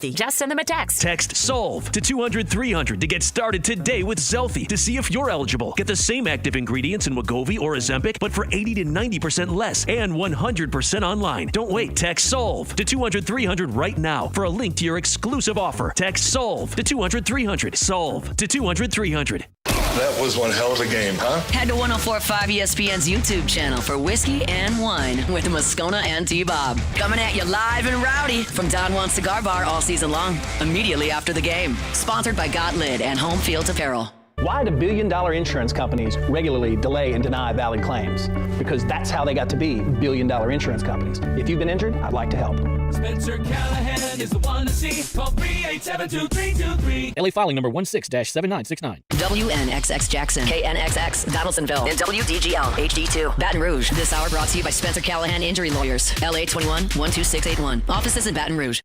Just send them a text. Text SOLVE to 200-300 to get started today with Zelfie to see if you're eligible. Get the same active ingredients in Wegovy or Ozempic, but for 80 to 90% less and 100% online. Don't wait. Text SOLVE to 200-300 right now for a link to your exclusive offer. Text SOLVE to 200-300. SOLVE to 200-300. That was one hell of a game, huh? Head to 104.5 ESPN's YouTube channel for Whiskey and Wine with Moscona and T-Bob. Coming at you live and rowdy from Don Juan Cigar Bar all season long, immediately after the game. Sponsored by Got Lid and Home Fields Apparel. Why do billion-dollar insurance companies regularly delay and deny valid claims? Because that's how they got to be billion-dollar insurance companies. If you've been injured, I'd like to help. Spencer Callahan is the one to see. Call 387-2323. LA filing number 16-7969. WNXX Jackson, KNXX Donaldsonville, and WDGL HD2 Baton Rouge. This hour brought to you by Spencer Callahan Injury Lawyers. LA 21-12681. Offices in Baton Rouge.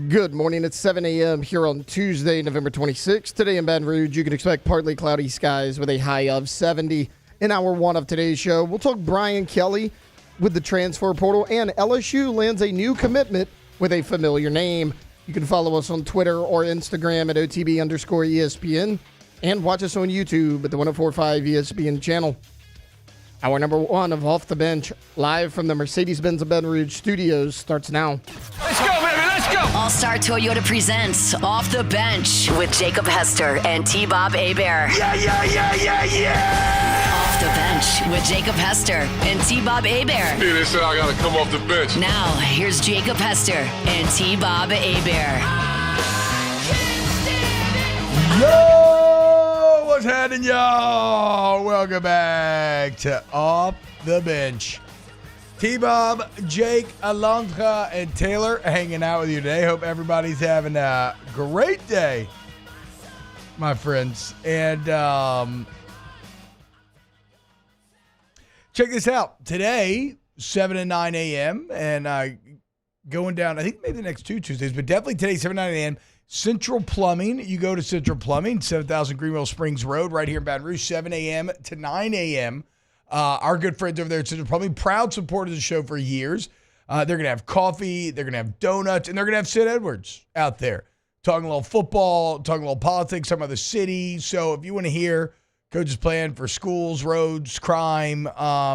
Good morning. It's 7 a.m. here on Tuesday, November 26th. Today in Baton Rouge, you can expect partly cloudy skies with a high of 70. In hour one of today's show, we'll talk Brian Kelly with the transfer portal, and LSU lands a new commitment with a familiar name. You can follow us on Twitter or Instagram at OTB_ESPN and watch us on YouTube at the 104.5 ESPN channel. Hour number one of Off the Bench, live from the Mercedes-Benz of Baton Rouge studios, starts now. Let's go, baby, let's go! All-Star Toyota presents Off the Bench with Jacob Hester and T-Bob Hebert. Yeah! Off the Bench with Jacob Hester and T-Bob Hebert. Hey, they said I gotta come off the bench. Now, here's Jacob Hester and T-Bob Hebert. Yo! What's happening, y'all? Welcome back to Off the Bench. T-Bob, Jake, Alondra, and Taylor hanging out with you today. Hope everybody's having a great day, my friends. And check this out. Today, 7 and 9 a.m., and going down, I think maybe the next two Tuesdays, but definitely today, 7 and 9 a.m., Central Plumbing. You go to Central Plumbing, 7000 Greenwell Springs Road, right here in Baton Rouge, 7 a.m. to 9 a.m., our good friends over there at Central Plumbing, proud supporters of the show for years. They're going to have coffee, they're going to have donuts, and they're going to have Sid Edwards out there talking a little football, talking a little politics, talking about the city. So if you want to hear coaches' plan for schools, roads, crime,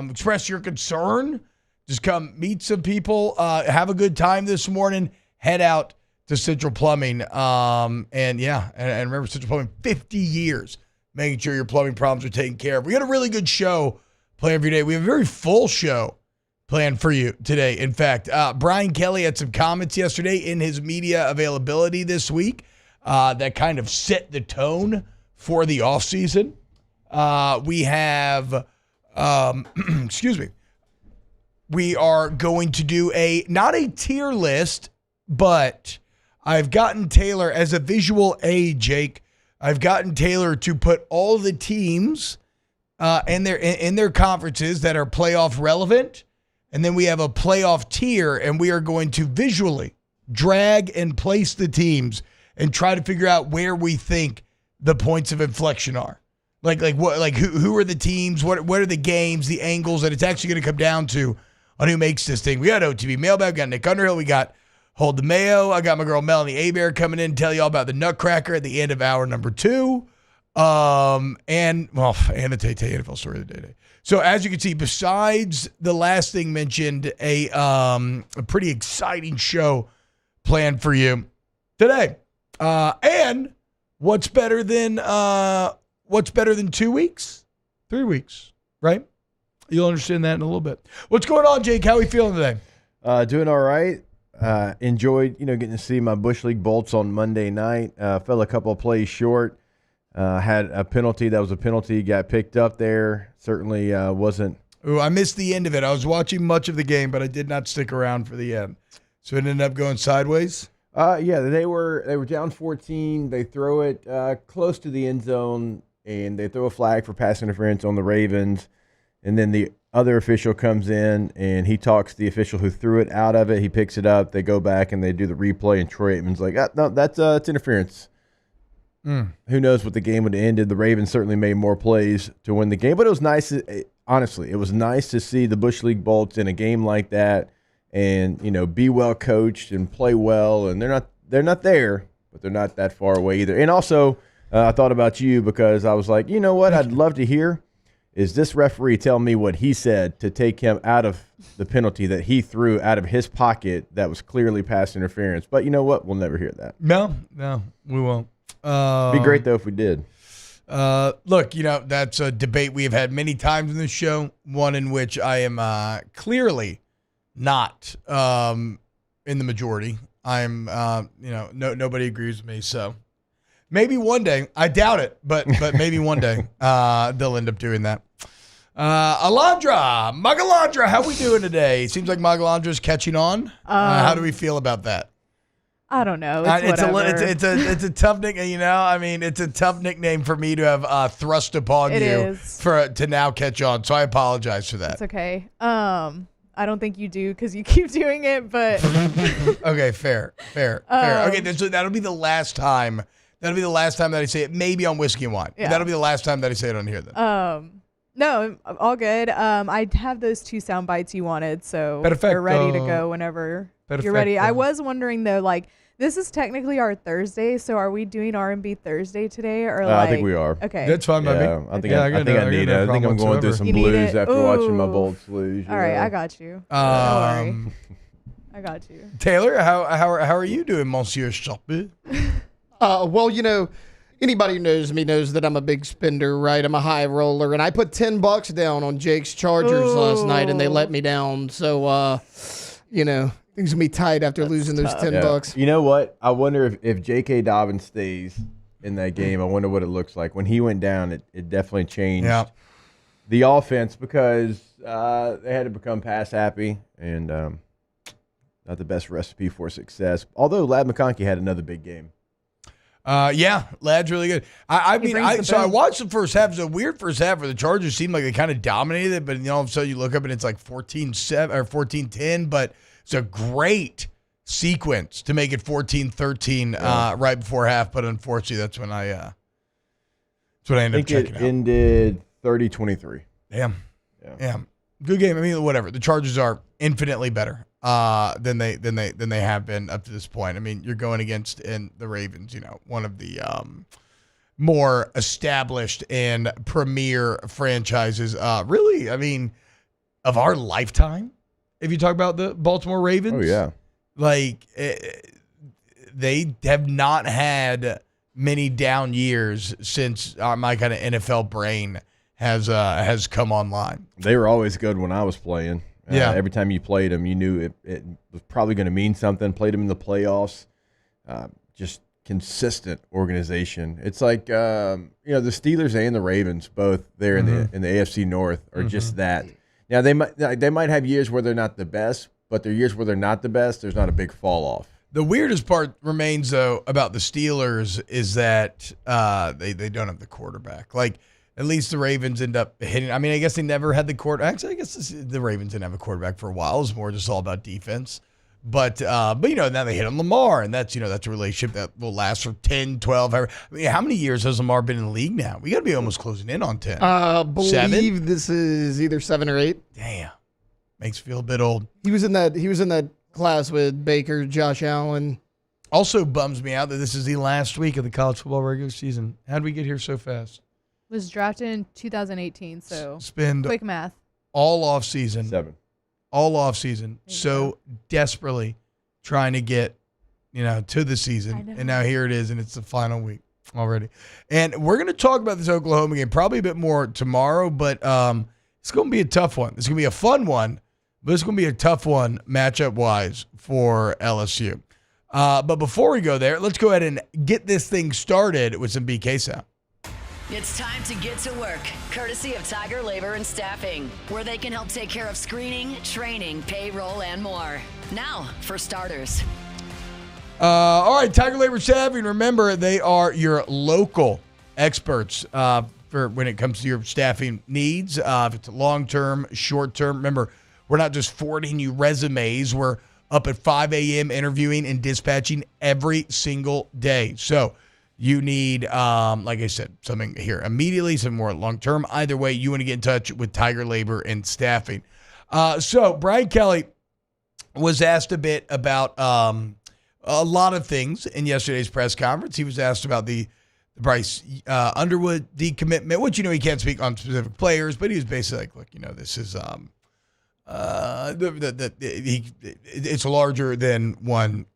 express your concern, just come meet some people, have a good time this morning, head out to Central Plumbing. And remember, Central Plumbing, 50 years making sure your plumbing problems are taken care of. We got a really good show planned for you today. We have a very full show planned for you today. In fact, Brian Kelly had some comments yesterday in his media availability this week that kind of set the tone for the offseason. We have, we are going to do not a tier list, but I've gotten Taylor as a visual aid, Jake. I've gotten Taylor to put all the teams in their conferences that are playoff relevant, and then we have a playoff tier, and we are going to visually drag and place the teams and try to figure out where we think the points of inflection are. Who are the teams? What are the games, the angles that it's actually going to come down to on who makes this thing? We got OTB mailbag, we got Nick Underhill, we got Hold the Mayo. I got my girl Melanie Hebert coming in to tell you all about the Nutcracker at the end of hour number 2. And the Tay NFL story of the day. So as you can see, besides the last thing mentioned, a pretty exciting show planned for you today. And what's better than 2 weeks? 3 weeks, right? You'll understand that in a little bit. What's going on, Jake? How are we feeling today? Doing all right. Enjoyed, getting to see my Bush League Bolts on Monday night. Fell a couple of plays short. Had a penalty. That was a penalty. Got picked up there. Certainly wasn't. Ooh, I missed the end of it. I was watching much of the game, but I did not stick around for the end. So it ended up going sideways? Yeah, they were down 14. They throw it close to the end zone, and they throw a flag for pass interference on the Ravens. And then the other official comes in and he talks to the official who threw it out of it. He picks it up. They go back and they do the replay. And Troy Aikman's like, no, that's interference. Who knows what the game would have ended. The Ravens certainly made more plays to win the game. But it was nice. Honestly, it was nice to see the Bush League Bolts in a game like that and, be well coached and play well. And they're not there, but they're not that far away either. And also, I thought about you because I was like, you know what I'd love to hear is this referee tell me what he said to take him out of the penalty that he threw out of his pocket that was clearly pass interference. But you know what? We'll never hear that. No, we won't. It'd be great, though, if we did. Look, that's a debate we have had many times in this show, one in which I am clearly not in the majority. I'm, nobody agrees with me, so maybe one day. I doubt it, but maybe one day they'll end up doing that. Magalandra, how we doing today? Seems like Magalandra's catching on. How do we feel about that? I don't know. It's a tough nickname, it's a tough nickname for me to have thrust upon to now catch on. So I apologize for that. It's okay. I don't think you do because you keep doing it, but okay, fair. Okay, so that'll be the last time. That'll be the last time that I say it. Maybe on Whiskey and Wine. Yeah. That'll be the last time that I say it on here. Then. No, all good. I have those 2 sound bites you wanted, so you're ready to go whenever you're ready. I was wondering though, this is technically our Thursday, so are we doing R&B Thursday today, or I think we are. Okay, that's fine by me. I think I need it. I think I'm going through some blues after watching my Bolts lose. All right, I got you. Don't worry, I got you. Taylor, how are you doing, Monsieur Chappé? Well, anybody who knows me knows that I'm a big spender, right? I'm a high roller, and I put $10 down on Jake's Chargers last night, and they let me down. So, things will be tight after losing those $10. You know what? I wonder if J.K. Dobbins stays in that game. I wonder what it looks like. When he went down, it definitely changed the offense because they had to become pass happy and not the best recipe for success. Although Ladd McConkey had another big game. Ladd's really good. I watched the first half. It was a weird first half where the Chargers seemed like they kind of dominated it, but all of a sudden you look up and it's like 14-7 or 14-10, but it's a great sequence to make it 14-13 right before half, but unfortunately that's when I ended up checking out. It ended 30-23. Yeah. Good game. Whatever. The Chargers are infinitely better than they have been up to this point. You're going against the Ravens, one of the more established and premier franchises. Really, of our lifetime. If you talk about the Baltimore Ravens, they have not had many down years since my kind of NFL brain has come online. They were always good when I was playing. Every time you played them, you knew it was probably going to mean something. Played them in the playoffs. Just consistent organization. It's like the Steelers and the Ravens both there in the AFC North are just that. Now they might have years where they're not the best, but their years where they're not the best, there's not a big fall off. The weirdest part remains though about the Steelers is that they don't have the quarterback. At least the Ravens end up hitting. I guess they never had the quarterback. Actually, I guess the Ravens didn't have a quarterback for a while. It was more just all about defense. But now they hit on Lamar, and that's a relationship that will last for 10, 12. How many years has Lamar been in the league now? We got to be almost closing in on 10. Believe 7? This is either 7 or 8. Damn, makes you feel a bit old. He was in that class with Baker, Josh Allen. Also bums me out that this is the last week of the college football regular season. How did we get here so fast? Was drafted in 2018, so spend quick math. All off season. 7. All off season. So desperately trying to get, to the season. And now here it is, and it's the final week already. And we're going to talk about this Oklahoma game probably a bit more tomorrow, but it's going to be a tough one. It's going to be a fun one, but it's going to be a tough one matchup-wise for LSU. But before we go there, let's go ahead and get this thing started with some BK sound. It's time to get to work, courtesy of Tiger Labor and Staffing, where they can help take care of screening, training, payroll, and more. Now, for starters. All right, Tiger Labor Staffing. Remember, they are your local experts. for when it comes to your staffing needs. If it's long-term, short-term, remember, we're not just forwarding you resumes. We're up at 5 a.m. interviewing and dispatching every single day. So you need, like I said, something here immediately, some more long-term. Either way, you want to get in touch with Tiger Labor and Staffing. So Brian Kelly was asked a bit about a lot of things in yesterday's press conference. He was asked about the Bryce Underwood decommitment, which, he can't speak on specific players, but he was basically like, look, this is it's larger than one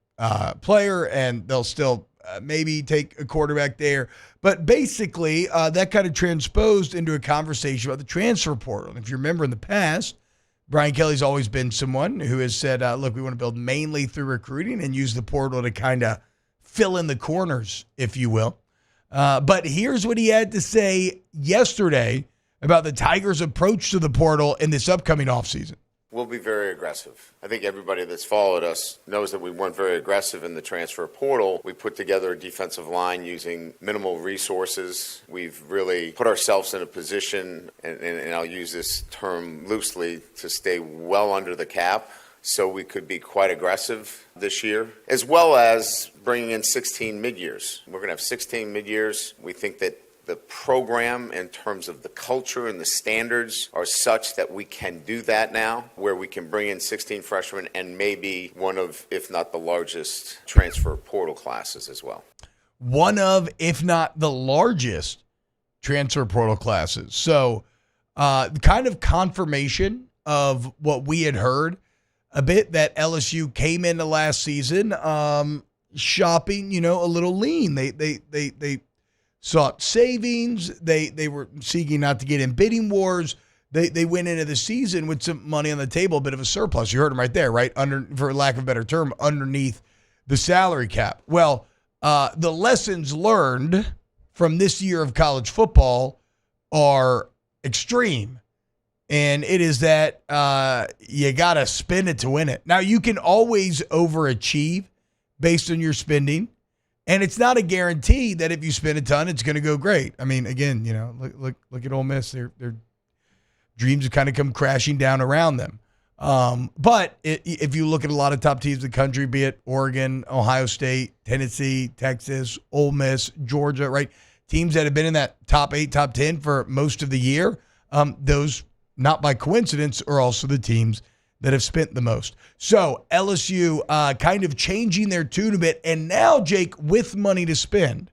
player, and they'll still maybe take a quarterback there. But basically, that kind of transposed into a conversation about the transfer portal. And if you remember in the past, Brian Kelly's always been someone who has said, look, we want to build mainly through recruiting and use the portal to kind of fill in the corners, if you will. But here's what he had to say yesterday about the Tigers' approach to the portal in this upcoming offseason. We'll be very aggressive. I think everybody that's followed us knows that we weren't very aggressive in the transfer portal. We put together a defensive line using minimal resources. We've really put ourselves in a position, and I'll use this term loosely, to stay well under the cap so we could be quite aggressive this year, as well as bringing in 16 mid-years. We're going to have 16 mid-years. We think that the program, in terms of the culture and the standards, are such that we can do that now, where we can bring in 16 freshmen and maybe one of, if not the largest, transfer portal classes as well. One of, if not the largest, transfer portal classes. So kind of confirmation of what we had heard a bit, that LSU came into last season shopping, a little lean. They sought savings. They were seeking not to get in bidding wars. They went into the season with some money on the table, a bit of a surplus. You heard them right there, right? For lack of a better term, underneath the salary cap. Well, the lessons learned from this year of college football are extreme. And it is that you got to spend it to win it. Now, you can always overachieve based on your spending. And it's not a guarantee that if you spend a ton, it's going to go great. I mean, again, look at Ole Miss. Their dreams have kind of come crashing down around them. But if you look at a lot of top teams in the country, be it Oregon, Ohio State, Tennessee, Texas, Ole Miss, Georgia, right? Teams that have been in that top 8, top 10 for most of the year, those, not by coincidence, are also the teams that have spent the most. So LSU kind of changing their tune a bit, and now, Jake, with money to spend,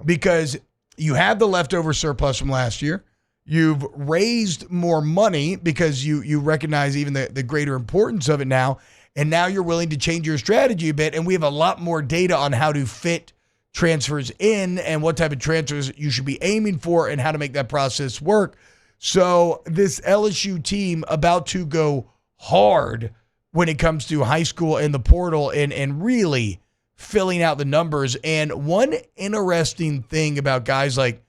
because you have the leftover surplus from last year. You've raised more money because you recognize even the greater importance of it now, and now you're willing to change your strategy a bit, and we have a lot more data on how to fit transfers in and what type of transfers you should be aiming for and how to make that process work. So this LSU team about to go hard when it comes to high school and the portal and really filling out the numbers. And one interesting thing about guys like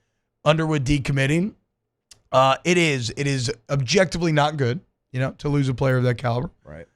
Underwood decommitting, it is objectively not good, to lose a player of that caliber. Right.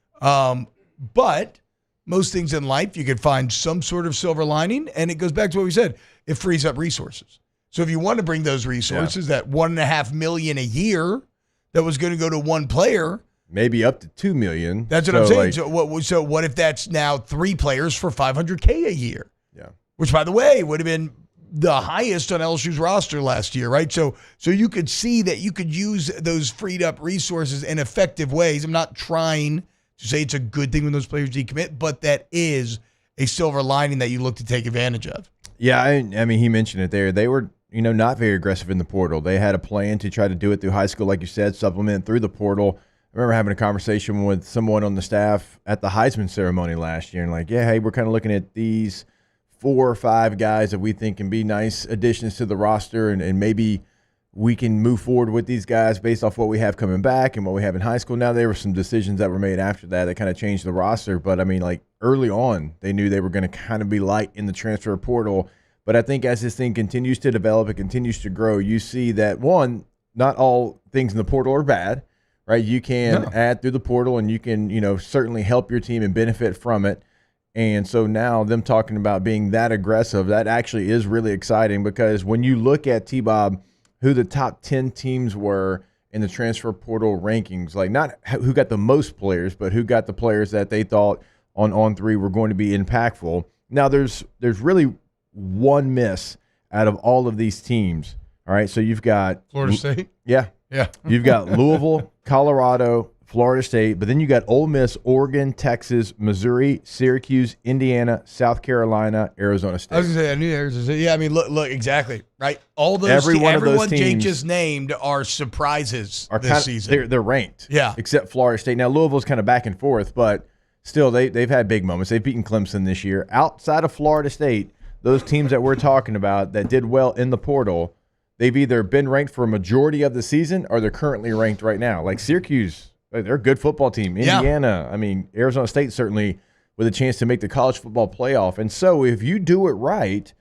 But most things in life, you could find some sort of silver lining, and it goes back to what we said. It frees up resources. So if you want to bring those resources, that $1.5 million a year that was going to go to one player, maybe up to $2 million. That's what I'm saying. So what if that's now 3 players for $500K a year? Yeah. Which, by the way, would have been the highest on LSU's roster last year, right? So you could see that you could use those freed up resources in effective ways. I'm not trying to say it's a good thing when those players decommit, but that is a silver lining that you look to take advantage of. Yeah, I mean, he mentioned it there. They were, not very aggressive in the portal. They had a plan to try to do it through high school, like you said, supplement through the portal. I remember having a conversation with someone on the staff at the Heisman ceremony last year, and hey, we're kind of looking at these 4 or 5 guys that we think can be nice additions to the roster, and maybe we can move forward with these guys based off what we have coming back and what we have in high school. Now, there were some decisions that were made after that kind of changed the roster, but I mean, early on, they knew they were going to kind of be light in the transfer portal. But I think as this thing continues to develop, it continues to grow, you see that, one, not all things in the portal are bad, right? You can add through the portal, and you can, certainly help your team and benefit from it. And so now them talking about being that aggressive, that actually is really exciting, because when you look at T-Bob, who the top 10 teams were in the transfer portal rankings. Like, not who got the most players, but who got the players that they thought on 3 were going to be impactful. Now, there's really one miss out of all of these teams. All right, so you've got Florida State. Yeah. You've got Louisville, Colorado, Florida State, but then you got Ole Miss, Oregon, Texas, Missouri, Syracuse, Indiana, South Carolina, Arizona State. I was going to say, I knew Arizona State. Yeah, I mean, look, exactly, right? All those everyone Jake just named are surprises this season. They're ranked. Yeah. Except Florida State. Now, Louisville's kind of back and forth, but still, they've had big moments. They've beaten Clemson this year. Outside of Florida State, those teams that we're talking about that did well in the portal, they've either been ranked for a majority of the season or they're currently ranked right now. Like Syracuse, they're a good football team. Indiana, I mean, Arizona State certainly with a chance to make the college football playoff. And so if you do it right,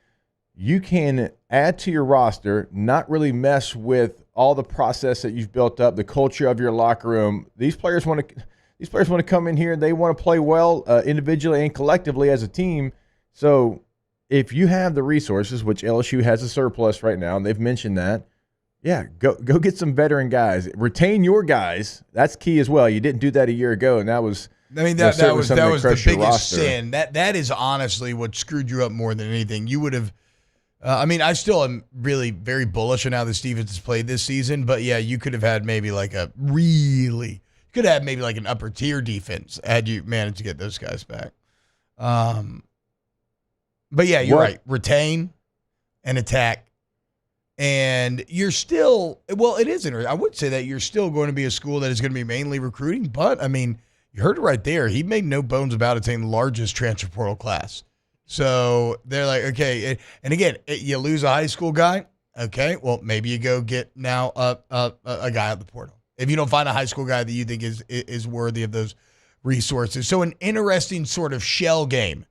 you can add to your roster, not really mess with all the process that you've built up, the culture of your locker room. These players want to come in here and they want to play well individually and collectively as a team. So if you have the resources, which LSU has a surplus right now, and they've mentioned that, yeah, go get some veteran guys. Retain your guys. That's key as well. You didn't do that a year ago, and that was that was the biggest sin. That is honestly what screwed you up more than anything. You would have. I still am really very bullish on how this defense has played this season, but yeah, you could have had maybe like an upper tier defense had you managed to get those guys back. But yeah, you're right. Retain and attack. And you're still, well, it is interesting. I would say that you're still going to be a school that is going to be mainly recruiting, but I mean, you heard it right there. He made no bones about it saying the largest transfer portal class. So they're like, okay. And again, you lose a high school guy. Okay. Well, maybe you go get now a guy out the portal. If you don't find a high school guy that you think is worthy of those resources. So an interesting sort of shell game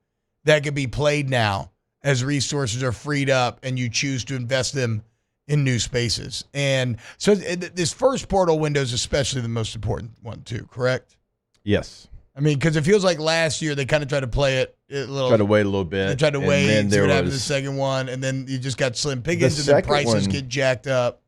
that could be played now as resources are freed up and you choose to invest them in new spaces. And so this first portal window is especially the most important one too, correct? Yes. I mean, because it feels like last year they kind of tried to play it a little. Tried to wait a little bit. They tried to wait and see what happened in the second one, and then you just got slim pickings and then prices get jacked up.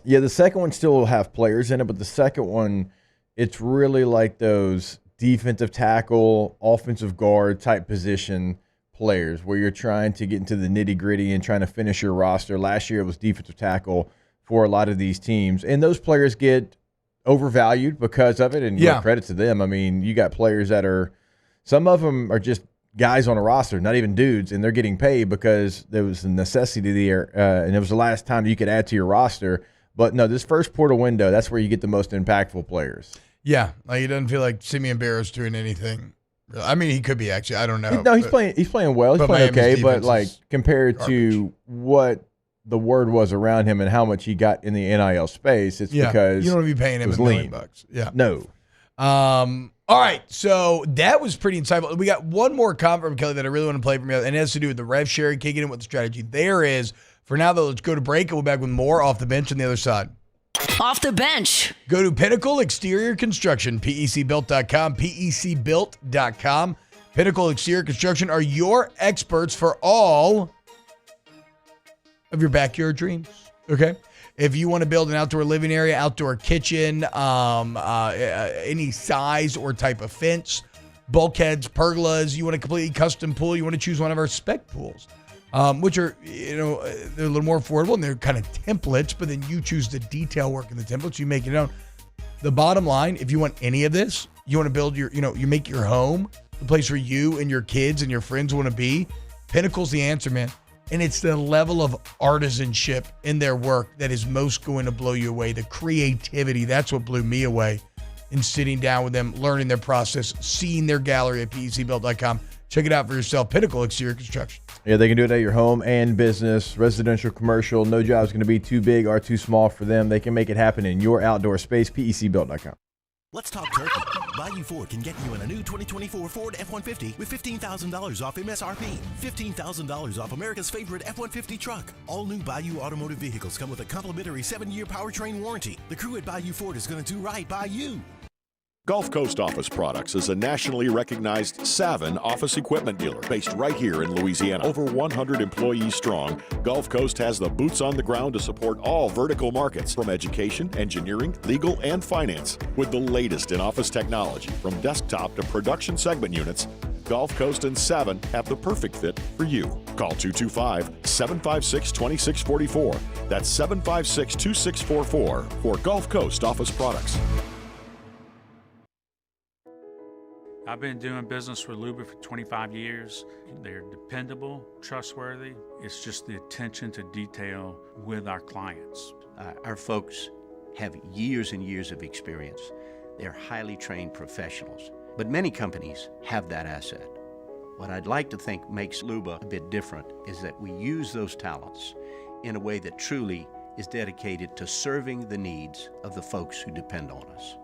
Yeah, the second one still will have players in it, but the second one, it's really like those defensive tackle, offensive guard type position players where you're trying to get into the nitty-gritty and trying to finish your roster. Last year it was defensive tackle for a lot of these teams, and those players get overvalued because of it, and credit to them. I mean, you got players that are, some of them are just guys on a roster, not even dudes, and they're getting paid because there was a necessity there, and it was the last time you could add to your roster. But no, this first portal window, that's where you get the most impactful players. Yeah, like it doesn't feel like Simeon Barrow's doing anything. I mean, he could be actually. I don't know. No, he's playing well. He's playing okay, but like compared to what the word was around him and how much he got in the NIL space, it's because you don't want to be paying him $1 million. Yeah. No. All right, so that was pretty insightful. We got one more comment from Kelly that I really want to play from you, and it has to do with the rev sharing, kicking in what the strategy there is. For now, though, let's go to break, and we'll be back with more Off the Bench on the other side. Off the Bench. Go to Pinnacle Exterior Construction, PECbuilt.com, PECbuilt.com. Pinnacle Exterior Construction are your experts for all of your backyard dreams, okay? If you want to build an outdoor living area, outdoor kitchen, any size or type of fence, bulkheads, pergolas, you want a completely custom pool, you want to choose one of our spec pools. Which are, they're a little more affordable and they're kind of templates, but then you choose the detail work in the templates, you make it own. The bottom line, if you want any of this, you want to build your, you make your home the place where you and your kids and your friends want to be, Pinnacle's the answer, man. And it's the level of artisanship in their work that is most going to blow you away. The creativity, that's what blew me away in sitting down with them, learning their process, seeing their gallery at PECbuilt.com. Check it out for yourself. Pinnacle Exterior Construction. Yeah, they can do it at your home and business, residential, commercial. No job is going to be too big or too small for them. They can make it happen in your outdoor space. PECbuilt.com. Let's talk turkey. Bayou Ford can get you in a new 2024 Ford F-150 with $15,000 off MSRP. $15,000 off America's favorite F-150 truck. All new Bayou automotive vehicles come with a complimentary 7-year powertrain warranty. The crew at Bayou Ford is going to do right by you. Gulf Coast Office Products is a nationally recognized Savin office equipment dealer based right here in Louisiana. Over 100 employees strong, Gulf Coast has the boots on the ground to support all vertical markets from education, engineering, legal, and finance. With the latest in office technology from desktop to production segment units, Gulf Coast and Savin have the perfect fit for you. Call 225-756-2644. That's 756-2644 for Gulf Coast Office Products. I've been doing business with Luba for 25 years. They're dependable, trustworthy. It's just the attention to detail with our clients. Our folks have years and years of experience. They're highly trained professionals, but many companies have that asset. What I'd like to think makes Luba a bit different is that we use those talents in a way that truly is dedicated to serving the needs of the folks who depend on us.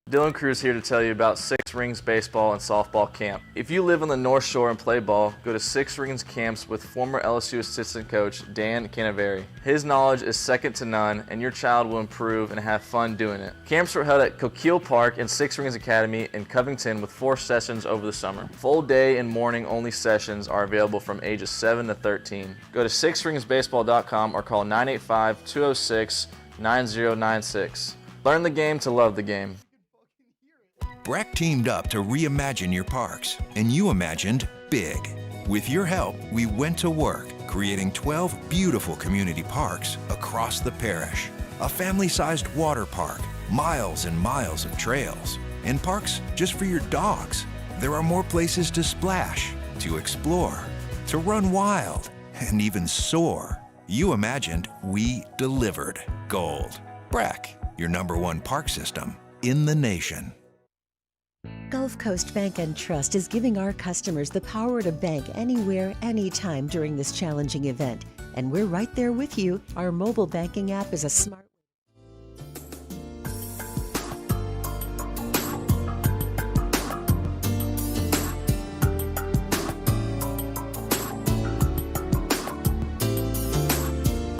Dylan Cruz here to tell you about Six Rings Baseball and Softball Camp. If you live on the North Shore and play ball, go to Six Rings Camps with former LSU assistant coach Dan Canaveri. His knowledge is second to none, and your child will improve and have fun doing it. Camps are held at Coquille Park and Six Rings Academy in Covington with 4 sessions over the summer. Full day and morning only sessions are available from ages 7 to 13. Go to sixringsbaseball.com or call 985-206-9096. Learn the game to love the game. Breck teamed up to reimagine your parks, and you imagined big. With your help, we went to work, creating 12 beautiful community parks across the parish. A family-sized water park, miles and miles of trails, and parks just for your dogs. There are more places to splash, to explore, to run wild, and even soar. You imagined, we delivered. Gold. Breck, your #1 park system in the nation. Gulf Coast Bank and Trust is giving our customers the power to bank anywhere, anytime during this challenging event. And we're right there with you. Our mobile banking app is a smart...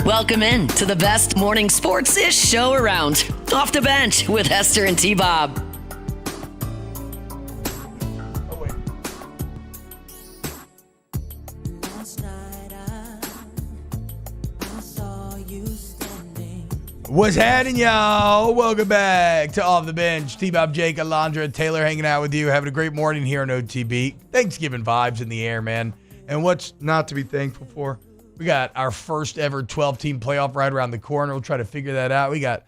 Welcome in to the best morning sports-ish show around. Off the Bench with Hester and T-Bob. What's happening, y'all? Welcome back to Off the Bench. T-Bob, Jake, Alondra, Taylor hanging out with you. Having a great morning here on OTB. Thanksgiving vibes in the air, man. And what's not to be thankful for? We got our first ever 12-team playoff right around the corner. We'll try to figure that out. We got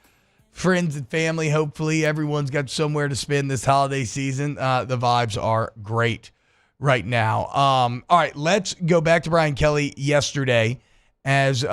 friends and family. Hopefully, everyone's got somewhere to spend this holiday season. The vibes are great right now. All right, let's go back to Brian Kelly yesterday as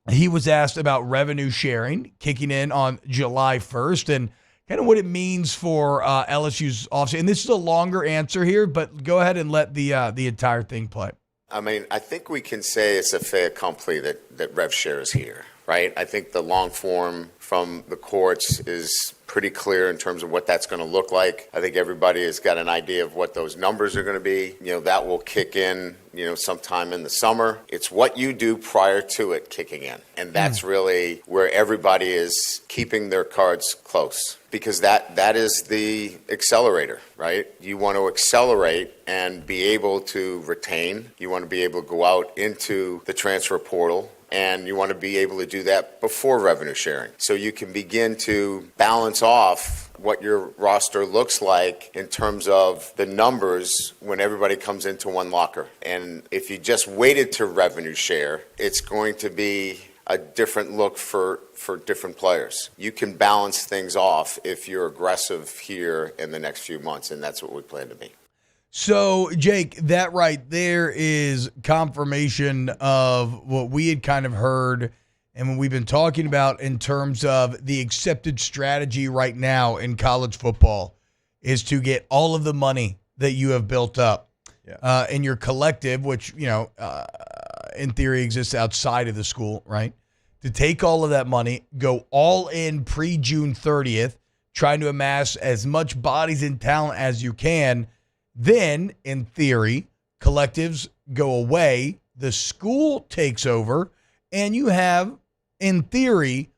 he was asked about revenue sharing kicking in on July 1st and kind of what it means for LSU's offseason. And this is a longer answer here, but go ahead and let the entire thing play. I mean, I think we can say it's a fait accompli that rev share is here, right? I think the long form from the courts is pretty clear in terms of what that's going to look like. I think everybody has got an idea of what those numbers are going to be. You know, that will kick in, sometime in the summer. It's what you do prior to it kicking in. And that's really where everybody is keeping their cards close, because that is the accelerator, right? You want to accelerate and be able to retain. You want to be able to go out into the transfer portal, and you want to be able to do that before revenue sharing. So you can begin to balance off what your roster looks like in terms of the numbers when everybody comes into one locker. And if you just waited to revenue share, it's going to be a different look for different players. You can balance things off if you're aggressive here in the next few months, and that's what we plan to be. So, Jake, that right there is confirmation of what we had kind of heard and what we've been talking about in terms of the accepted strategy right now in college football is to get all of the money that you have built up in your collective, which, in theory exists outside of the school, right? To take all of that money, go all in pre-June 30th, trying to amass as much bodies and talent as you can. Then, in theory, collectives go away, the school takes over, and you have, in theory,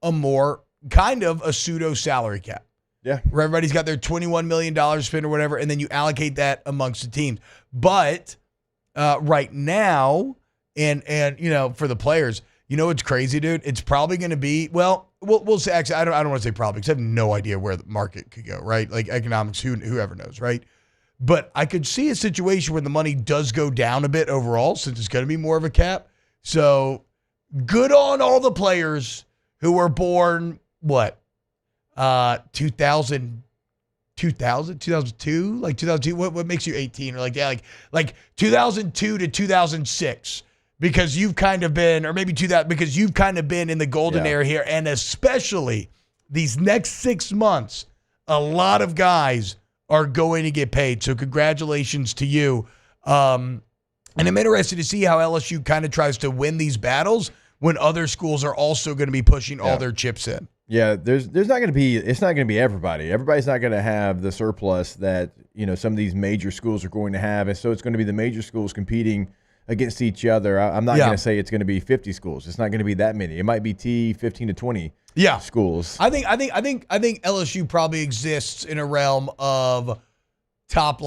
a more kind of a pseudo salary cap. Yeah. Where everybody's got their $21 million spent or whatever, and then you allocate that amongst the teams. But right now, and for the players, what's crazy, dude? It's probably going to be, we'll say, actually, I don't want to say probably, because I have no idea where the market could go, right? Like economics, whoever knows, right? But I could see a situation where the money does go down a bit overall, since it's going to be more of a cap. So good on all the players who were born, 2000, 2002, like 2002. What makes you 18 or like that? Like 2002 to 2006, because you've kind of been, or maybe because you've kind of been in the golden era here, and especially these next 6 months, a lot of guys are going to get paid. So congratulations to you. And I'm interested to see how LSU kind of tries to win these battles when other schools are also going to be pushing all their chips in. Yeah, there's not going to be, it's not going to be everybody. Everybody's not going to have the surplus that, some of these major schools are going to have. And so it's going to be the major schools competing against each other. I'm not going to say it's going to be 50 schools. It's not going to be that many. It might be 15 to 20 schools. I think LSU probably exists in a realm of top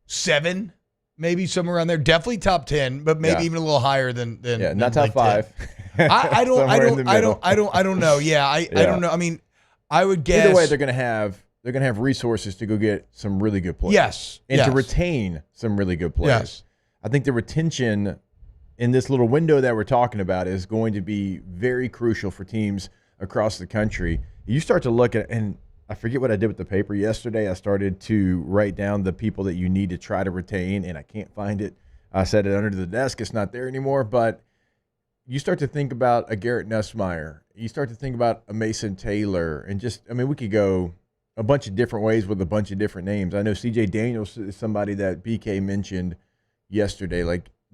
7, maybe somewhere around there. Definitely top 10, but maybe even a little higher than not top 5. I don't know. Yeah, I don't know. I mean, I would guess either way they're going to have resources to go get some really good players. Yes. And to retain some really good players. Yes. I think the retention in this little window that we're talking about is going to be very crucial for teams across the country. You start to look at, and I forget what I did with the paper yesterday. I started to write down the people that you need to try to retain, and I can't find it. I set it under the desk. It's not there anymore. But you start to think about a Garrett Nussmeier. You start to think about a Mason Taylor. And we could go a bunch of different ways with a bunch of different names. I know C.J. Daniels is somebody that BK mentioned yesterday.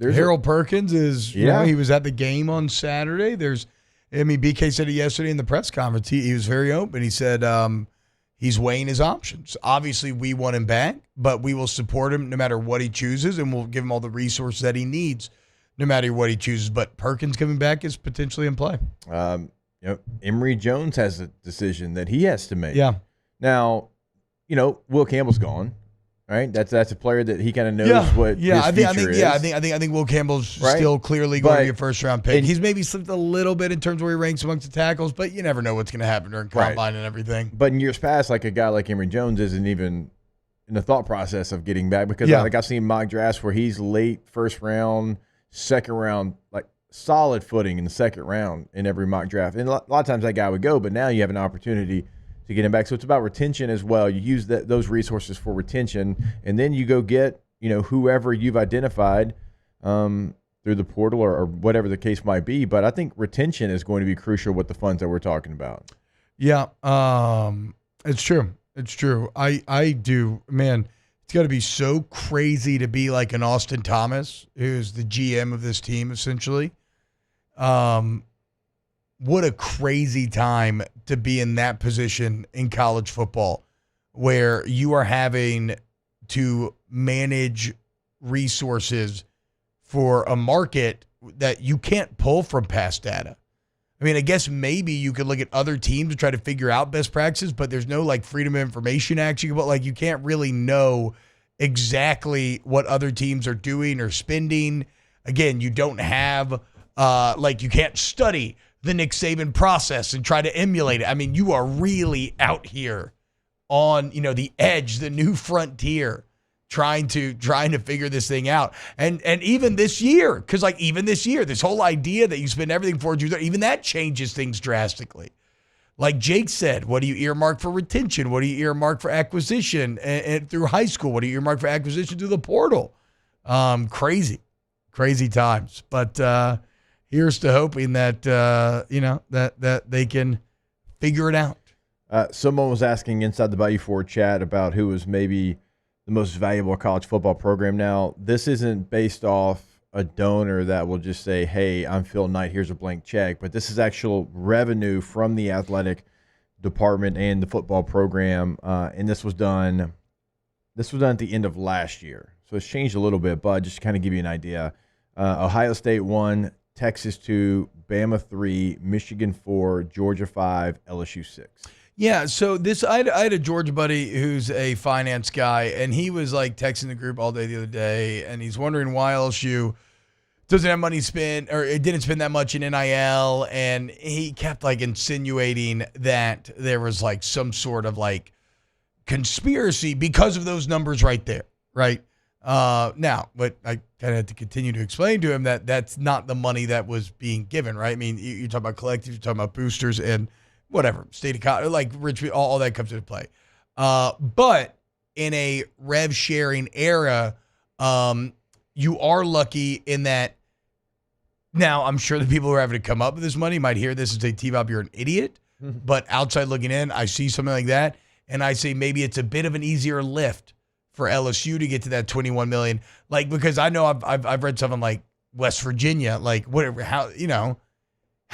Harold Perkins is, he was at the game on Saturday. BK said it yesterday in the press conference. He was very open. He said he's weighing his options. Obviously, we want him back, but we will support him no matter what he chooses, and we'll give him all the resources that he needs no matter what he chooses. But Perkins coming back is potentially in play. Emory Jones has a decision that he has to make. Yeah. Now, Will Campbell's gone. Right, that's a player that he kind of knows what his future is. I think Will Campbell's still clearly going to be a first round pick. He's maybe slipped a little bit in terms of where he ranks amongst the tackles, but you never know what's going to happen during combine and everything. But in years past, a guy like Emory Jones isn't even in the thought process of getting back, because I've seen mock drafts where he's late first round, second round, solid footing in the second round in every mock draft. And a lot of times that guy would go, but now you have an opportunity to get him back. So it's about retention as well. You use those resources for retention, and then you go get, whoever you've identified through the portal or whatever the case might be. But I think retention is going to be crucial with the funds that we're talking about. Yeah, it's true. It's true. I do. Man, it's got to be so crazy to be like an Austin Thomas, who's the GM of this team, essentially. What a crazy time to be in that position in college football, where you are having to manage resources for a market that you can't pull from past data. I mean, I guess maybe you could look at other teams to try to figure out best practices, but there's no Freedom of Information Act. You can't really know exactly what other teams are doing or spending. Again, you don't have, you can't study the Nick Saban process and try to emulate it. I mean, you are really out here on, the edge, the new frontier, trying to figure this thing out. And even this year, because even this year, this whole idea that you spend everything for, even that changes things drastically. Like Jake said, what do you earmark for retention? What do you earmark for acquisition and through high school? What do you earmark for acquisition through the portal? Crazy times. But here's to hoping that that they can figure it out. Someone was asking inside the Bayou 4 chat about who was maybe the most valuable college football program. Now, this isn't based off a donor that will just say, hey, I'm Phil Knight, here's a blank check. But this is actual revenue from the athletic department and the football program. And this was done at the end of last year. So it's changed a little bit, but just to kind of give you an idea. Ohio State 1, Texas 2, Bama 3, Michigan 4, Georgia 5, LSU 6. Yeah, so I had a Georgia buddy who's a finance guy, and he was like texting the group all day the other day, and he's wondering why LSU doesn't have money to spend, or it didn't spend that much in NIL, and he kept like insinuating that there was like some sort of like conspiracy because of those numbers right there, right? Now, but I kind of had to continue to explain to him that that's not the money that was being given, right? I mean, you're talking about collectives, you're talking about boosters, and whatever, state of college, like Richmond, all that comes into play. But in a rev sharing era, you are lucky in that. Now, I'm sure the people who are having to come up with this money might hear this and say, T-Bob, you're an idiot. Mm-hmm. But outside looking in, I see something like that, and I say maybe it's a bit of an easier lift for LSU to get to that $21 million. Like, because I know I've read something like West Virginia, like whatever, how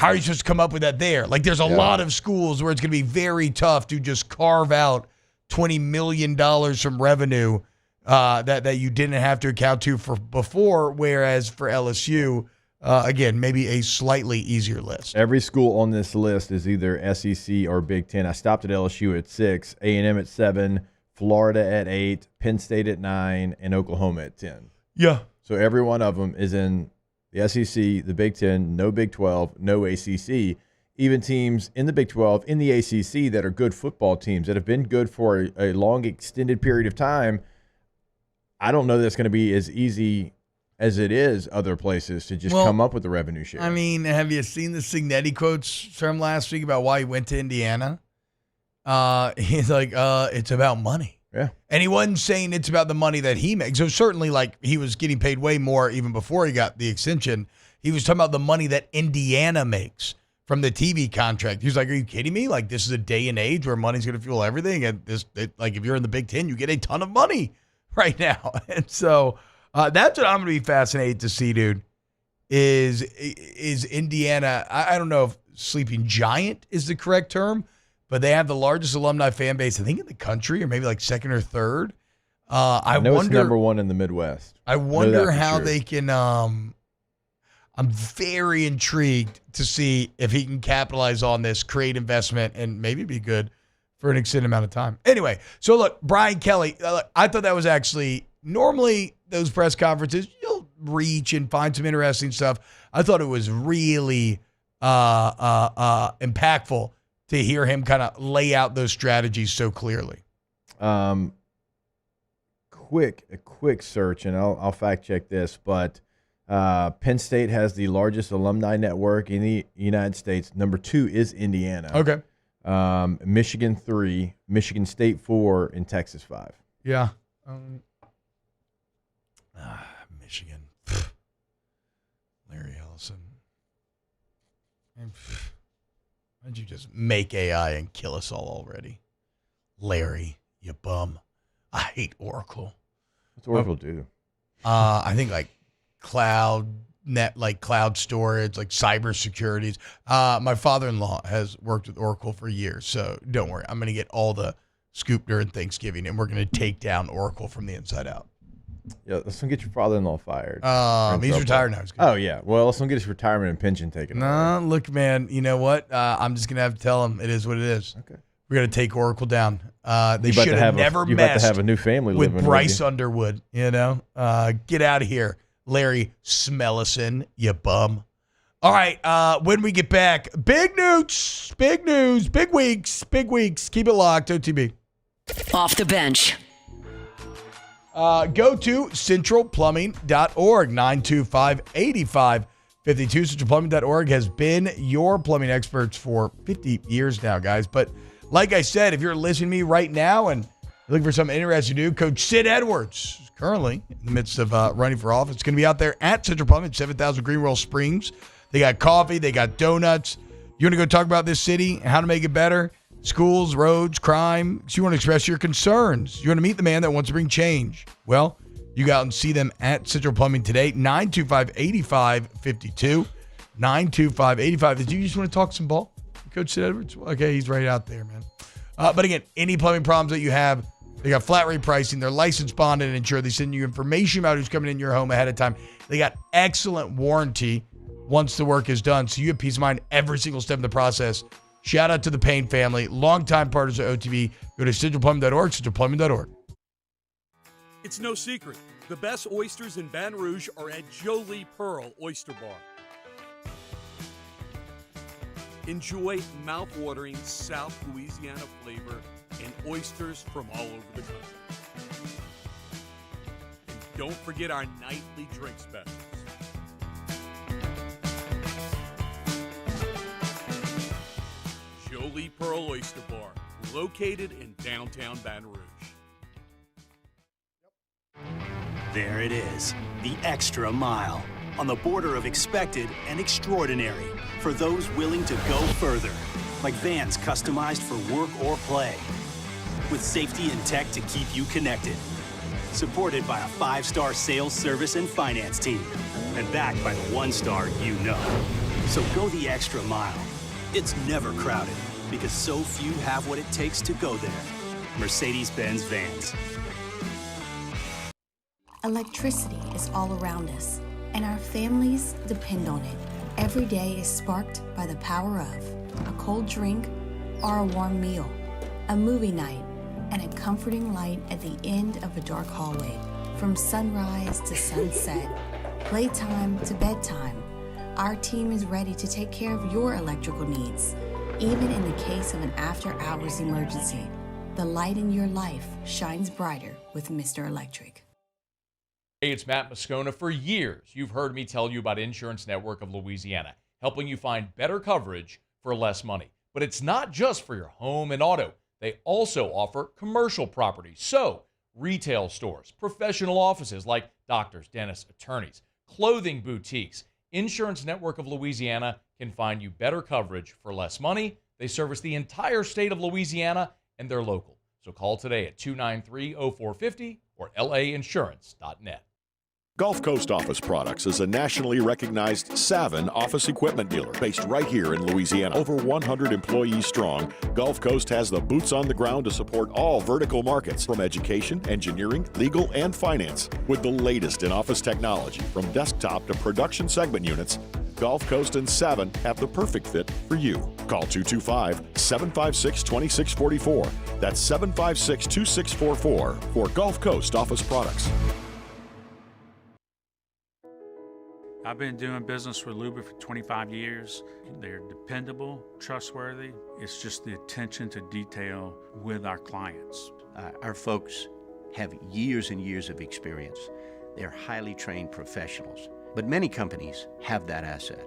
are you supposed to come up with that there? Like, there's a lot of schools where it's going to be very tough to just carve out $20 million from revenue that you didn't have to account to for before, whereas for LSU, again, maybe a slightly easier list. Every school on this list is either SEC or Big Ten. I stopped at LSU at 6, A&M at 7, Florida at 8, Penn State at 9, and Oklahoma at 10. Yeah. So every one of them is in the SEC, the Big Ten, no Big 12, no ACC. Even teams in the Big 12, in the ACC that are good football teams that have been good for a long, extended period of time, I don't know that it's going to be as easy as it is other places to just come up with the revenue share. I mean, have you seen the Signetti quotes from last week about why he went to Indiana? He's like, it's about money. Yeah. And he wasn't saying it's about the money that he makes. So certainly, like, he was getting paid way more even before he got the extension. He was talking about the money that Indiana makes from the TV contract. He was like, are you kidding me? Like, this is a day and age where money's going to fuel everything. And like, if you're in the Big Ten, you get a ton of money right now. And so that's what I'm going to be fascinated to see, dude, is Indiana. I don't know if sleeping giant is the correct term, but they have the largest alumni fan base, I think, in the country, or maybe like second or third. I know wonder, it's number one in the Midwest. I wonder how they can. I'm very intrigued to see if he can capitalize on this, create investment, and maybe be good for an extended amount of time. Anyway, so look, Brian Kelly, I thought that was actually, normally those press conferences, you'll reach and find some interesting stuff. I thought it was really impactful to hear him kind of lay out those strategies so clearly. A quick search, and I'll fact check this, but Penn State has the largest alumni network in the United States. Number 2 is Indiana. Okay. Michigan 3, Michigan State 4, and Texas 5. Yeah. Michigan. Larry Ellison. Why'd you just make AI and kill us all already? Larry, you bum. I hate Oracle. What's Oracle do? I think like cloud storage, like cybersecurity. My father-in-law has worked with Oracle for years, so don't worry. I'm going to get all the scoop during Thanksgiving, and we're going to take down Oracle from the inside out. Yeah, let's not get your father-in-law fired. He's retired now. Oh, yeah. Well, let's not get his retirement and pension taken away. Look, man, you know what? I'm just going to have to tell him it is what it is. Okay. We're going to take Oracle down. They should have never messed to have a new family with living Bryce Underwood, you know? Get out of here, Larry Smellison, you bum. All right, when we get back, big news, big weeks. Keep it locked, OTB. Off the bench. Go to centralplumbing.org, 925-8552. Centralplumbing.org has been your plumbing experts for 50 years now, guys. But like I said, if you're listening to me right now and looking for something interesting to do, Coach Sid Edwards is currently in the midst of running for office. It's going to be out there at Central Plumbing, 7000 Greenwell Springs. They got coffee. They got donuts. You want to go talk about this city and how to make it better? Schools, roads, crime. So you want to express your concerns. You want to meet the man that wants to bring change. Well, you go out and see them at Central Plumbing today, 925-8552. 925-85. Did you just want to talk some ball, Coach Sid Edwards? Okay, he's right out there, man. But again, any plumbing problems that you have, they got flat rate pricing. They're licensed, bonded, and insured. They send you information about who's coming in your home ahead of time. They got excellent warranty once the work is done, so you have peace of mind every single step of the process. Shout out to the Payne family, longtime partners of OTB. Go to centralplumbing.org, centralplumbing.org. It's no secret. The best oysters in Baton Rouge are at Jolie Pearl Oyster Bar. Enjoy mouth-watering South Louisiana flavor and oysters from all over the country. And don't forget our nightly drink specials. Jolie Pearl Oyster Bar, located in downtown Baton Rouge. There it is, the extra mile, on the border of expected and extraordinary, for those willing to go further, like vans customized for work or play, with safety and tech to keep you connected, supported by a 5-star sales, service, and finance team, and backed by the 1-star you know. So go the extra mile. It's never crowded, because so few have what it takes to go there. Mercedes-Benz Vans. Electricity is all around us, and our families depend on it. Every day is sparked by the power of a cold drink or a warm meal, a movie night, and a comforting light at the end of a dark hallway. From sunrise to sunset, playtime to bedtime, our team is ready to take care of your electrical needs. Even in the case of an after-hours emergency, the light in your life shines brighter with Mr. Electric. Hey, it's Matt Moscona. For years, you've heard me tell you about Insurance Network of Louisiana, helping you find better coverage for less money. But it's not just for your home and auto. They also offer commercial property. So, retail stores, professional offices like doctors, dentists, attorneys, clothing boutiques. Insurance Network of Louisiana can find you better coverage for less money. They service the entire state of Louisiana, and they're local. So call today at 293-0450 or lainsurance.net. Gulf Coast Office Products is a nationally recognized Savin office equipment dealer based right here in Louisiana. Over 100 employees strong, Gulf Coast has the boots on the ground to support all vertical markets, from education, engineering, legal, and finance. With the latest in office technology, from desktop to production segment units, Gulf Coast and Savin have the perfect fit for you. Call 225-756-2644. That's 756-2644 for Gulf Coast Office Products. I've been doing business with Luba for 25 years. They're dependable, trustworthy. It's just the attention to detail with our clients. Our folks have years and years of experience. They're highly trained professionals. But many companies have that asset.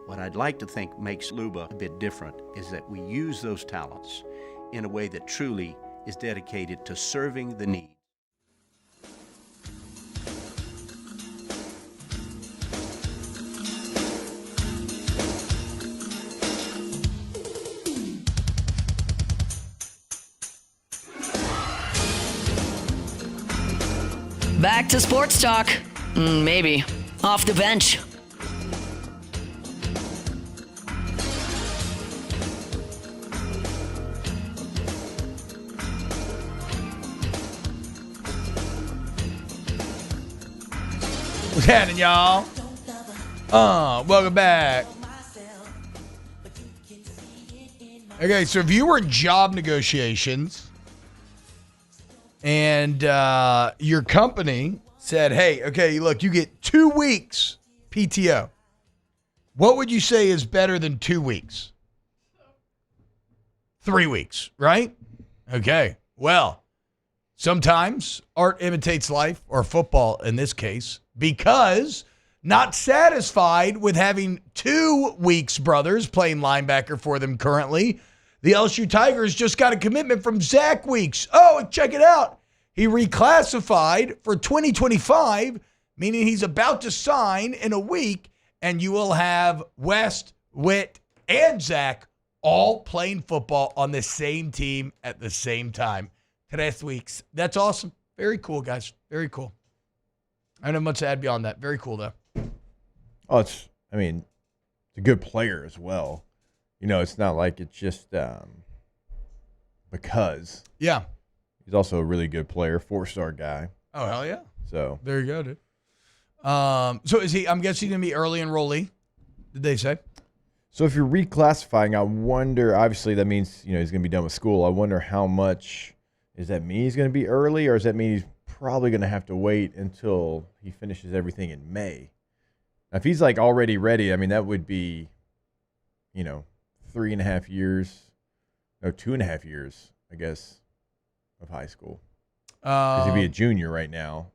What I'd like to think makes Luba a bit different is that we use those talents in a way that truly is dedicated to serving the needs. Back to sports talk. Maybe. Off the bench. What's happening, y'all? Welcome back. Okay, so if you were in job negotiations and your company said, hey, okay, look, you get 2 weeks PTO. What would you say is better than 2 weeks? 3 weeks, right? Okay, well, sometimes art imitates life, or football in this case, because not satisfied with having 2 weeks brothers playing linebacker for them currently, the LSU Tigers just got a commitment from Zach Weeks. Oh, check it out. He reclassified for 2025, meaning he's about to sign in a week and you will have West, Witt, and Zach all playing football on the same team at the same time. Today's weeks. That's awesome. Very cool, guys. Very cool. I don't have much to add beyond that. Very cool, though. Oh, it's a good player as well. It's not like it's just because. Yeah. He's also a really good player, 4-star guy. Oh, hell yeah. So there you go, dude. So is he, I'm guessing, going to be early enrollee, did they say? So if you're reclassifying, I wonder, obviously that means, he's going to be done with school. I wonder how much, does that mean he's going to be early, or does that mean he's probably going to have to wait until he finishes everything in May? Now, if he's already ready, that would be, 3.5 years, no, 2.5 years, I guess, of high school. Because he'd be a junior right now.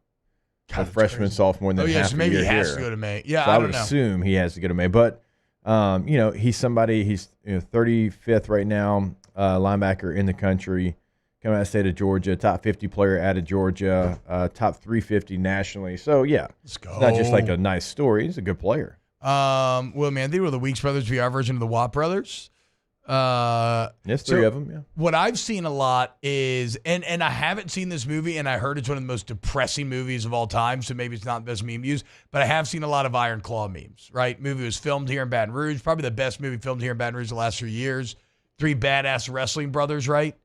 God, a freshman, sophomore, and then half so maybe a year he has here. to go to May. Yeah, so I would assume he has to go to May. But, he's somebody, he's 35th right now, linebacker in the country, coming out of the state of Georgia, top 50 player out of Georgia, top 350 nationally. So, yeah, let's go. It's not just a nice story. He's a good player. Well, man, they were the Weeks brothers, VR version of the Watt brothers. Yes, three of them, yeah. What I've seen a lot is, and I haven't seen this movie, and I heard it's one of the most depressing movies of all time, so maybe it's not the best meme used, but I have seen a lot of Iron Claw memes, right? Movie was filmed here in Baton Rouge, probably the best movie filmed here in Baton Rouge the last 3 years. 3 badass wrestling brothers, right?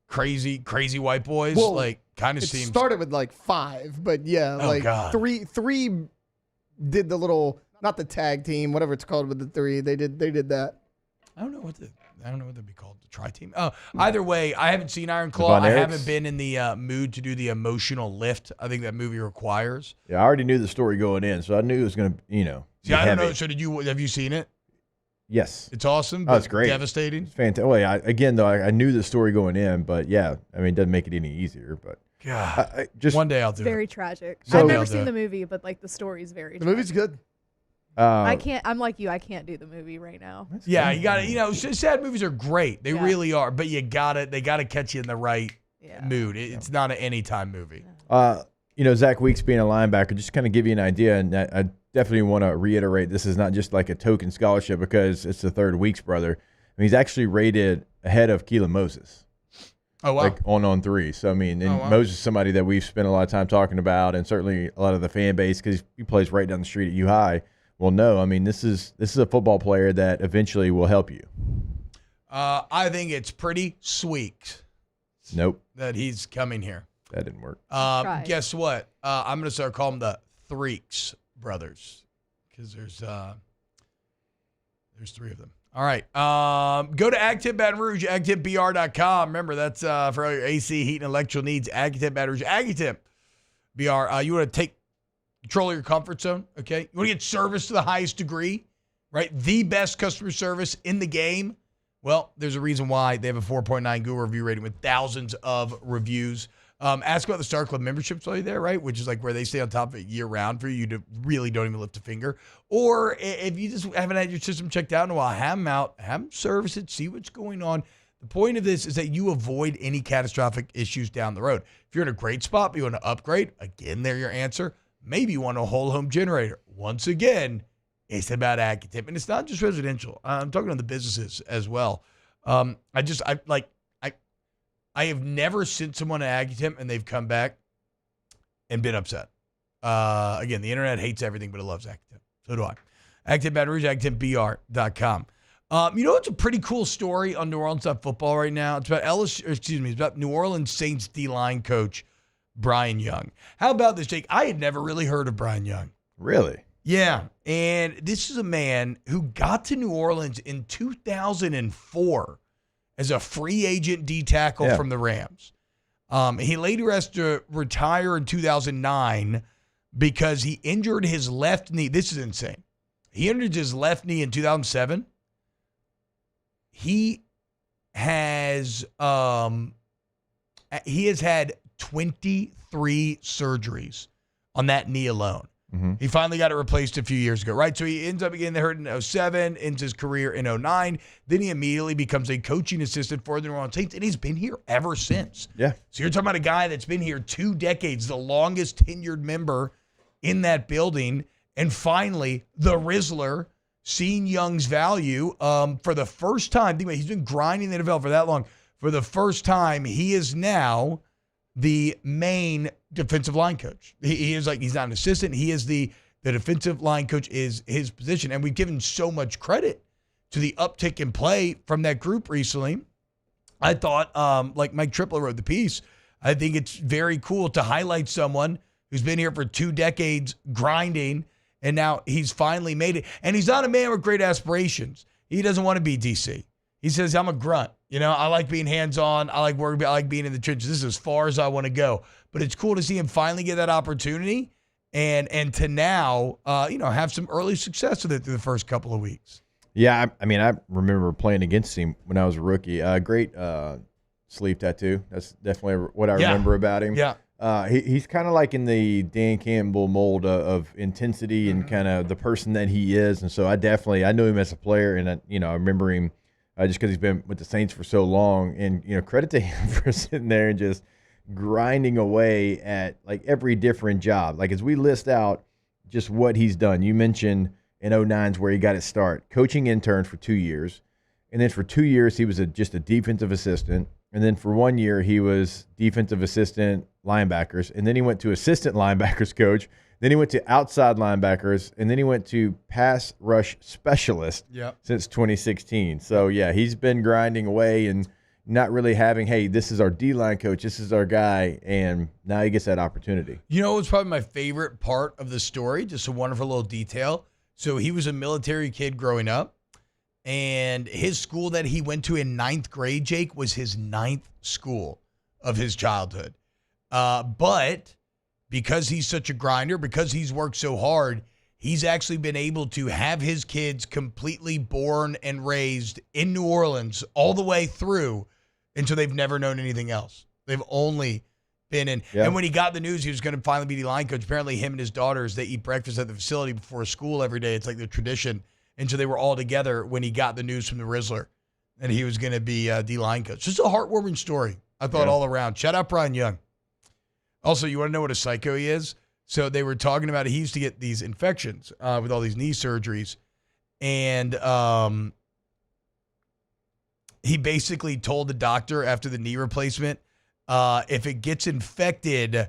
Crazy white boys. Well, kind of it seems. started with 5, but yeah, God. three did the little, not the tag team, whatever it's called with the 3. They did that. I don't know what they'd be called. The tri-team. Oh, either way, I haven't seen Iron Claw. I haven't been in the mood to do the emotional lift I think that movie requires. Yeah, I already knew the story going in, so I knew it was going to, See, I don't know. So have you seen it? Yes. It's awesome. Oh, it's great. Devastating. It's fantastic. Well, I knew the story going in, but yeah, it doesn't make it any easier. But God, just one day I'll do it. Very tragic. So- I've never seen the movie, but the story's very tragic. The movie's good. I can't. I'm like you. I can't do the movie right now. Yeah, you got to. Sad movies are great. They really are. But they got to catch you in the right mood. It's not an anytime movie. Zach Weeks being a linebacker, just kind of give you an idea, and I definitely want to reiterate this is not just like a token scholarship because it's the third Weeks brother. He's actually rated ahead of Keelan Moses. Oh, wow. On 3. So, Moses is somebody that we've spent a lot of time talking about, and certainly a lot of the fan base because he plays right down the street at U-High. Well, no, this is a football player that eventually will help you. I think it's pretty sweet. Nope. That he's coming here. That didn't work. Guess what? I'm going to start calling them the Threeks brothers because there's 3 of them. All right. Go to AgTip Baton Rouge, agtipbr.com. Remember, that's for all your AC, heat, and electrical needs. AgTip Baton Rouge, AgTip BR. You want to take control of your comfort zone, okay? You want to get service to the highest degree, right? The best customer service in the game. Well, there's a reason why they have a 4.9 Google review rating with thousands of reviews. Ask about the Star Club memberships while you're there, right? Which is where they stay on top of it year round for you to really don't even lift a finger. Or if you just haven't had your system checked out in a while, have them out, have them service it, see what's going on. The point of this is that you avoid any catastrophic issues down the road. If you're in a great spot, but you want to upgrade, again, they're your answer. Maybe you want a whole home generator. Once again, it's about AgTip. And it's not just residential. I'm talking on the businesses as well. I have never sent someone to AgTip and they've come back and been upset. Again, the internet hates everything, but it loves AgTip. So do I. AgTip Baton Rouge, agtipbr.com. It's a pretty cool story on New Orleans football right now. It's about it's about New Orleans Saints D-line coach Brian Young. How about this, Jake? I had never really heard of Brian Young. Really? Yeah. And this is a man who got to New Orleans in 2004 as a free agent D tackle from the Rams. He later has to retire in 2009 because he injured his left knee. This is insane. He injured his left knee in 2007. He has had 23 surgeries on that knee alone. Mm-hmm. He finally got it replaced a few years ago, right? So he ends up getting hurt in 2007, ends his career in 2009. Then he immediately becomes a coaching assistant for the New Orleans Saints, and he's been here ever since. Yeah. So you're talking about a guy that's been here 2 decades, the longest tenured member in that building. And finally, the Rizzler, seeing Young's value for the first time. Think about it, he's been grinding the NFL for that long. For the first time, he is now the main defensive line coach. He is like, he's not an assistant. He is the defensive line coach is his position. And we've given so much credit to the uptick in play from that group recently. I thought, like Mike Tripler wrote the piece, I think it's very cool to highlight someone who's been here for 2 decades grinding, and now he's finally made it. And he's not a man with great aspirations. He doesn't want to be DC. He says, I'm a grunt. You know, I like being hands-on. I like working. I like being in the trenches. This is as far as I want to go. But it's cool to see him finally get that opportunity and to now, have some early success with it through the first couple of weeks. Yeah, I mean, I remember playing against him when I was a rookie. Great sleeve tattoo. That's definitely what I remember about him. Yeah. He's kind of like in the Dan Campbell mold of intensity and kind of the person that he is. And so I knew him as a player, and I remember him just because he's been with the Saints for so long. And credit to him for sitting there and just grinding away at like every different job. Like as we list out just what he's done, you mentioned in 09's where he got his start, coaching interns for 2 years, and then for 2 years he was just a defensive assistant. And then for 1 year, he was defensive assistant linebackers. And then he went to assistant linebackers coach. Then he went to outside linebackers. And then he went to pass rush specialist since 2016. So, yeah, he's been grinding away and not really having, hey, this is our D-line coach. This is our guy. And now he gets that opportunity. You know, it's probably my favorite part of the story, just a wonderful little detail. So he was a military kid growing up. And his school that he went to in 9th grade, Jake, was his 9th school of his childhood. But because he's such a grinder, because he's worked so hard, he's actually been able to have his kids completely born and raised in New Orleans all the way through until they've never known anything else. They've only been in. Yeah. And when he got the news he was going to finally be the line coach, apparently him and his daughters, they eat breakfast at the facility before school every day. It's like their tradition. And so they were all together when he got the news from the Rizzler that he was going to be D-line coach. Just a heartwarming story, I thought, all around. Shout out Brian Young. Also, you want to know what a psycho he is? So they were talking about he used to get these infections with all these knee surgeries. And he basically told the doctor after the knee replacement, if it gets infected,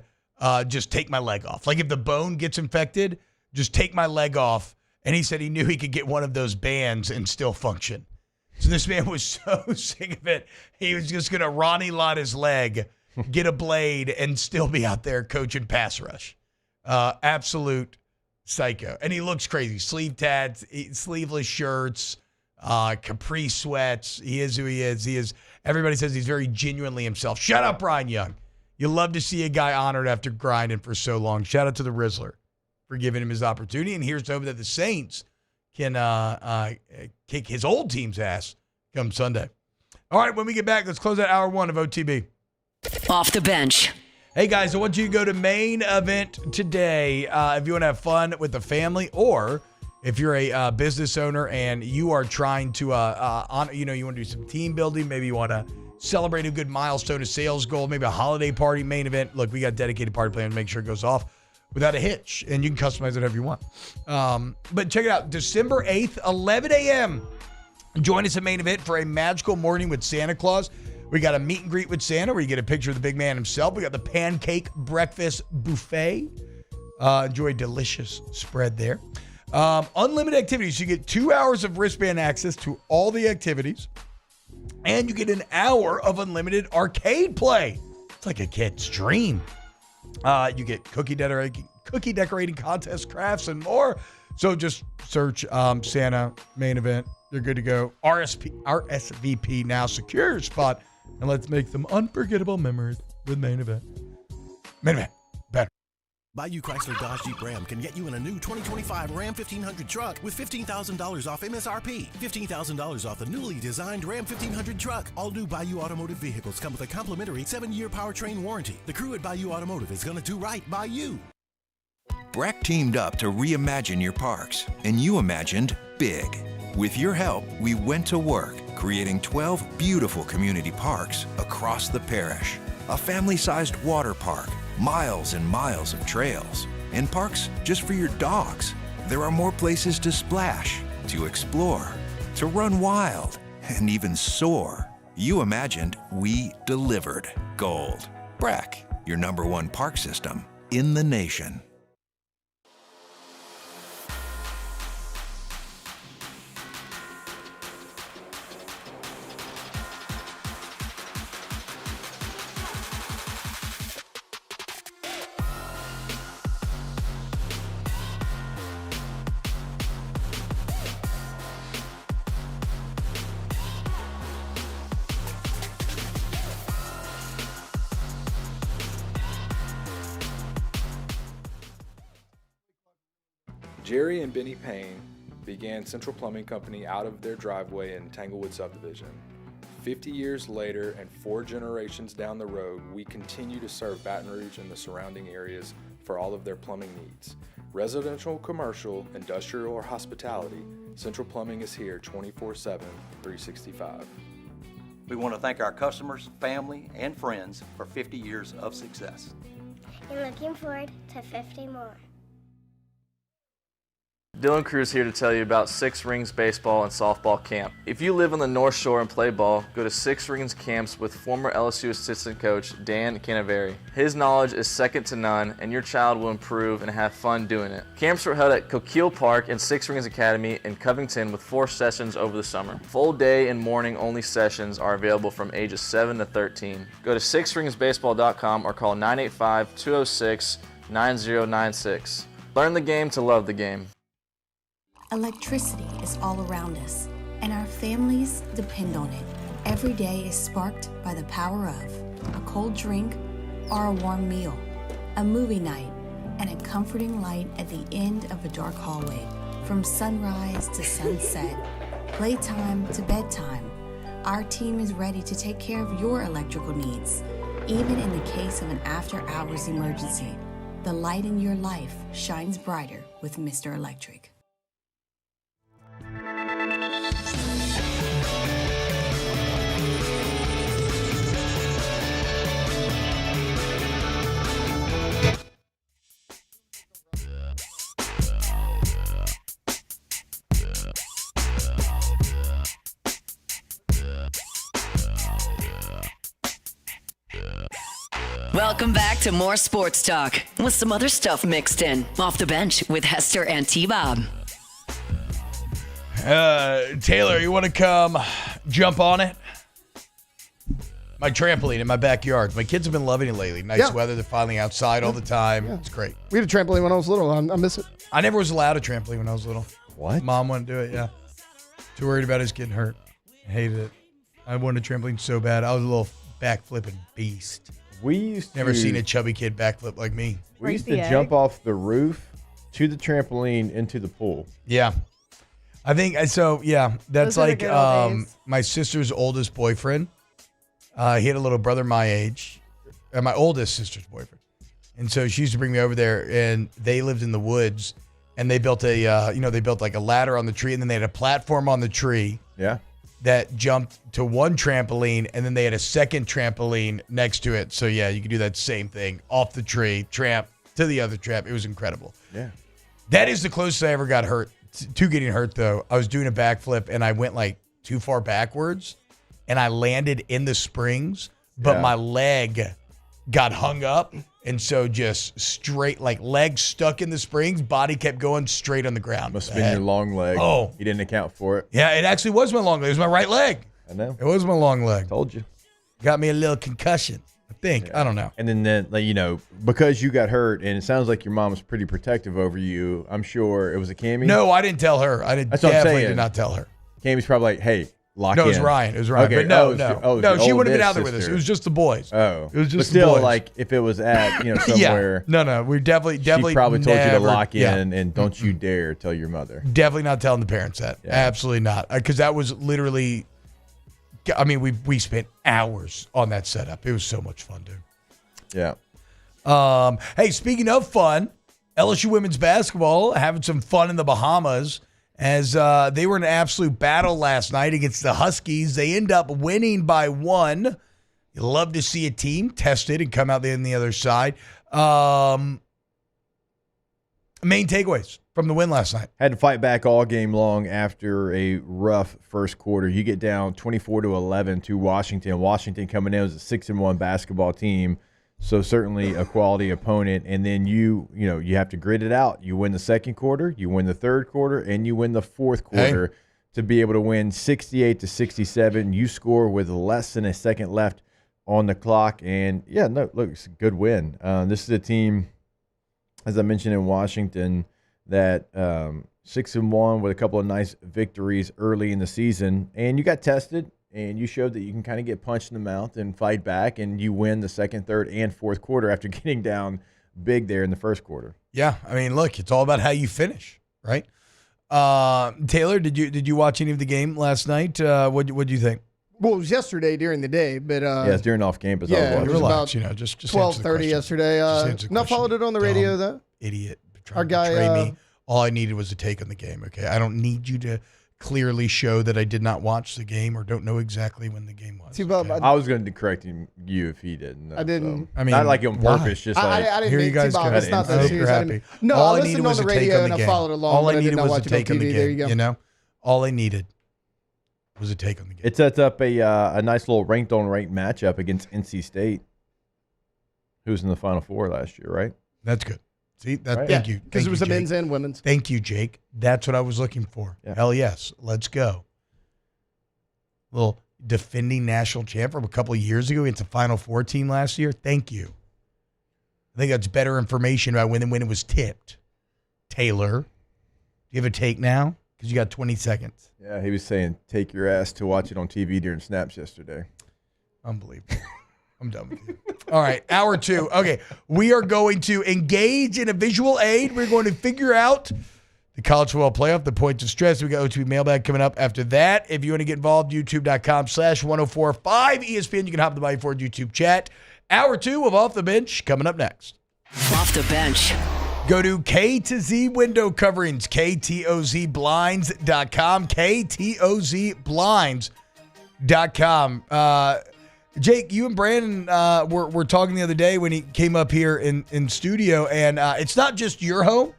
just take my leg off. Like if the bone gets infected, just take my leg off. And he said he knew he could get one of those bands and still function. So this man was so sick of it, he was just going to Ronnie Lott his leg, get a blade, and still be out there coaching pass rush. Absolute psycho. And he looks crazy. Sleeve tats, sleeveless shirts, capri sweats. He is who he is. Everybody says he's very genuinely himself. Shout out Brian Young. You love to see a guy honored after grinding for so long. Shout out to the Rizzler for giving him his opportunity. And here's hope that the Saints can kick his old team's ass come Sunday. All right, when we get back, let's close out hour 1 of OTB. Off the bench. Hey, guys, I want you to go to main event today if you want to have fun with the family, or if you're a business owner and you are trying to, you want to do some team building, maybe you want to celebrate a good milestone, a sales goal, maybe a holiday party, main event. Look, we got a dedicated party plan to make sure it goes off without a hitch, and you can customize it however you want. But check it out, December 8th, 11 a.m. Join us at main event for a magical morning with Santa Claus. We got a meet and greet with Santa where you get a picture of the big man himself. We got the pancake breakfast buffet. Enjoy a delicious spread there. Unlimited activities. You get 2 hours of wristband access to all the activities, and you get an hour of unlimited arcade play. It's like a kid's dream. You get cookie decorating contest, crafts, and more. So just search Santa main event. You're good to go. RSVP now. Secure your spot, and let's make some unforgettable memories with main event. Main event. Better. Bayou Chrysler Dodge Jeep Ram can get you in a new 2025 Ram 1500 truck with $15,000 off MSRP. $15,000 off the newly designed Ram 1500 truck. All new Bayou Automotive vehicles come with a complimentary 7-year powertrain warranty. The crew at Bayou Automotive is going to do right by you. Breck teamed up to reimagine your parks, and you imagined big. With your help, we went to work, creating 12 beautiful community parks across the parish. A family-sized water park, miles and miles of trails, and parks just for your dogs. there are more places to splash, to explore, to run wild, and even soar. You imagined, we delivered. Gold. Breck, your #1 park system in the nation. Jerry and Benny Payne began Central Plumbing Company out of their driveway in Tanglewood subdivision. 50 years later and 4 generations down the road, we continue to serve Baton Rouge and the surrounding areas for all of their plumbing needs. Residential, commercial, industrial, or hospitality, Central Plumbing is here 24/7, 365. We want to thank our customers, family, and friends for 50 years of success. And looking forward to 50 more. Dylan Cruz here to tell you about Six Rings Baseball and Softball Camp. If you live on the North Shore and play ball, go to Six Rings Camps with former LSU assistant coach Dan Canaveri. His knowledge is second to none, and your child will improve and have fun doing it. Camps are held at Coquille Park and Six Rings Academy in Covington with 4 sessions over the summer. Full day and morning only sessions are available from ages 7 to 13. Go to sixringsbaseball.com or call 985-206-9096. Learn the game to love the game. Electricity is all around us, and our families depend on it. Every day is sparked by the power of a cold drink or a warm meal, a movie night, and a comforting light at the end of a dark hallway. From sunrise to sunset, playtime to bedtime, our team is ready to take care of your electrical needs. Even in the case of an after-hours emergency, the light in your life shines brighter with Mr. Electric. Welcome back to more sports talk with some other stuff mixed in. Off the bench with Hester and T-Bob. Taylor, you want to come jump on it? My trampoline in my backyard. My kids have been loving it lately. Nice weather. They're finally outside all the time. Yeah. It's great. We had a trampoline when I was little. I miss it. I never was allowed a trampoline when I was little. What? Mom wouldn't do it, yeah. Too worried about us getting hurt. I hated it. I wanted a trampoline so bad. I was a little backflipping beast. We used to never seen a chubby kid backflip like me. We used to jump off the roof to the trampoline into the pool. Yeah. I think so. Yeah, that's like my sister's oldest boyfriend. He had a little brother my age, my oldest sister's boyfriend, and so she used to bring me over there. And they lived in the woods, and they built they built like a ladder on the tree, and then they had a platform on the tree. Yeah. That jumped to one trampoline, and then they had a second trampoline next to it. So yeah, you could do that same thing off the tree, tramp to the other tramp. It was incredible. Yeah. That is the closest I ever got hurt. To getting hurt, though, I was doing a backflip, and I went like too far backwards, and I landed in the springs, but my leg got hung up, and so just straight, like leg stuck in the springs, body kept going straight on the ground. Must have been your long leg. Oh. You didn't account for it. Yeah, it actually was my long leg. It was my right leg. I know. It was my long leg. Told you. Got me a little concussion, I think. Yeah. I don't know. And then, because you got hurt, and it sounds like your mom was pretty protective over you, I'm sure it was a Cammie. No, I didn't tell her. I definitely did not tell her. Cammie's probably like, hey, lock in. No, it was Ryan. It was Ryan. Okay. But no, she wouldn't have been out there with us. It was just the boys. Oh. It was just but still, the boys. like, if it was at, somewhere. Yeah. No, we definitely She probably told you to lock in, yeah. and don't you dare tell your mother. Definitely not telling the parents that. Yeah. Absolutely not. Because that was literally, we spent hours on that setup. It was so much fun, dude. Yeah. Hey, speaking of fun, LSU women's basketball having some fun in the Bahamas as they were in an absolute battle last night against the Huskies. They end up winning by 1. You love to see a team tested and come out there on the other side. Main takeaways from the win last night. Had to fight back all game long after a rough first quarter. You get down 24-11 to Washington. Washington coming in as a 6-1 basketball team, so certainly a quality opponent. And then you have to grit it out. You win the second quarter, you win the third quarter, and you win the fourth quarter to be able to win 68-67. You score with less than a second left on the clock, and it's a good win. This is a team, as I mentioned, in Washington, that 6-1 with a couple of nice victories early in the season, and you got tested, and you showed that you can kind of get punched in the mouth and fight back, and you win the second, third, and fourth quarter after getting down big there in the first quarter. Yeah, I mean, look, it's all about how you finish, right? Taylor, did you watch any of the game last night? What do you think? Well, it was yesterday during the day, but it's during off campus. Yeah, I was it was relax, about just 12:30 yesterday. Not followed it on the radio though. Idiot. Our guy. Betray me. All I needed was a take on the game. Okay, I don't need you to clearly show that I did not watch the game or don't know exactly when the game was. See, Bob, okay? I was going to correct you if he didn't. I didn't. So. I mean, not like on purpose. Just like I didn't. Here you guys go. It's not that serious. No, all I I needed listened was on the a take radio on and the I game. followed along. All I but needed did not was watch a take it on the TV. There you game. go. You know, all I needed was a take on the game. It sets up a nice little ranked on ranked matchup against NC State, who was in the Final Four last year, right? That's good. See, that. Right. Thank you. Because it was the men's and women's. Thank you, Jake. That's what I was looking for. Yeah. Hell yes. Let's go. Little defending national champ from a couple of years ago against the Final Four team last year. Thank you. I think that's better information about when it was tipped. Taylor, do you have a take now? Because you got 20 seconds. Yeah, he was saying, take your ass to watch it on TV during snaps yesterday. Unbelievable. I'm done with you. All right, hour 2. Okay, we are going to engage in a visual aid. We're going to figure out the college football playoff, the points of stress. We got OTB mailbag coming up after that. If you want to get involved, youtube.com/1045 ESPN. You can hop in the Body Ford YouTube chat. Hour 2 of Off the Bench coming up next. Off the Bench. Go to K to Z window coverings, ktozblinds.com, ktozblinds.com. Jake, you and Brandon were talking the other day when he came up here in studio, and it's not just your home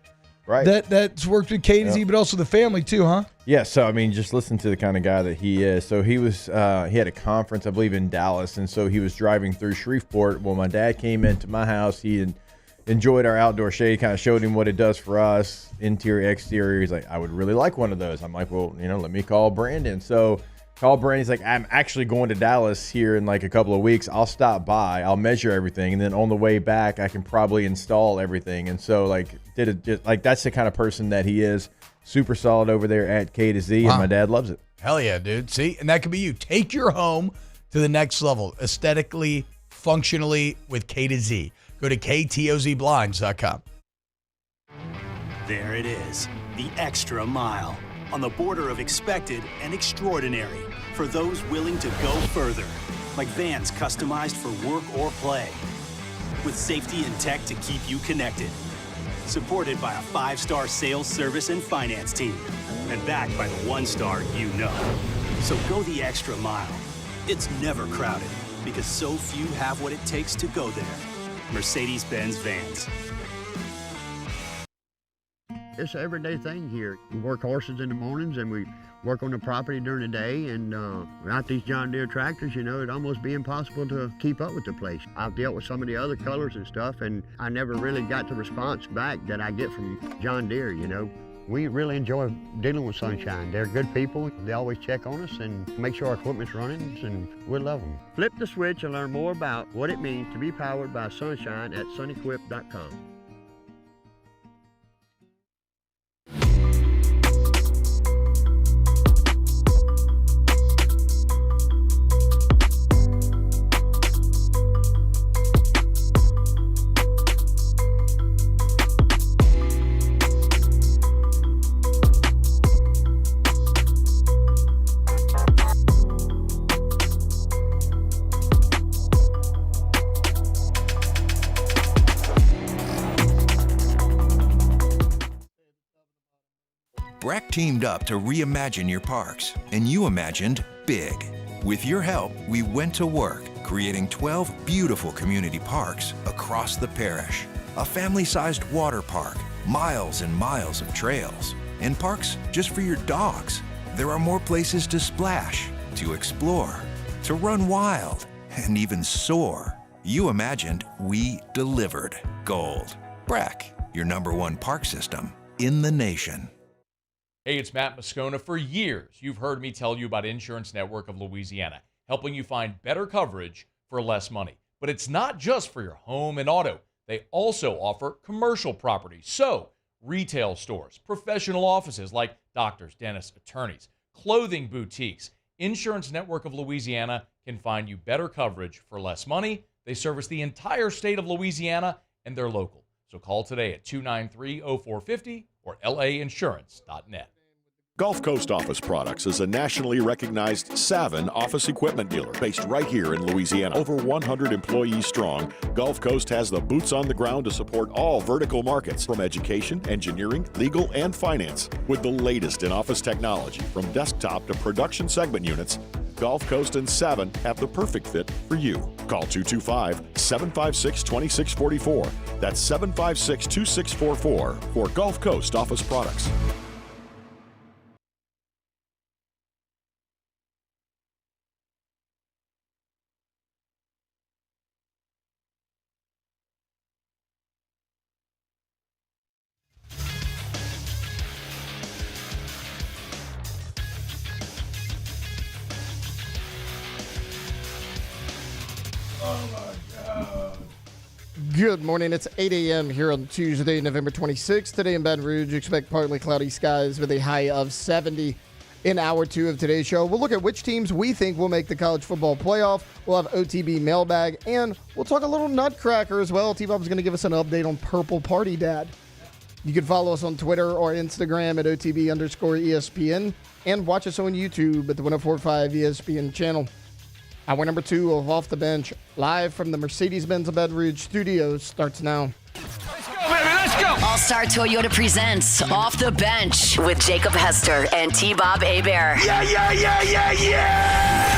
that's worked with K to Z, but also the family too, huh? Yeah, so, I mean, just listen to the kind of guy that he is. So he had a conference, I believe, in Dallas, and so he was driving through Shreveport. Well, my dad came into my house. He enjoyed our outdoor shade, kind of showed him what it does for us, interior, exterior. He's like, I would really like one of those. I'm like, well, let me call Brandon. So call Brandon. He's like, I'm actually going to Dallas here in like a couple of weeks. I'll stop by. I'll measure everything. And then on the way back, I can probably install everything. And so that's the kind of person that he is. Super solid over there at K to Z, and my dad loves it. Hell yeah, dude. See, and that could be you. Take your home to the next level, aesthetically, functionally, with K to Z. Go to ktozblinds.com. There it is, the extra mile, on the border of expected and extraordinary, for those willing to go further, like vans customized for work or play, with safety and tech to keep you connected, supported by a 5-star sales, service, and finance team, and backed by the 1-star you know. So go the extra mile. It's never crowded, because so few have what it takes to go there. Mercedes-Benz Vans. It's an everyday thing here. We work horses in the mornings and we work on the property during the day, and without these John Deere tractors, it'd almost be impossible to keep up with the place. I've dealt with some of the other colors and stuff, and I never really got the response back that I get from John Deere, We really enjoy dealing with Sunshine. They're good people. They always check on us and make sure our equipment's running, and we love them. Flip the switch and learn more about what it means to be powered by Sunshine at sunequip.com. Breck teamed up to reimagine your parks, and you imagined big. With your help, we went to work, creating 12 beautiful community parks across the parish. A family-sized water park, miles and miles of trails, and parks just for your dogs. There are more places to splash, to explore, to run wild, and even soar. You imagined, we delivered. Gold. Brack, your #1 park system in the nation. Hey, it's Matt Moscona. For years, you've heard me tell you about Insurance Network of Louisiana, helping you find better coverage for less money. But it's not just for your home and auto. They also offer commercial property. So, retail stores, professional offices like doctors, dentists, attorneys, clothing boutiques. Insurance Network of Louisiana can find you better coverage for less money. They service the entire state of Louisiana, and they're local. So call today at 293-0450 or lainsurance.net. Gulf Coast Office Products is a nationally recognized Savin office equipment dealer based right here in Louisiana. Over 100 employees strong, Gulf Coast has the boots on the ground to support all vertical markets, from education, engineering, legal, and finance. With the latest in office technology, from desktop to production segment units, Gulf Coast and Savin have the perfect fit for you. Call 225-756-2644. That's 756-2644 for Gulf Coast Office Products. Good morning. It's 8 a.m. here on Tuesday, November 26th. Today in Baton Rouge, expect partly cloudy skies with a high of 70. In hour 2 of today's show, we'll look at which teams we think will make the college football playoff. We'll have OTB mailbag, and we'll talk a little Nutcracker as well. T-Bob's going to give us an update on Purple Party Dad. You can follow us on Twitter or Instagram at OTB_ESPN, and watch us on YouTube at the 104.5 ESPN channel. Hour number 2 of Off the Bench, live from the Mercedes-Benz of Baton Rouge studios, starts now. Let's go. All-Star Toyota presents Off the Bench with Jacob Hester and T-Bob Hebert. Yeah.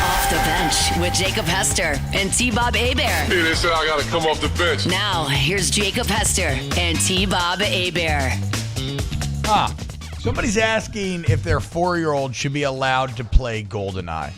Off the Bench with Jacob Hester and T-Bob Hebert. Hey, they said I got to come off the bench. Now, here's Jacob Hester and T-Bob Hebert. Somebody's asking if their 4-year-old should be allowed to play GoldenEye.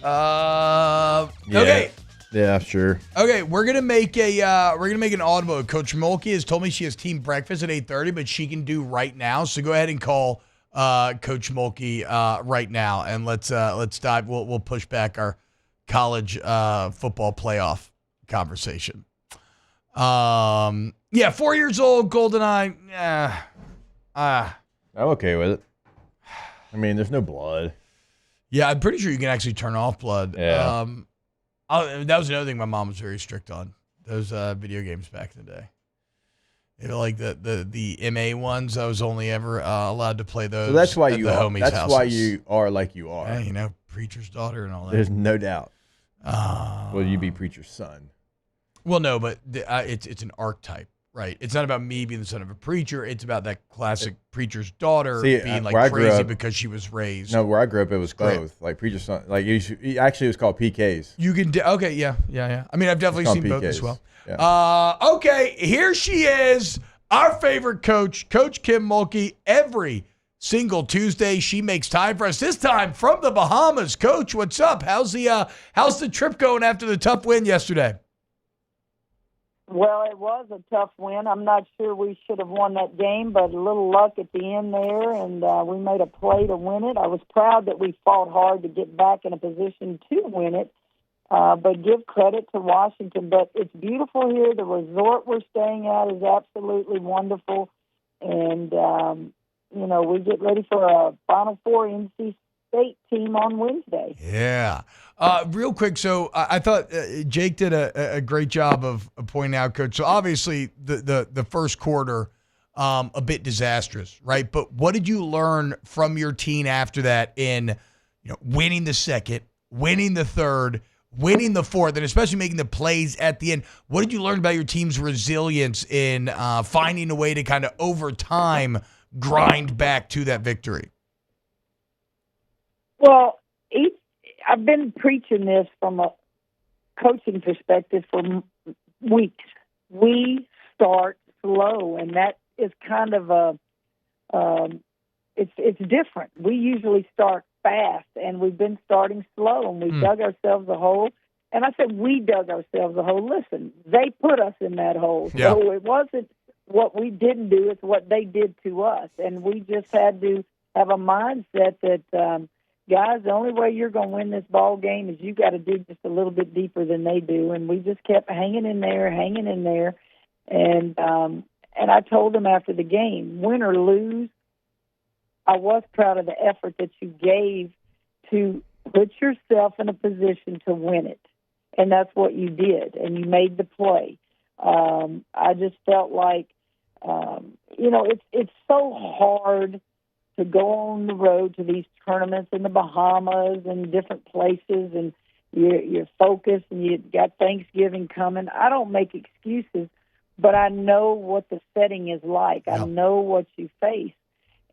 Okay. Yeah, sure. Okay, we're gonna make an audible. Coach Mulkey has told me she has team breakfast at 8:30, but she can do right now. So go ahead and call Coach Mulkey right now, and let's dive. We'll push back our college football playoff conversation. 4 years old, GoldenEye. I'm okay with it. I mean, there's no blood. Yeah, I'm pretty sure you can actually turn off blood. Yeah. That was another thing my mom was very strict on. Those video games back in the day. You know, like the MA ones, I was only ever allowed to play those. So that's why you are. That's houses. Why you are like you are. Yeah, preacher's daughter and all that. There's no doubt. Will you be preacher's son? Well, no, but it's an archetype. Right. It's not about me being the son of a preacher. It's about that classic preacher's daughter being like crazy because she was raised. No, where I grew up, it was both. Like preacher's son. Like actually, it was called PKs. You can. Okay. Yeah. I mean, I've definitely seen both as well. Yeah. Okay. Here she is, our favorite coach, Coach Kim Mulkey. Every single Tuesday, she makes time for us. This time from the Bahamas. Coach, what's up? How's the trip going after the tough win yesterday? Well, it was a tough win. I'm not sure we should have won that game, but a little luck at the end there, and we made a play to win it. I was proud that we fought hard to get back in a position to win it, but give credit to Washington. But it's beautiful here. The resort we're staying at is absolutely wonderful, and, we get ready for a Final Four NC State team on Wednesday. Yeah. Real quick, so I thought Jake did a great job of pointing out, Coach. So obviously the first quarter, a bit disastrous, right? But what did you learn from your team after that in winning the second, winning the third, winning the fourth, and especially making the plays at the end? What did you learn about your team's resilience in finding a way to kind of over time grind back to that victory? Well, I've been preaching this from a coaching perspective for weeks. We start slow, and that is kind of it's different. We usually start fast, and we've been starting slow, and we dug ourselves a hole. And I said we dug ourselves a hole. Listen, they put us in that hole. Yeah. So it wasn't what we didn't do, it's what they did to us. And we just had to have a mindset that, guys, the only way you're going to win this ball game is you got to dig just a little bit deeper than they do. And we just kept hanging in there. And I told them after the game, win or lose, I was proud of the effort that you gave to put yourself in a position to win it. And that's what you did, and you made the play. I just felt like, it's so hard to go on the road to these tournaments in the Bahamas and different places, and you're focused, and you got Thanksgiving coming. I don't make excuses, but I know what the setting is like. I know what you face,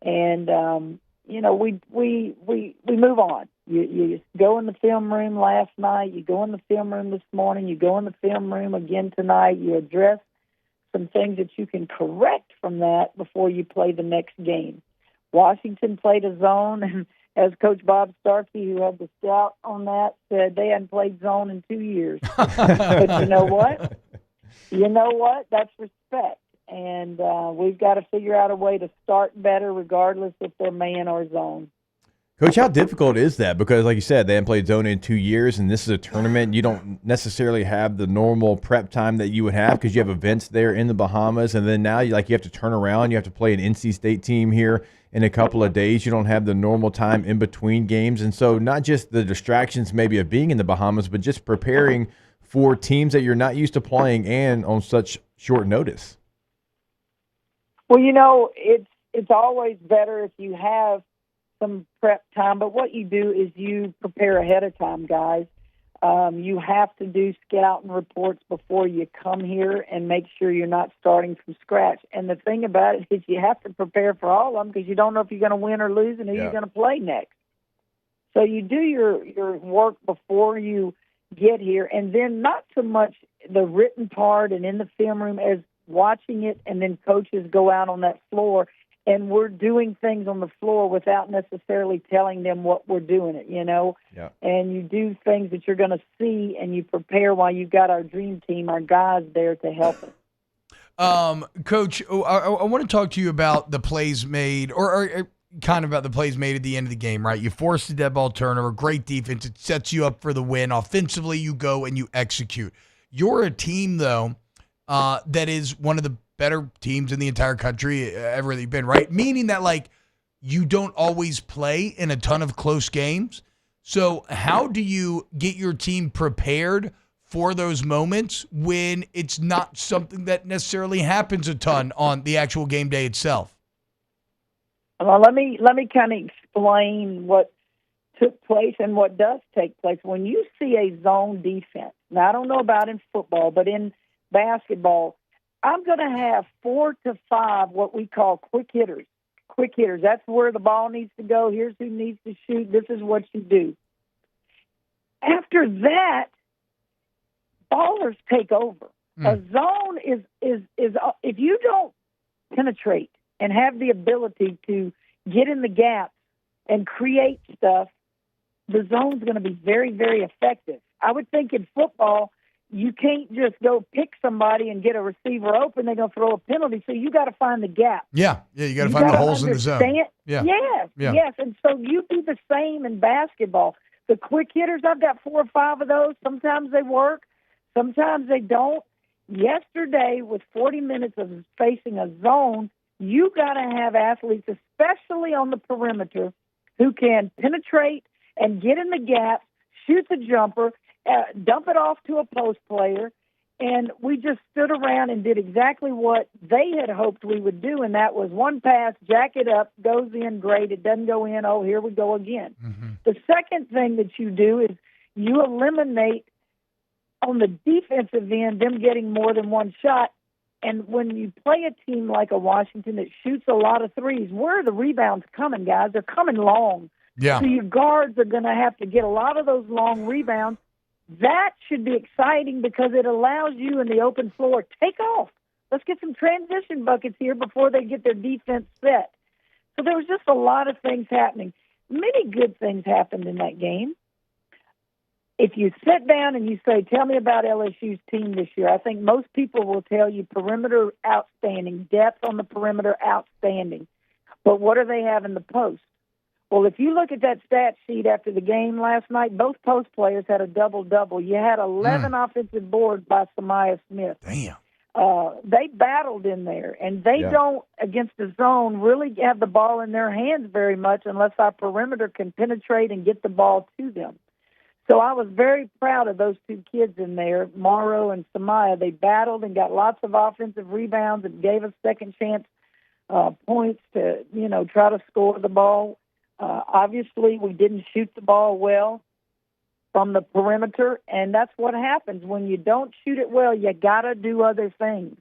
and we move on. You go in the film room last night. You go in the film room this morning. You go in the film room again tonight. You address some things that you can correct from that before you play the next game. Washington played a zone, and as Coach Bob Starkey, who had the scout on that, said they hadn't played zone in 2 years. But you know what? That's respect. And we've got to figure out a way to start better regardless if they're man or zone. Coach, how difficult is that? Because like you said, they haven't played zone in 2 years, and this is a tournament. You don't necessarily have the normal prep time that you would have because you have events there in the Bahamas, and then now you have to turn around. You have to play an NC State team here in a couple of days. You don't have the normal time in between games. And so not just the distractions maybe of being in the Bahamas, but just preparing for teams that you're not used to playing and on such short notice. Well, it's always better if you have some prep time, but what you do is you prepare ahead of time, guys. You have to do scouting reports before you come here and make sure you're not starting from scratch. And the thing about it is you have to prepare for all of them because you don't know if you're going to win or lose and who you're going to play next. So you do your work before you get here, and then not so much the written part and in the film room as watching it, and then coaches go out on that floor, and we're doing things on the floor without necessarily telling them what we're doing it, Yeah. And you do things that you're going to see, and you prepare while you've got our dream team, our guys there to help us. Coach, I want to talk to you about the plays made, or kind of about the plays made at the end of the game, right? You forced a dead ball turnover, great defense. It sets you up for the win. Offensively, you go and you execute. You're a team, though, that is one of the better teams in the entire country ever that you've been, right? Meaning that, you don't always play in a ton of close games. So how do you get your team prepared for those moments when it's not something that necessarily happens a ton on the actual game day itself? Well, let me kind of explain what took place and what does take place. When you see a zone defense, now I don't know about in football, but in basketball, I'm going to have 4 to 5 what we call quick hitters. Quick hitters, that's where the ball needs to go. Here's who needs to shoot. This is what you do. After that, ballers take over. A zone is if you don't penetrate and have the ability to get in the gaps and create stuff, the zone's going to be very, very effective. I would think in football, you can't just go pick somebody and get a receiver open. They're going to throw a penalty, so you got to find the gap. Yeah, you got to find the holes in the zone. Yeah. Yes, and so you do the same in basketball. The quick hitters, I've got 4 or 5 of those. Sometimes they work, sometimes they don't. Yesterday, with 40 minutes of facing a zone, you got to have athletes, especially on the perimeter, who can penetrate and get in the gap, shoot the jumper, dump it off to a post player, and we just stood around and did exactly what they had hoped we would do, and that was one pass, jack it up, goes in, great. It doesn't go in, oh, here we go again. Mm-hmm. The second thing that you do is you eliminate, on the defensive end, them getting more than one shot. And when you play a team like a Washington that shoots a lot of threes, where are the rebounds coming, guys? They're coming long. Yeah. So your guards are going to have to get a lot of those long rebounds. That should be exciting because it allows you in the open floor, take off. Let's get some transition buckets here before they get their defense set. So there was just a lot of things happening. Many good things happened in that game. If you sit down and you say, tell me about LSU's team this year, I think most people will tell you perimeter outstanding, depth on the perimeter outstanding. But what do they have in the post? Well, if you look at that stat sheet after the game last night, both post players had a double-double. You had 11 offensive boards by Samaya Smith. Damn. They battled in there, and they don't, against the zone, really have the ball in their hands very much unless our perimeter can penetrate and get the ball to them. So I was very proud of those two kids in there, Morrow and Samaya. They battled and got lots of offensive rebounds and gave us second chance points to, try to score the ball. Obviously, we didn't shoot the ball well from the perimeter, and that's what happens. When you don't shoot it well, you got to do other things.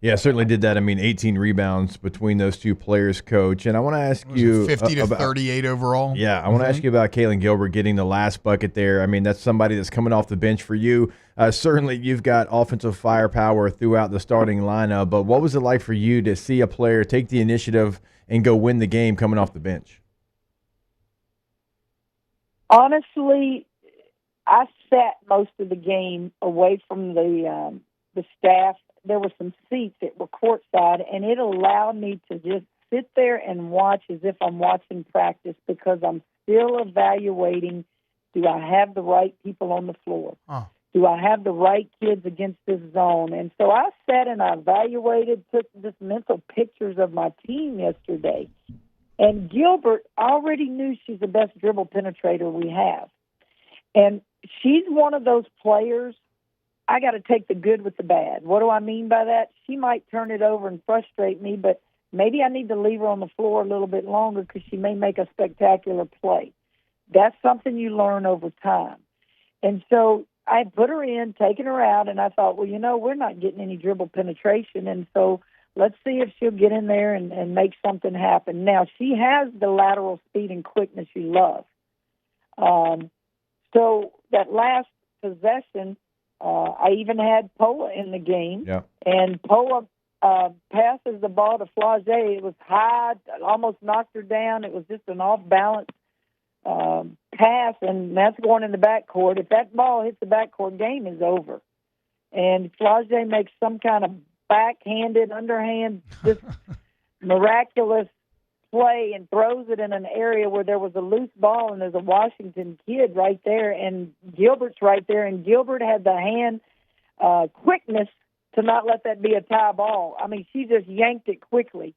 Yeah, certainly did that. 18 rebounds between those two players, Coach. And I want to ask you 50 to 38 overall. Yeah, I want to ask you about Caitlin Gilbert getting the last bucket there. That's somebody that's coming off the bench for you. Certainly, you've got offensive firepower throughout the starting lineup. But what was it like for you to see a player take the initiative and go win the game coming off the bench? Honestly, I sat most of the game away from the staff. There were some seats that were courtside, and it allowed me to just sit there and watch as if I'm watching practice because I'm still evaluating, do I have the right people on the floor? Do I have the right kids against this zone? And so I sat and I evaluated, took just mental pictures of my team yesterday. And Gilbert already knew she's the best dribble penetrator we have. And she's one of those players, I got to take the good with the bad. What do I mean by that? She might turn it over and frustrate me, but maybe I need to leave her on the floor a little bit longer because she may make a spectacular play. That's something you learn over time. And so I put her in, taken her out, and I thought, well, we're not getting any dribble penetration, and so let's see if she'll get in there and make something happen. Now, she has the lateral speed and quickness you love. So that last possession, I even had Poa in the game, and Poa passes the ball to Flage. It was high, almost knocked her down. It was just an off-balance pass, and that's going in the backcourt. If that ball hits the backcourt, game is over. And Flage makes some kind of backhanded, underhand, just miraculous play and throws it in an area where there was a loose ball and there's a Washington kid right there, and Gilbert's right there, and Gilbert had the hand quickness to not let that be a tie ball. She just yanked it quickly,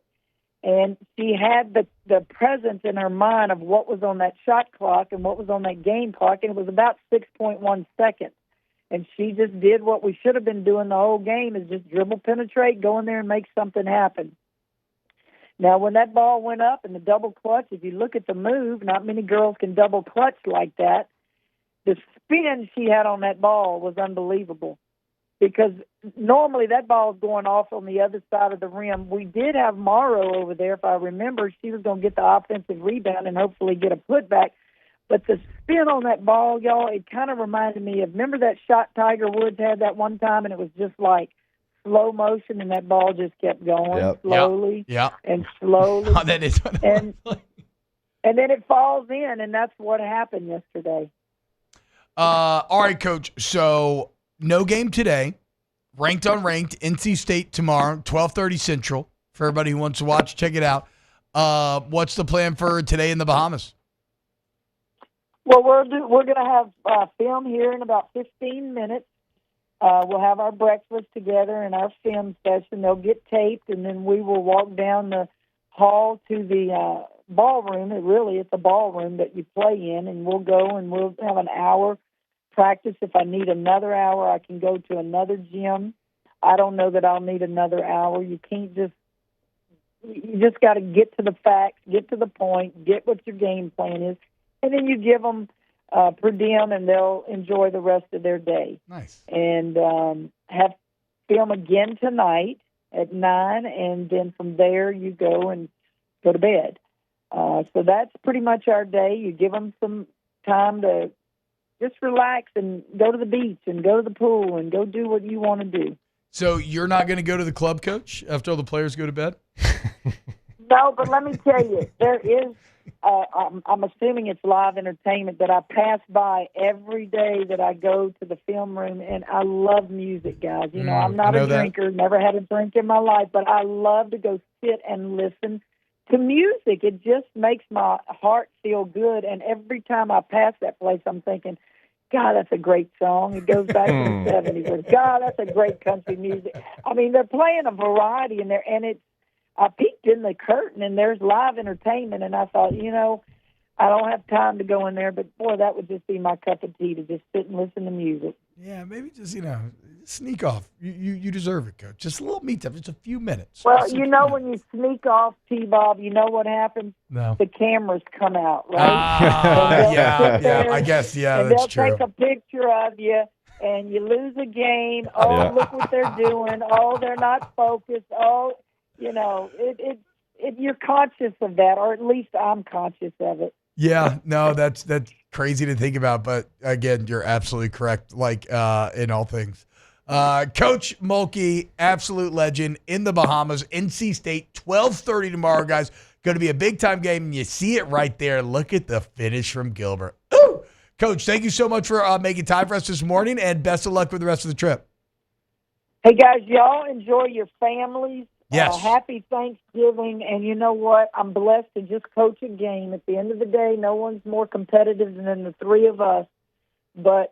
and she had the presence in her mind of what was on that shot clock and what was on that game clock, and it was about 6.1 seconds. And she just did what we should have been doing the whole game, is just dribble penetrate, go in there and make something happen. Now, when that ball went up in the double clutch, if you look at the move, not many girls can double clutch like that. The spin she had on that ball was unbelievable because normally that ball is going off on the other side of the rim. We did have Morrow over there, if I remember. She was going to get the offensive rebound and hopefully get a putback. But the spin on that ball, y'all, it kind of reminded me of, remember that shot Tiger Woods had that one time, and it was just like slow motion, and that ball just kept going slowly and slowly. That is what and then it falls in, and that's what happened yesterday. All right, Coach. So no game today. Ranked unranked. NC State tomorrow, 12:30 Central. For everybody who wants to watch, check it out. What's the plan for today in the Bahamas? Well, we're going to have film here in about 15 minutes. We'll have our breakfast together and our film session. They'll get taped, and then we will walk down the hall to the ballroom. It's a ballroom that you play in, and we'll go and we'll have an hour practice. If I need another hour, I can go to another gym. I don't know that I'll need another hour. You just got to get to the facts, get to the point, get what your game plan is. And then you give them per diem, and they'll enjoy the rest of their day. Nice. And have film again tonight at 9, and then from there you go to bed. So that's pretty much our day. You give them some time to just relax and go to the beach and go to the pool and go do what you want to do. So you're not going to go to the club, Coach, after all the players go to bed? No, but let me tell you, there is, I'm assuming it's live entertainment that I pass by every day that I go to the film room, and I love music, guys. You know, I'm not a drinker, never had a drink in my life, but I love to go sit and listen to music. It just makes my heart feel good, and every time I pass that place, I'm thinking, God, that's a great song. It goes back to the 70s. God, that's a great country music. I mean, they're playing a variety in there, and I peeked in the curtain, and there's live entertainment, and I thought, you know, I don't have time to go in there, but, boy, that would just be my cup of tea to just sit and listen to music. Yeah, maybe just, sneak off. You deserve it, Coach. Just a little meet up, just a few minutes. Well, when you sneak off, T-Bob, you know what happens? No. The cameras come out, right? Yeah, I guess, and that's true. they'll take a picture of you, and you lose a game. Oh, look what they're doing. Oh, they're not focused. Oh, you're conscious of that, or at least I'm conscious of it. Yeah, no, that's crazy to think about, but again, you're absolutely correct, like in all things. Coach Mulkey, absolute legend in the Bahamas, NC State, 12:30 tomorrow, guys. Going to be a big-time game, and you see it right there. Look at the finish from Gilbert. Ooh! Coach, thank you so much for making time for us this morning, and best of luck with the rest of the trip. Hey, guys, y'all enjoy your families. Yes. Happy Thanksgiving, and you know what? I'm blessed to just coach a game. At the end of the day, no one's more competitive than the three of us, but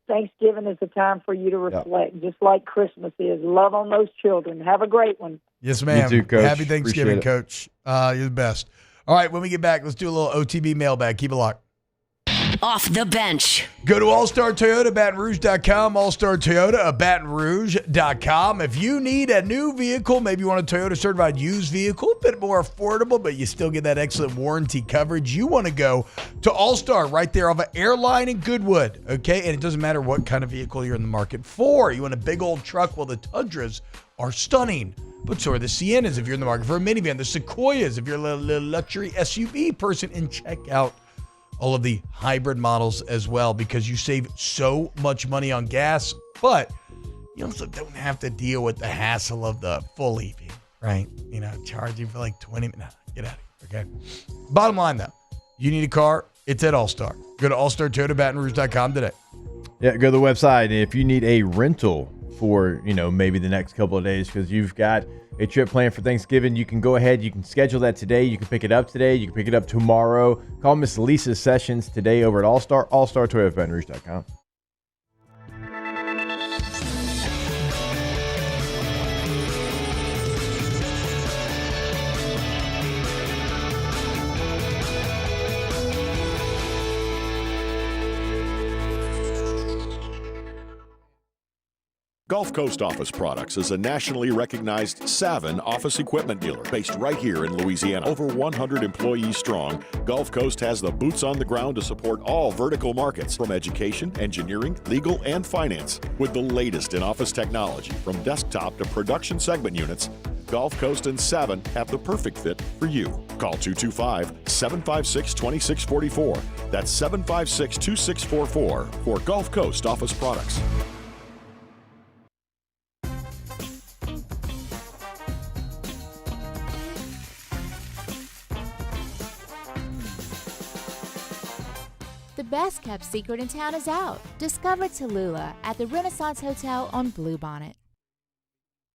Thanksgiving is a time for you to reflect, just like Christmas is. Love on those children. Have a great one. Yes, ma'am. You too, Coach. Happy Thanksgiving, Coach. You're the best. All right, when we get back, let's do a little OTB mailbag. Keep it locked. Off the bench. Go to All-Star Toyota, BatonRouge.com, All-Star Toyota, BatonRouge.com. If you need a new vehicle, maybe you want a Toyota certified used vehicle, a bit more affordable, but you still get that excellent warranty coverage, you want to go to All-Star right there off of Airline and Goodwood, okay? And it doesn't matter what kind of vehicle you're in the market for. You want a big old truck? Well, the Tundras are stunning, but so are the Siennas if you're in the market for a minivan, the Sequoias if you're a little luxury SUV person, and check out all of the hybrid models as well, because you save so much money on gas, but you also don't have to deal with the hassle of the full EV, right? Charging for like 20 minutes. Get out of here, okay? Bottom line, though, you need a car, it's at All-Star. Go to allstartoyotabatonrouge.com today. Yeah, go to the website. If you need a rental for, maybe the next couple of days because you've got a trip planned for Thanksgiving, you can go ahead. You can schedule that today. You can pick it up today. You can pick it up tomorrow. Call Miss Lisa Sessions today over at All-Star, allstartoyotabatonrouge.com. Gulf Coast Office Products is a nationally recognized Savin office equipment dealer based right here in Louisiana. Over 100 employees strong, Gulf Coast has the boots on the ground to support all vertical markets, from education, engineering, legal, and finance. With the latest in office technology, from desktop to production segment units, Gulf Coast and Savin have the perfect fit for you. Call 225-756-2644. That's 756-2644 for Gulf Coast Office Products. The best kept secret in town is out. Discover Tallulah at the Renaissance Hotel on Bluebonnet.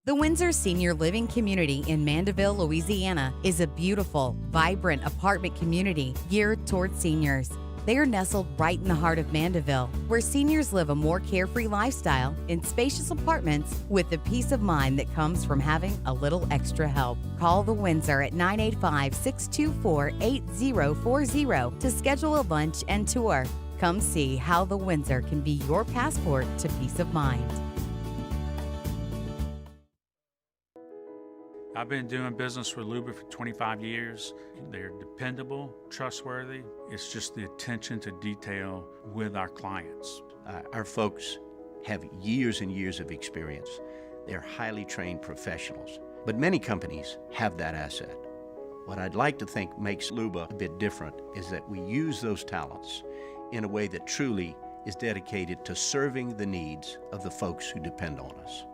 The Windsor Senior Living Community in Mandeville, Louisiana is a beautiful, vibrant apartment community geared towards seniors. They are nestled right in the heart of Mandeville, where seniors live a more carefree lifestyle in spacious apartments with the peace of mind that comes from having a little extra help. Call the Windsor at 985-624-8040 to schedule a lunch and tour. Come see how the Windsor can be your passport to peace of mind. I've been doing business with Luba for 25 years. They're dependable, trustworthy. It's just the attention to detail with our clients. Our folks have years and years of experience. They're highly trained professionals, but many companies have that asset. What I'd like to think makes Luba a bit different is that we use those talents in a way that truly is dedicated to serving the needs of the folks who depend on us.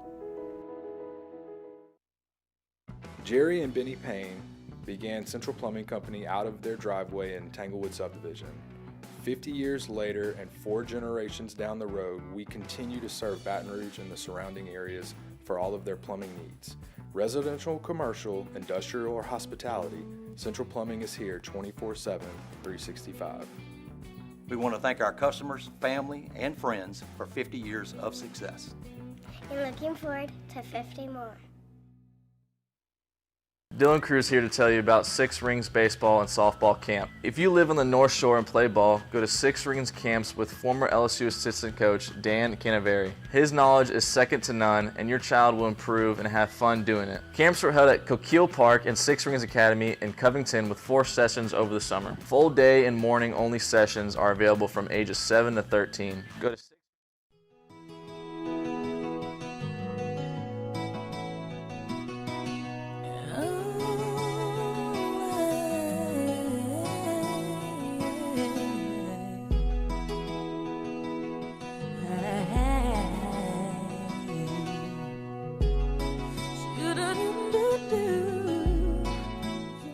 Jerry and Benny Payne began Central Plumbing Company out of their driveway in Tanglewood subdivision. 50 years later and 4 generations down the road, we continue to serve Baton Rouge and the surrounding areas for all of their plumbing needs. Residential, commercial, industrial, or hospitality, Central Plumbing is here 24/7, 365. We want to thank our customers, family, and friends for 50 years of success. And looking forward to 50 more. Dylan Cruz here to tell you about Six Rings Baseball and Softball Camp. If you live on the North Shore and play ball, go to Six Rings Camps with former LSU assistant coach Dan Canaveri. His knowledge is second to none, and your child will improve and have fun doing it. Camps were held at Coquille Park and Six Rings Academy in Covington with 4 sessions over the summer. Full day and morning only sessions are available from ages 7 to 13. Go to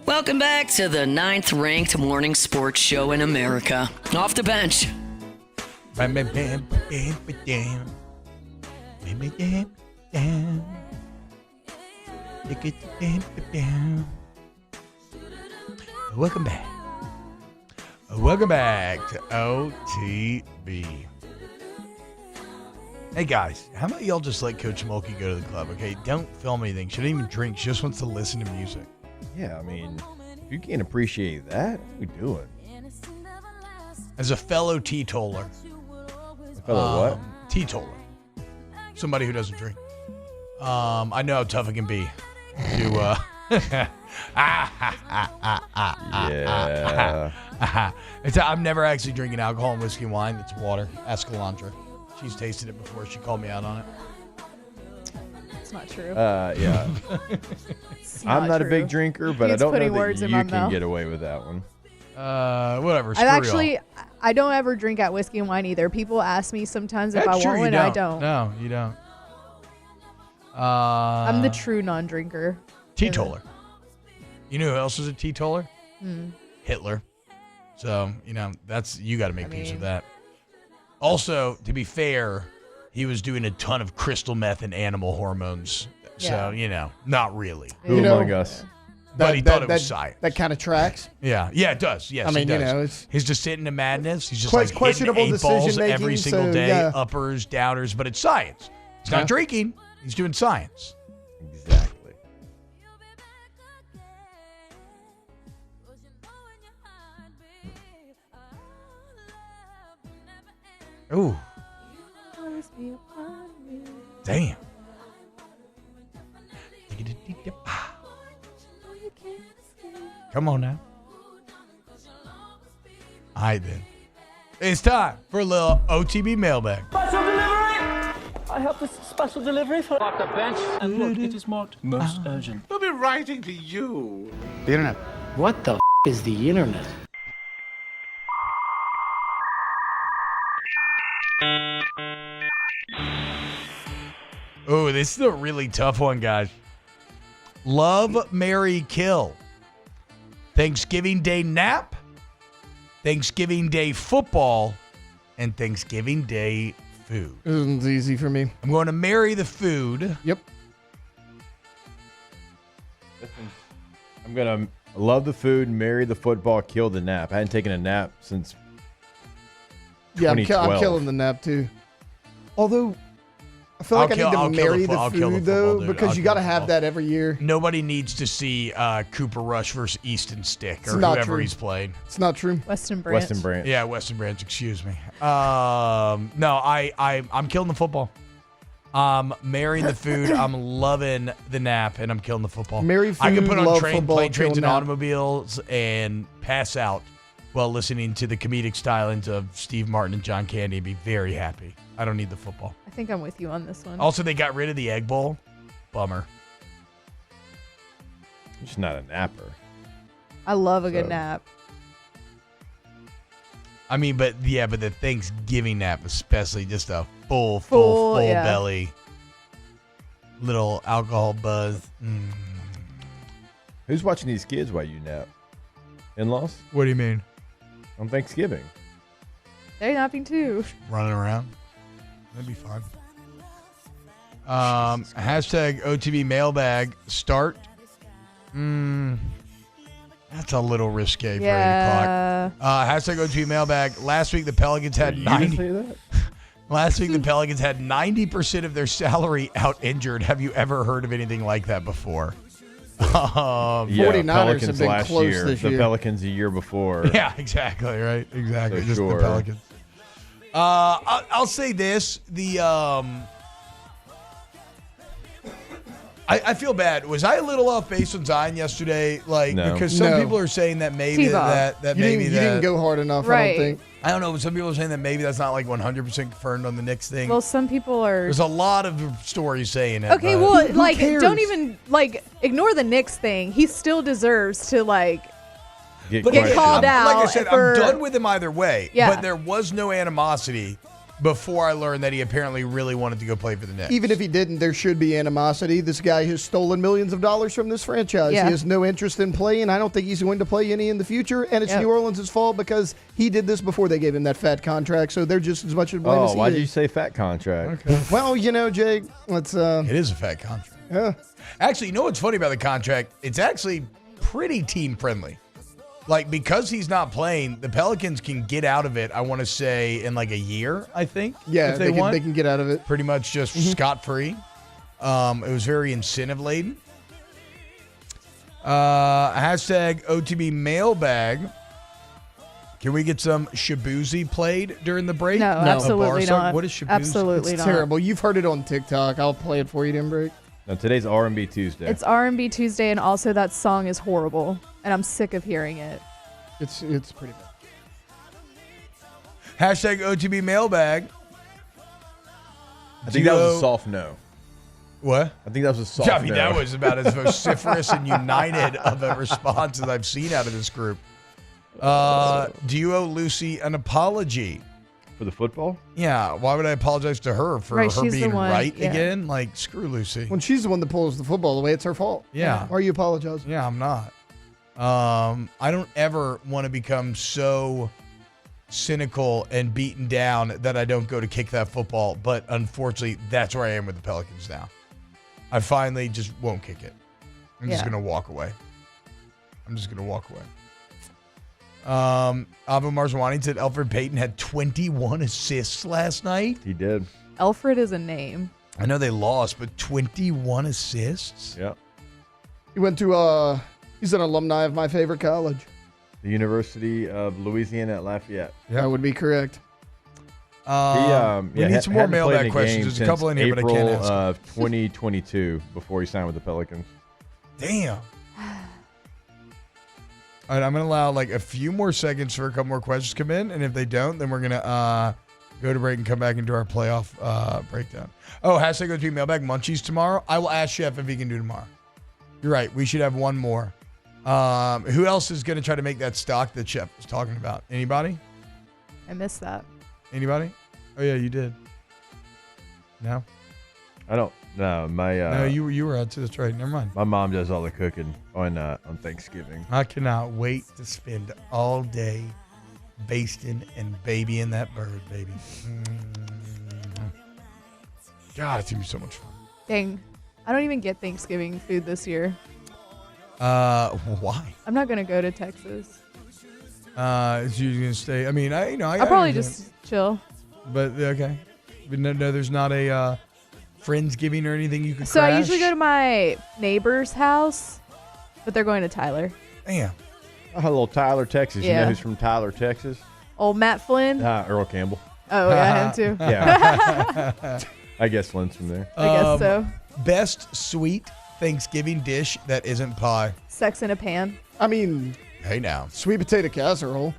Welcome back to the 9th-ranked morning sports show in America. Off the bench. Welcome back. Welcome back to OTB. Hey guys, how about y'all just let Coach Mulkey go to the club, okay? Don't film anything. She doesn't even drink. She just wants to listen to music. Yeah, I mean, if you can't appreciate that, what are we doing? As a fellow teetotaler. A fellow what? Teetotaler. Somebody who doesn't drink. I know how tough it can be to yeah. I'm never actually drinking alcohol and whiskey and wine. It's water. Ask Alondra. She's tasted it before. She called me out on it. It's not true. Yeah. I'm not a big drinker, but I don't know that you can get away with that one. Whatever. I don't ever drink at whiskey and wine either. People ask me sometimes if I want one. I don't. No, you don't. I'm the true non-drinker. Teetotaler. You know who else is a teetotaler? Hmm. Hitler. So, you got to make peace with that. Also, to be fair, he was doing a ton of crystal meth and animal hormones. So, not really. Who among us? But he thought it was science. That kind of tracks. Yeah, it does. Yes, I mean, it does. He's just sitting in madness. He's just like questionable hitting 8 balls decision-making, every single so, day, yeah. uppers, downers, but it's science. He's not drinking. He's doing science. Exactly. Ooh. Damn. Come on now. All right, then. It's time for a little OTB mailbag. Special delivery! I have this special delivery for off the bench. And look, it is marked most urgent. We'll be writing to you. The internet. What the is the internet? Oh, this is a really tough one, guys. Love, marry, kill. Thanksgiving Day nap, Thanksgiving Day football, and Thanksgiving Day food. This one's easy for me. I'm going to marry the food. Yep. I'm going to love the food, marry the football, kill the nap. I hadn't taken a nap since 2012. I'm killing the nap too. Although I feel like I need to marry the food though, because you got to have that every year. Nobody needs to see Cooper Rush versus Easton Stick or not whoever true. he's playing. It's not true. Weston Branch. Weston Branch. Yeah, Weston Branch. Excuse me. No, I'm killing the football. I'm marrying the food. I'm loving the nap, and I'm killing the football. Marry food, I can put on love plane, football, trains, kill and nap. automobiles and pass out while listening to the comedic stylings of Steve Martin and John Candy and be very happy. I don't need the football. I think I'm with you on this one. Also, they got rid of the Egg Bowl. Bummer. I'm just not a napper. I love a good nap. I mean, but the Thanksgiving nap, especially just a full yeah. belly, little alcohol buzz. Who's watching these kids while you nap? In-laws? What do you mean? On Thanksgiving. They're napping too. Running around. That'd be fun. Hashtag OTB mailbag start. That's a little risque for 8 o'clock. Hashtag OTB mailbag. Last week the Pelicans had 90. Last week the Pelicans had 90% of their salary out injured. Have you ever heard of anything like that before? 49ers have been close this year. The Pelicans the year before. Yeah, exactly. Right. Exactly. So Just sure. the Pelicans. I'll say this. I feel bad. Was I a little off base on Zion yesterday? Like, No. because some No. people are saying that maybe T-Bob. that You maybe didn't go hard enough, I Right. don't think. I don't know. Some people are saying that maybe that's not like 100% confirmed on the Knicks thing. Well, some people are. There's a lot of stories saying it. Okay, but well, who like, cares? don't even ignore the Knicks thing. He still deserves to Get called out. Like I said, for- I'm done with him either way. Yeah. But there was no animosity before I learned that he apparently really wanted to go play for the Knicks. Even if he didn't, there should be animosity. This guy has stolen millions of dollars from this franchise. Yeah. He has no interest in playing. I don't think he's going to play any in the future. And it's Yep. New Orleans' fault because he did this before they gave him that fat contract. So they're just as much to blame as Oh, he why is. did you say fat contract? Okay. Well, Jake, let's. It is a fat contract. Yeah. Actually, you know what's funny about the contract? It's actually pretty team friendly. Like, because he's not playing, the Pelicans can get out of it, I want to say, in like a year, I think. Yeah, if they want. they can get out of it. Pretty much just scot-free. It was very incentive-laden. Hashtag OTB mailbag. Can we get some Shabuzi played during the break? No, absolutely A bar song? not. What is Shabuzi? Absolutely It's not. terrible. You've heard it on TikTok. I'll play it for you, during break. No, today's R&B Tuesday. It's R&B Tuesday, and also that song is horrible, and I'm sick of hearing it. It's pretty bad. Hashtag OTB mailbag. I think that was a soft no. What? I think that was a soft Yeah, I mean, no. that was about as vociferous and united of a response as I've seen out of this group. Do you owe Lucy an apology? For the football? Yeah, why would I apologize to her for Right, her she's the being one, right yeah. again? Like, screw Lucy. When she's the one that pulls the football away, it's her fault. Yeah. Why are you apologizing? Yeah, I'm not. I don't ever want to become so cynical and beaten down that I don't go to kick that football, but unfortunately, that's where I am with the Pelicans now. I finally just won't kick it. I'm just Yeah. going to walk away. Abu Marzwani said Elfrid Payton had 21 assists last night. He did. Alfred is a name. I know they lost, but 21 assists? Yep. He went to, he's an alumni of my favorite college. The University of Louisiana at Lafayette. That would be correct. We need some more mailbag questions. There's a couple in here, but I can't April ask. of 2022 before he signed with the Pelicans. Damn. All right, I'm going to allow like a few more seconds for a couple more questions to come in. And if they don't, then we're going to go to break and come back into our playoff breakdown. Oh, hashtag go to mailbag munchies tomorrow. I will ask Chef if he can do tomorrow. You're right. We should have one more. Who else is going to try to make that stock that Chef was talking about? Anybody? I missed that. Anybody? Oh, yeah, you did. No? I don't. No, No, you were out too. That's right. Never mind. My mom does all the cooking on Thanksgiving. I cannot wait to spend all day basting and babying that bird, baby. God, it's going to be so much fun. Dang. I don't even get Thanksgiving food this year. Why? I'm not going to go to Texas. Is you going to stay? I mean, I'll probably just chill. But, okay. But no, there's not a Friendsgiving or anything you could So crash? I usually go to my neighbor's house, but they're going to Tyler. Damn. Oh, hello, Tyler, Texas. You Yeah. know who's from Tyler, Texas? Old Matt Flynn. Earl Campbell. Oh, yeah, him too. Yeah. I guess Flynn's from there. I guess so. Best sweet Thanksgiving dish that isn't pie. Sex in a pan. I mean, Hey, now. sweet potato casserole.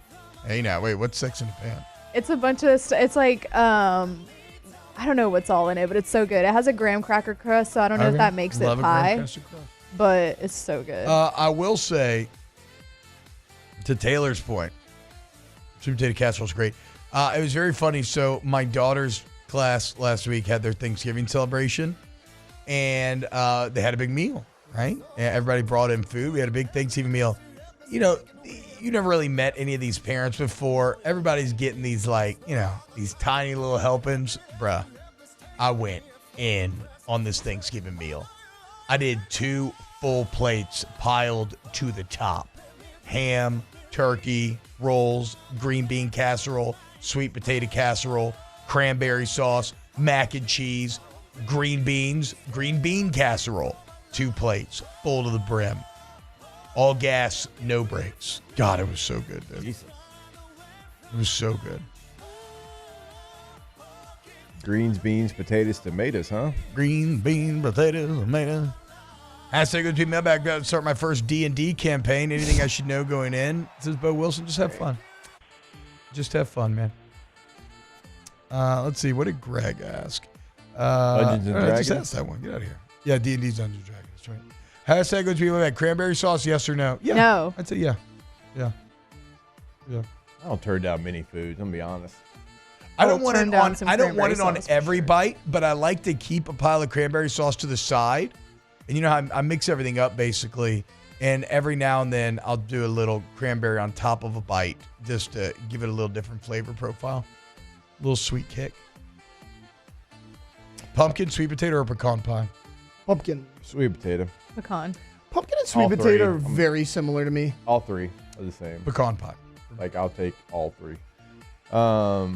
Hey, now. Wait, what's sex in a pan? It's a bunch of it's like I don't know what's all in it, but it's so good. It has a graham cracker crust, so I don't know if Okay. that makes Love it a graham pie. cracker crust. But it's so good. I will say, to Taylor's point, sweet potato casserole is great. It was very funny. So my daughter's class last week had their Thanksgiving celebration, and they had a big meal. right? Everybody brought in food. We had a big Thanksgiving meal. You know, you never really met any of these parents before. Everybody's getting these, like, you know, these tiny little helpings. Bruh, I went in on this Thanksgiving meal. I did 2 full plates piled to the top. Ham, turkey, rolls, green bean casserole, sweet potato casserole, cranberry sauce, mac and cheese, green bean casserole. 2 plates, full to the brim. All gas, no brakes. God, it was so good, dude. Jesus. It was so good. Greens, beans, potatoes, tomatoes, huh? Green bean, potatoes, tomatoes. Hashtag go to mailbag. Got to start my first D&D campaign. Anything I should know going in? Says Bo Wilson. Just have fun. Just have fun, man. Let's see. What did Greg ask? Dungeons and Dragons? Just ask that one. Get out of here. Yeah, D&D's Dungeons and Dragons. That's right. Hashtag go to mailbag. Cranberry sauce, yes or no? Yeah. No. I'd say yeah. Yeah. Yeah. I don't turn down many foods, I'm going to be honest. I don't want it on. I don't want cranberry it on sauce for every bite, but I like to keep a pile of cranberry sauce to the side. And you know how I mix everything up basically, and every now and then I'll do a little cranberry on top of a bite just to give it a little different flavor profile, a little sweet kick. Pumpkin, sweet potato, or pecan pie? Pumpkin. Sweet potato. Pecan. Pumpkin and sweet All potato are three. very similar to me. All 3 are the same. Pecan pie. Like, I'll take all 3. I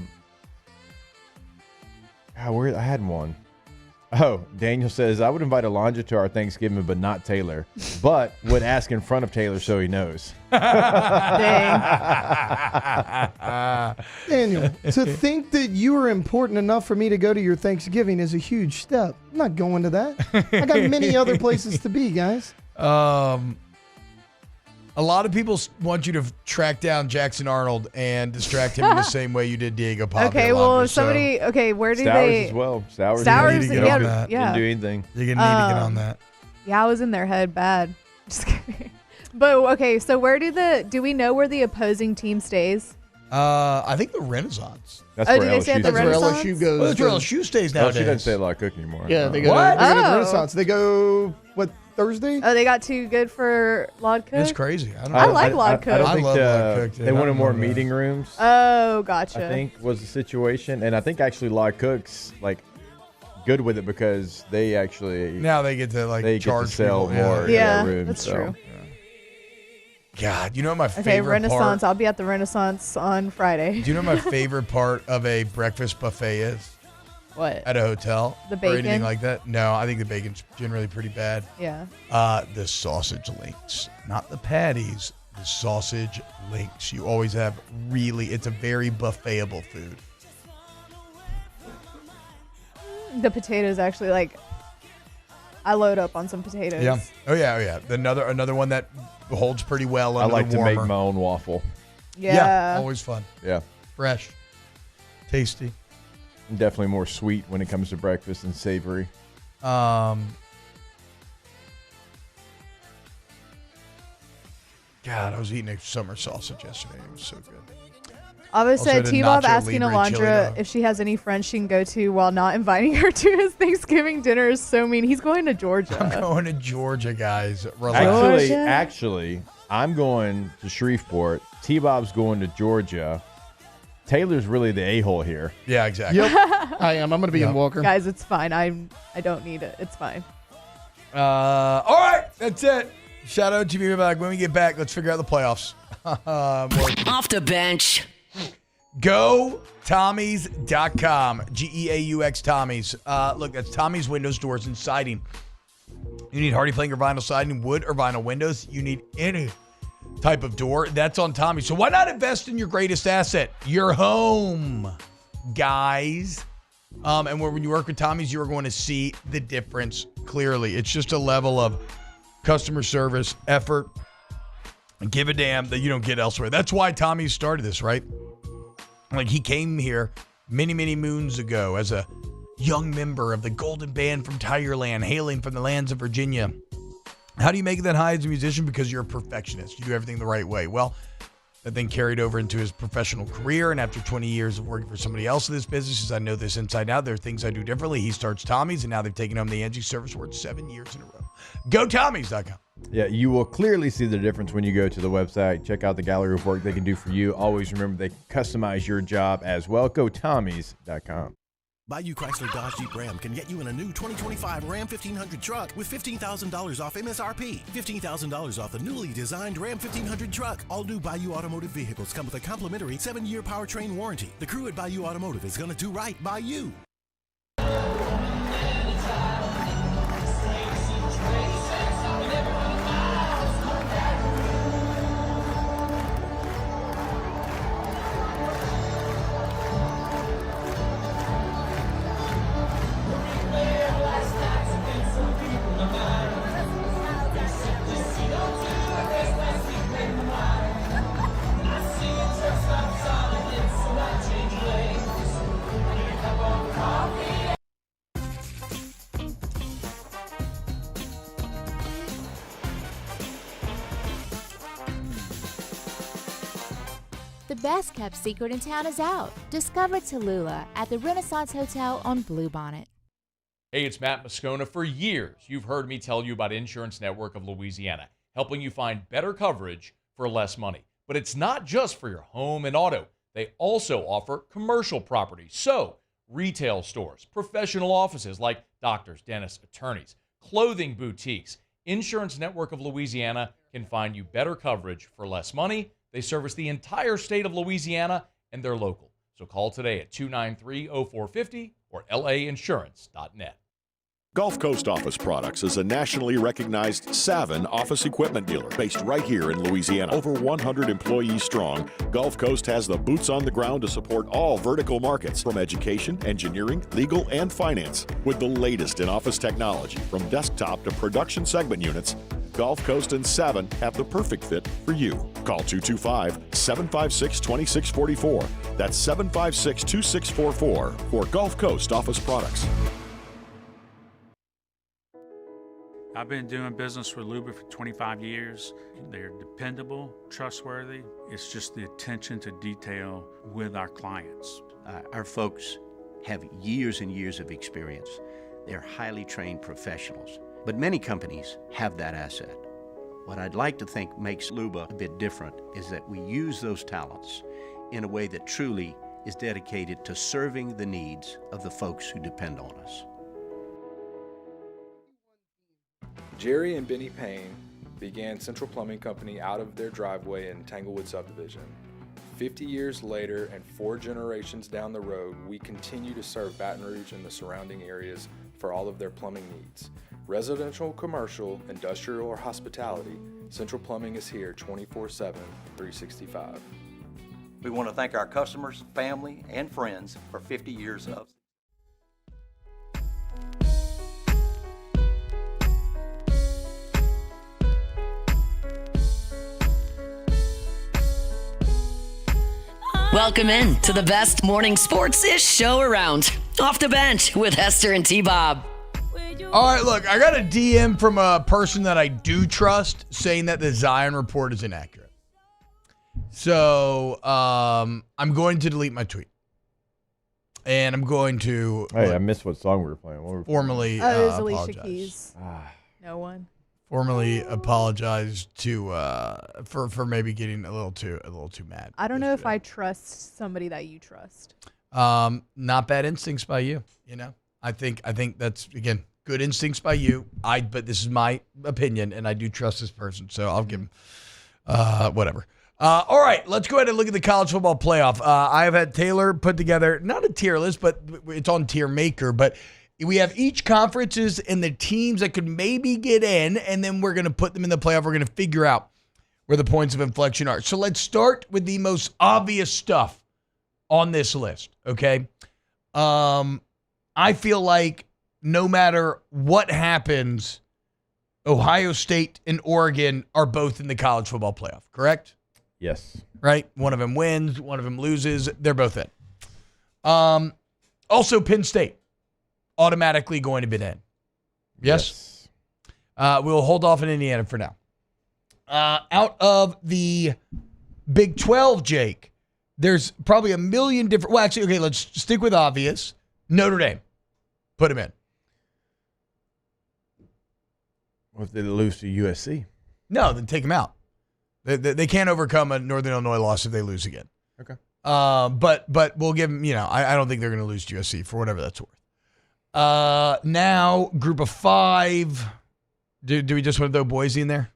had one. Oh, Daniel says, I would invite Alondra to our Thanksgiving, but not Taylor. But would ask in front of Taylor so he knows. Daniel, to think that you are important enough for me to go to your Thanksgiving is a huge step. I'm not going to that. I got many other places to be, guys. A lot of people want you to track down Jackson Arnold and distract him in the same way you did Diego Pablo. Okay, well, if somebody, where do Stowers they? as well. Stowers. Stowers, get on that. yeah. Didn't do anything. You're going to need to get on that. Yeah, I was in their head bad. Just kidding. But okay, so do we know where the opposing team stays? I think the Renaissance. That's Oh, where did they say at the That's where Renaissance? LSU goes. Well, that's where LSU stays nowadays. LSU doesn't say a lot of cooking anymore. Yeah, they go What? to the Oh. Renaissance. They go, Thursday? Oh, they got too good for Lod Cook? It's crazy. I like Lod Cook. I don't I think love Lod Cook, dude. they I wanted don't more know that. meeting rooms. Oh, gotcha. I think was the situation, and I think actually Lod Cook's like good with it because they actually Now they get to they charge get to sell people. more Yeah, in that room. that's so. true. God, you know what my Okay, favorite Renaissance. part? I'll be at the Renaissance on Friday. Do you know what my favorite part of a breakfast buffet is? What? At a hotel? The Or anything bacon? like that? No, I think the bacon's generally pretty bad. Yeah. The sausage links, not the patties. The sausage links. You always have it's a very buffetable food. The potatoes actually I load up on some potatoes. Yeah. Oh yeah. Another one that holds pretty well I under like the to warmer. make my own waffle. Yeah. Always fun. Yeah. Fresh. Tasty. I'm definitely more sweet when it comes to breakfast and savory. God, I was eating a summer sausage yesterday. It was so good. I would Also say the T-Bob Nacho asking Libre chili Alondra dog. if she has any friends she can go to while not inviting her to his Thanksgiving dinner is so mean. He's going to Georgia. I'm going to Georgia, guys. Relax. Actually, I'm going to Shreveport. T-Bob's going to Georgia. Taylor's really the a-hole here. Yeah, exactly. Yep, I am. I'm going to be in Walker. Guys, it's fine. I don't need it. It's fine. All right, that's it. Shout out to you back. When we get back, let's figure out the playoffs. Off the bench. Go Tommys.com. GEAUX Tommys. Look, that's Tommy's Windows, Doors, and Siding. You need hardy plank or vinyl siding, wood or vinyl windows. You need any type of door. That's on Tommy. So why not invest in your greatest asset, your home, guys? And when you work with Tommy's, you're going to see the difference clearly. It's just a level of customer service, effort, and give a damn that you don't get elsewhere. That's why Tommy started this, right? Like, he came here many, many moons ago as a young member of the Golden Band from Tigerland, hailing from the lands of Virginia. How do you make it that high as a musician? Because you're a perfectionist. You do everything the right way. Well, that then carried over into his professional career. And after 20 years of working for somebody else in this business, he says, I know this inside out. There are things I do differently. He starts Tommy's, and now they've taken home the Angie Service Award 7 years in a row. GoTommys.com. Yeah, you will clearly see the difference when you go to the website. Check out the gallery of work they can do for you. Always remember they customize your job as well. GoTommys.com. Bayou Chrysler Dodge Jeep Ram can get you in a new 2025 Ram 1500 truck with $15,000 off MSRP. $15,000 off the newly designed Ram 1500 truck. All new Bayou Automotive vehicles come with a complimentary 7-year powertrain warranty. The crew at Bayou Automotive is going to do right by you. The best kept secret in town is out. Discover Tallulah at the Renaissance Hotel on Bluebonnet. Hey, it's Matt Moscona. For years, you've heard me tell you about Insurance Network of Louisiana, helping you find better coverage for less money. But it's not just for your home and auto. They also offer commercial property. So, retail stores, professional offices like doctors, dentists, attorneys, clothing boutiques. Insurance Network of Louisiana can find you better coverage for less money. They service the entire state of Louisiana, and they're local. So call today at 293-0450 or lainsurance.net. Gulf Coast Office Products is a nationally recognized Savin office equipment dealer based right here in Louisiana. Over 100 employees strong, Gulf Coast has the boots on the ground to support all vertical markets, from education, engineering, legal, and finance. With the latest in office technology, from desktop to production segment units, Gulf Coast and Savin have the perfect fit for you. Call 225-756-2644. That's 756-2644 for Gulf Coast Office Products. I've been doing business with Luba for 25 years. They're dependable, trustworthy. It's just the attention to detail with our clients. Our folks have years and years of experience. They're highly trained professionals. But many companies have that asset. What I'd like to think makes Luba a bit different is that we use those talents in a way that truly is dedicated to serving the needs of the folks who depend on us. Jerry and Benny Payne began Central Plumbing Company out of their driveway in Tanglewood subdivision. 50 years later and 4 generations down the road, we continue to serve Baton Rouge and the surrounding areas for all of their plumbing needs. Residential, commercial, industrial, or hospitality, Central Plumbing is here 24/7, 365. We want to thank our customers, family, and friends for 50 years of Welcome in to the best morning sports-ish show around. Off the Bench with Hester and T-Bob. All right, look, I got a DM from a person that I do trust saying that the Zion report is inaccurate. So I'm going to delete my tweet. And I'm going to... Hey, I missed what song we were playing. Formally it was Alicia apologize. Keys. No one. Formally apologize to for maybe getting a little too mad. I don't know if I trust somebody that you trust. Not bad instincts by you. You know, I think that's, again, good instincts by you. But this is my opinion, and I do trust this person, so I'll give him whatever. All right, let's go ahead and look at the college football playoff. I have had Taylor put together not a tier list, but it's on Tier Maker. But we have each conferences and the teams that could maybe get in, and then we're going to put them in the playoff. We're going to figure out where the points of inflection are. So let's start with the most obvious stuff on this list, okay? I feel like no matter what happens, Ohio State and Oregon are both in the college football playoff, correct? Yes. Right? One of them wins, one of them loses. They're both in. Also, Penn State automatically going to be in. Yes? We'll hold off in Indiana for now. Out of the Big 12, Jake. There's probably a million different. Well, actually, okay, let's stick with obvious. Notre Dame. Put them in. What if they lose to USC? No, then take them out. They can't overcome a Northern Illinois loss if they lose again. Okay. But we'll give them, I don't think they're going to lose to USC for whatever that's worth. Now, group of 5. Do we just want to throw Boise in there?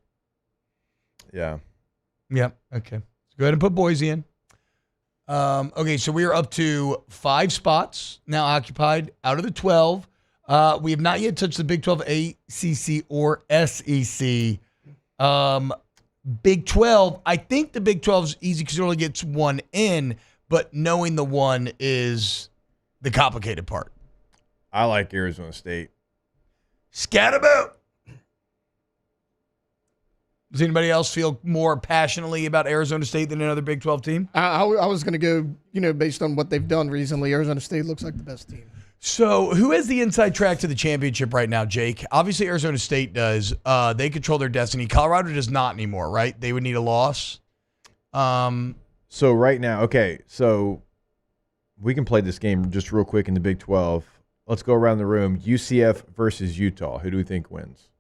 Yeah. Yep. Okay. Let's go ahead and put Boise in. Okay, so we are up to 5 spots now occupied out of the 12. We have not yet touched the Big 12, ACC, or SEC. Big 12, I think the Big 12 is easy because it only gets one in, but knowing the one is the complicated part. I like Arizona State. Scatterboot! Does anybody else feel more passionately about Arizona State than another Big 12 team? I was going to go, based on what they've done recently, Arizona State looks like the best team. So who has the inside track to the championship right now, Jake? Obviously, Arizona State does. They control their destiny. Colorado does not anymore, right? They would need a loss. So right now, okay, so we can play this game just real quick in the Big 12. Let's go around the room. UCF versus Utah. Who do we think wins?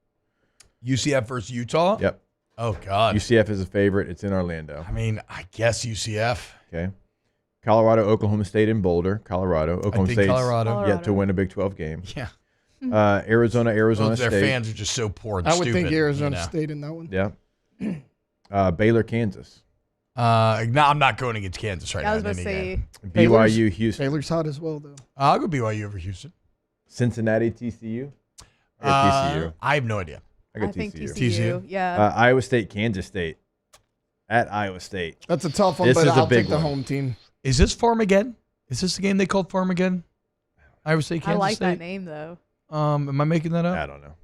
UCF versus Utah? Yep. Oh, God. UCF is a favorite. It's in Orlando. I mean, I guess UCF. Okay. Colorado, Oklahoma State in Boulder, Colorado. Oklahoma State's yet to win a Big 12 game. Yeah. Arizona State. Their fans are just so poor and I stupid. would think Arizona State in that one. Yeah. Baylor, Kansas. No, I'm not going against Kansas right now. I was about to say. BYU, Houston. Baylor's hot as well, though. I'll go BYU over Houston. Cincinnati, TCU. TCU. I have no idea. I got I think TCU. TCU, yeah. Iowa State, Kansas State. At Iowa State. That's a tough one, This but is a I'll big take the one. home team. Is this Farmageddon? Is this the game they called Farmageddon? Iowa State, Kansas I like State? that name, though. Am I making that up? I don't know.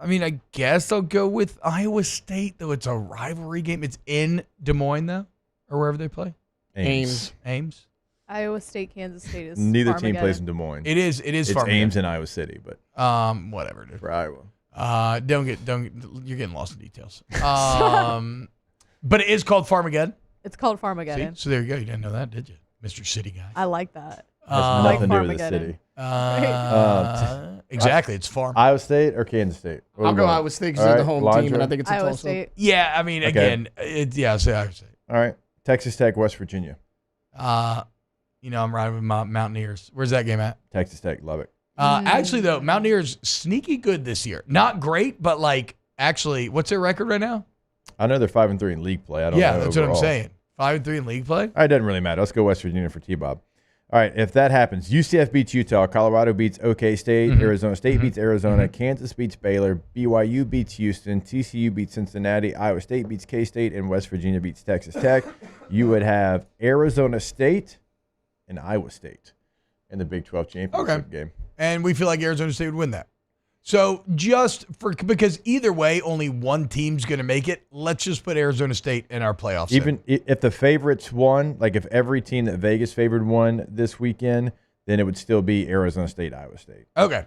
I mean, I guess I'll go with Iowa State, though it's a rivalry game. It's in Des Moines, though, or wherever they play. Ames. Iowa State, Kansas State is Neither team Farmageddon. plays in Des Moines. It is It's Farmageddon. Ames and Iowa City, but whatever, dude. for Iowa. You're getting lost in details. But it is called Farmageddon. It's called See? Farmageddon. So there you go. You didn't know that, did you, Mr. City guy? I like that. Has like nothing to do with the Farmageddon. city. Exactly. It's farm. Iowa State or Kansas State? Where I'll we go going? Iowa State because All they're the right, home team, Lonzo? and I think it's a Iowa toss-up. State. Yeah, I mean, again, I'll say Iowa State. All right. Texas Tech, West Virginia. I'm riding with my Mountaineers. Where's that game at? Texas Tech, love it. Actually, though, Mountaineers sneaky good this year. Not great, but actually, what's their record right now? I know they're 5-3 in league play. I don't know. That's what I'm overall. saying. 5-3 in league play. All right, it doesn't really matter. Let's go West Virginia for T-Bob. All right, if that happens, UCF beats Utah, Colorado beats OK State, Arizona State beats Arizona, Kansas beats Baylor, BYU beats Houston, TCU beats Cincinnati, Iowa State beats K-State, and West Virginia beats Texas Tech. You would have Arizona State and Iowa State in the Big 12 championship game. And we feel like Arizona State would win that. So because either way, only one team's going to make it, let's just put Arizona State in our playoffs. Even if the favorites won, like if every team that Vegas favored won this weekend, then it would still be Arizona State, Iowa State. Okay.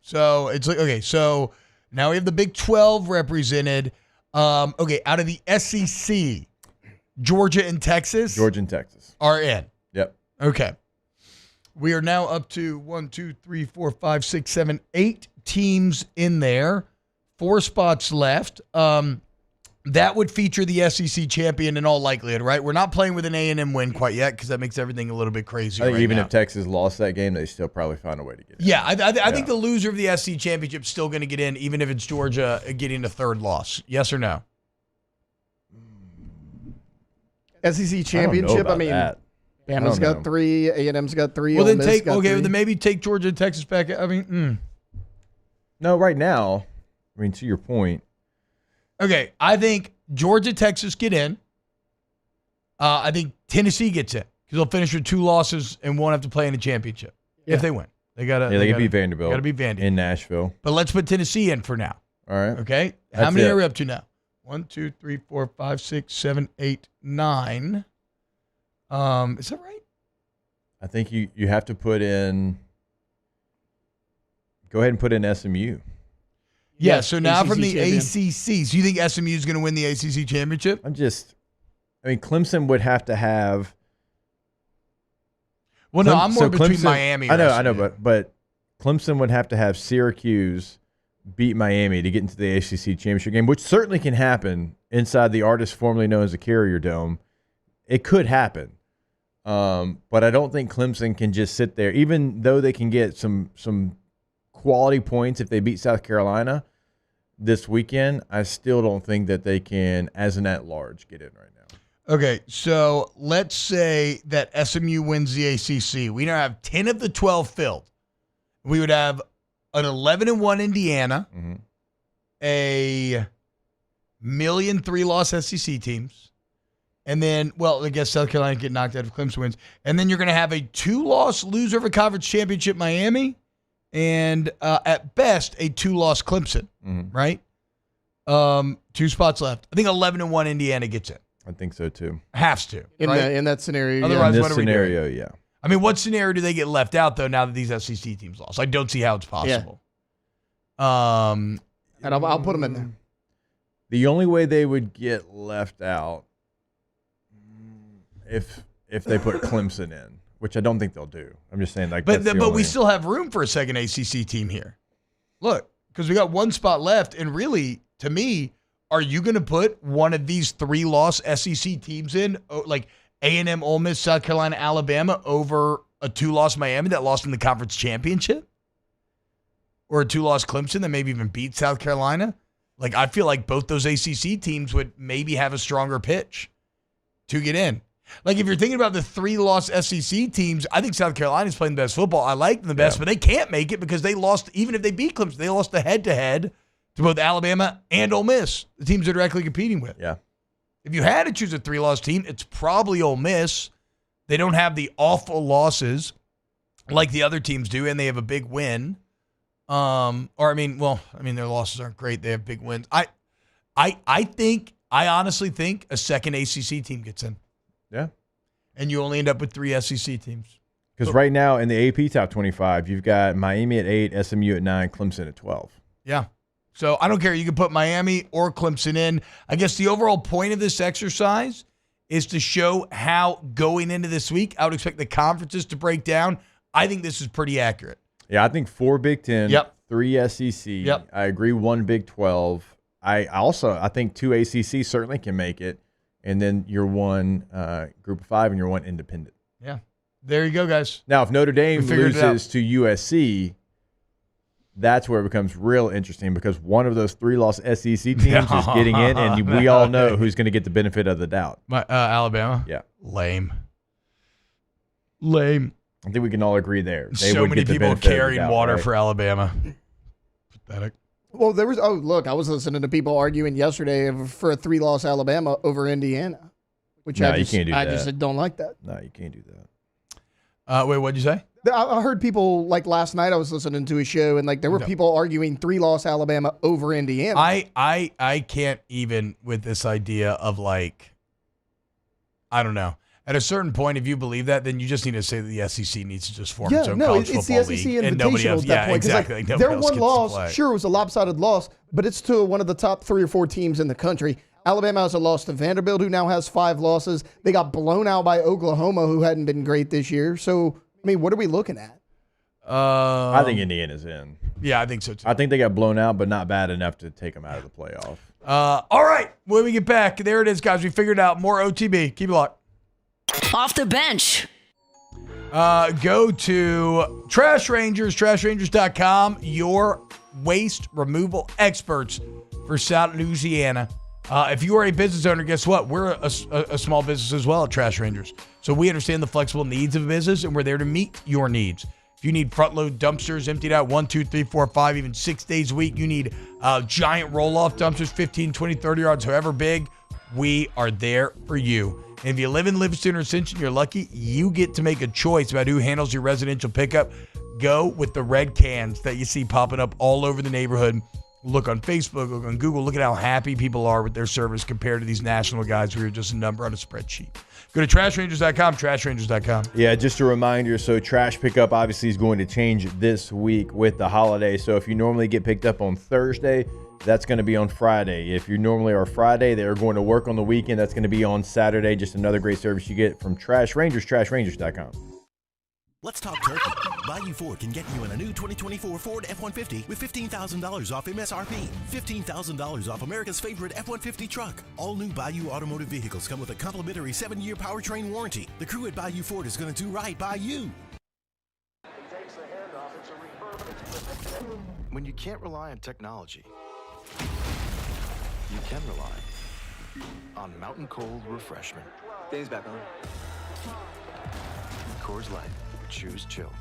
So it's so now we have the Big 12 represented. Out of the SEC, Georgia and Texas are in. Yep. Okay. We are now up to 1, 2, 3, 4, 5, 6, 7, 8 teams in there. 4 spots left. That would feature the SEC champion in all likelihood, right? We're not playing with an A&M win quite yet because that makes everything a little bit crazy. I think right now. if Texas lost that game, they still probably found a way to get in. Yeah, I think the loser of the SEC championship is still going to get in, even if it's Georgia getting a third loss. Yes or no? SEC championship. I mean, that. Bama's got 3, A&M's got 3. Well, Ole then Miss got 3. then maybe take Georgia and Texas back. I mean, No, right now, I mean, to your point. Okay, I think Georgia, Texas get in. I think Tennessee gets in because they'll finish with 2 losses and won't have to play in the championship if they win. They got to. They can beat Vanderbilt. Got to beat Vandy in Nashville. But let's put Tennessee in for now. All right. Okay. How That's many it. are we up to now? 1, 2, 3, 4, 5, 6, 7, 8, 9. Is that right? I think you have to put in. Go ahead and put in SMU. Yeah, so now ACC from the champion. ACC. So you think SMU is going to win the ACC championship? Clemson would have to have. Well, no, I'm more between Miami. I know, but Clemson would have to have Syracuse beat Miami to get into the ACC championship game, which certainly can happen inside the artist formerly known as the Carrier Dome. It could happen, but I don't think Clemson can just sit there, even though they can get some quality points if they beat South Carolina this weekend. I still don't think that they can, as an at-large, get in right now. Okay, so let's say that SMU wins the ACC. We now have 10 of the 12 filled. We would have an 11-1 Indiana, a million 3-loss SEC teams, and then, well, I guess South Carolina get knocked out if Clemson wins. And then you're going to have a 2-loss loser of a conference championship Miami, and at best a 2-loss Clemson, right? 2 spots left. I think 11-1 Indiana gets in. I think so too. Has to, in right? that scenario. Otherwise, in what this are we doing? scenario, yeah. I mean, what scenario do they get left out, though, now that these SEC teams lost? I don't see how it's possible. And I'll put them in there. The only way they would get left out if they put Clemson in, which I don't think they'll do. I'm just saying, like, but that's the we only- still have room for a second ACC team here. Look, because we got 1 spot left, and really, to me, are you going to put one of these 3-loss SEC teams in, like A&M, Ole Miss, South Carolina, Alabama, over a 2-loss Miami that lost in the conference championship? Or a 2-loss Clemson that maybe even beat South Carolina? Like, I feel like both those ACC teams would maybe have a stronger pitch to get in. Like, if you're thinking about the 3-loss SEC teams, I think South Carolina's playing the best football. I like them the best, but they can't make it because they lost, even if they beat Clemson, they lost the head-to-head to both Alabama and Ole Miss, the teams they're directly competing with. Yeah. If you had to choose a 3-loss team, it's probably Ole Miss. They don't have the awful losses like the other teams do, and they have a big win. Their losses aren't great. They have big wins. I honestly think a second ACC team gets in. Yeah. And you only end up with 3 SEC teams. Because right now in the AP Top 25, you've got Miami at 8, SMU at 9, Clemson at 12. Yeah. So I don't care. You can put Miami or Clemson in. I guess the overall point of this exercise is to show how going into this week, I would expect the conferences to break down. I think this is pretty accurate. Yeah, I think 4 Big Ten, 3 SEC. Yep. I agree, 1 Big 12. I think 2 ACC certainly can make it, and then you're 1 Group of 5 and you're 1 independent. Yeah. There you go, guys. Now, if Notre Dame figured it out. loses to USC, that's where it becomes real interesting because one of those 3-loss SEC teams is getting in, and we all know who's going to get the benefit of the doubt. Alabama? Yeah. Lame. I think we can all agree there. They So would many get the people benefit of the carrying doubt, water right? for Alabama. Pathetic. Well, I was listening to people arguing yesterday for a 3-loss Alabama over Indiana, which No, I you just, can't do I that. just don't like that. No, you can't do that. Wait, what'd you say? I heard people, like last night I was listening to a show, and like there were people arguing 3-loss Alabama over Indiana. I can't even with this idea of like, I don't know. At a certain point, if you believe that, then you just need to say that the SEC needs to just form its own college it's football the SEC league, and nobody Invitational else. at that Yeah, point. 'Cause, exactly. Like, Nobody their else one gets to loss, play. sure, it was a lopsided loss, but it's to one of the top 3 or 4 teams in the country. Alabama has a loss to Vanderbilt, who now has 5 losses. They got blown out by Oklahoma, who hadn't been great this year. So, I mean, what are we looking at? I think Indiana's in. Yeah, I think so too. I think they got blown out, but not bad enough to take them out of the playoff. All right, when we get back, there it is, guys. We figured out more OTB. Keep it locked. Off the bench. Go to Trash Rangers, trashrangers.com, your waste removal experts for South Louisiana. If you are a business owner, guess what? We're a small business as well at Trash Rangers. So we understand the flexible needs of a business, and we're there to meet your needs. If you need front-load dumpsters emptied out 1, 2, 3, 4, 5, even 6 days a week, you need giant roll-off dumpsters, 15, 20, 30 yards, however big, we are there for you. And if you live in Livingston or Ascension, you're lucky. You get to make a choice about who handles your residential pickup. Go with the red cans that you see popping up all over the neighborhood. Look on Facebook, look on Google, look at how happy people are with their service compared to these national guys who are just a number on a spreadsheet. Go to trashrangers.com, trashrangers.com. Yeah, just a reminder, so trash pickup obviously is going to change this week with the holiday. So if you normally get picked up on Thursday, that's going to be on Friday. If you normally are Friday, they're going to work on the weekend. That's going to be on Saturday. Just another great service you get from Trash Rangers, trashrangers.com. Let's talk turkey. Bayou Ford can get you in a new 2024 Ford F-150 with $15,000 off MSRP. $15,000 off America's favorite F-150 truck. All new Bayou automotive vehicles come with a complimentary 7-year powertrain warranty. The crew at Bayou Ford is going to do right by you. When you can't rely on technology, you can rely on Mountain Cold Refreshment. Dave's back on. Coors Light. Choose chill.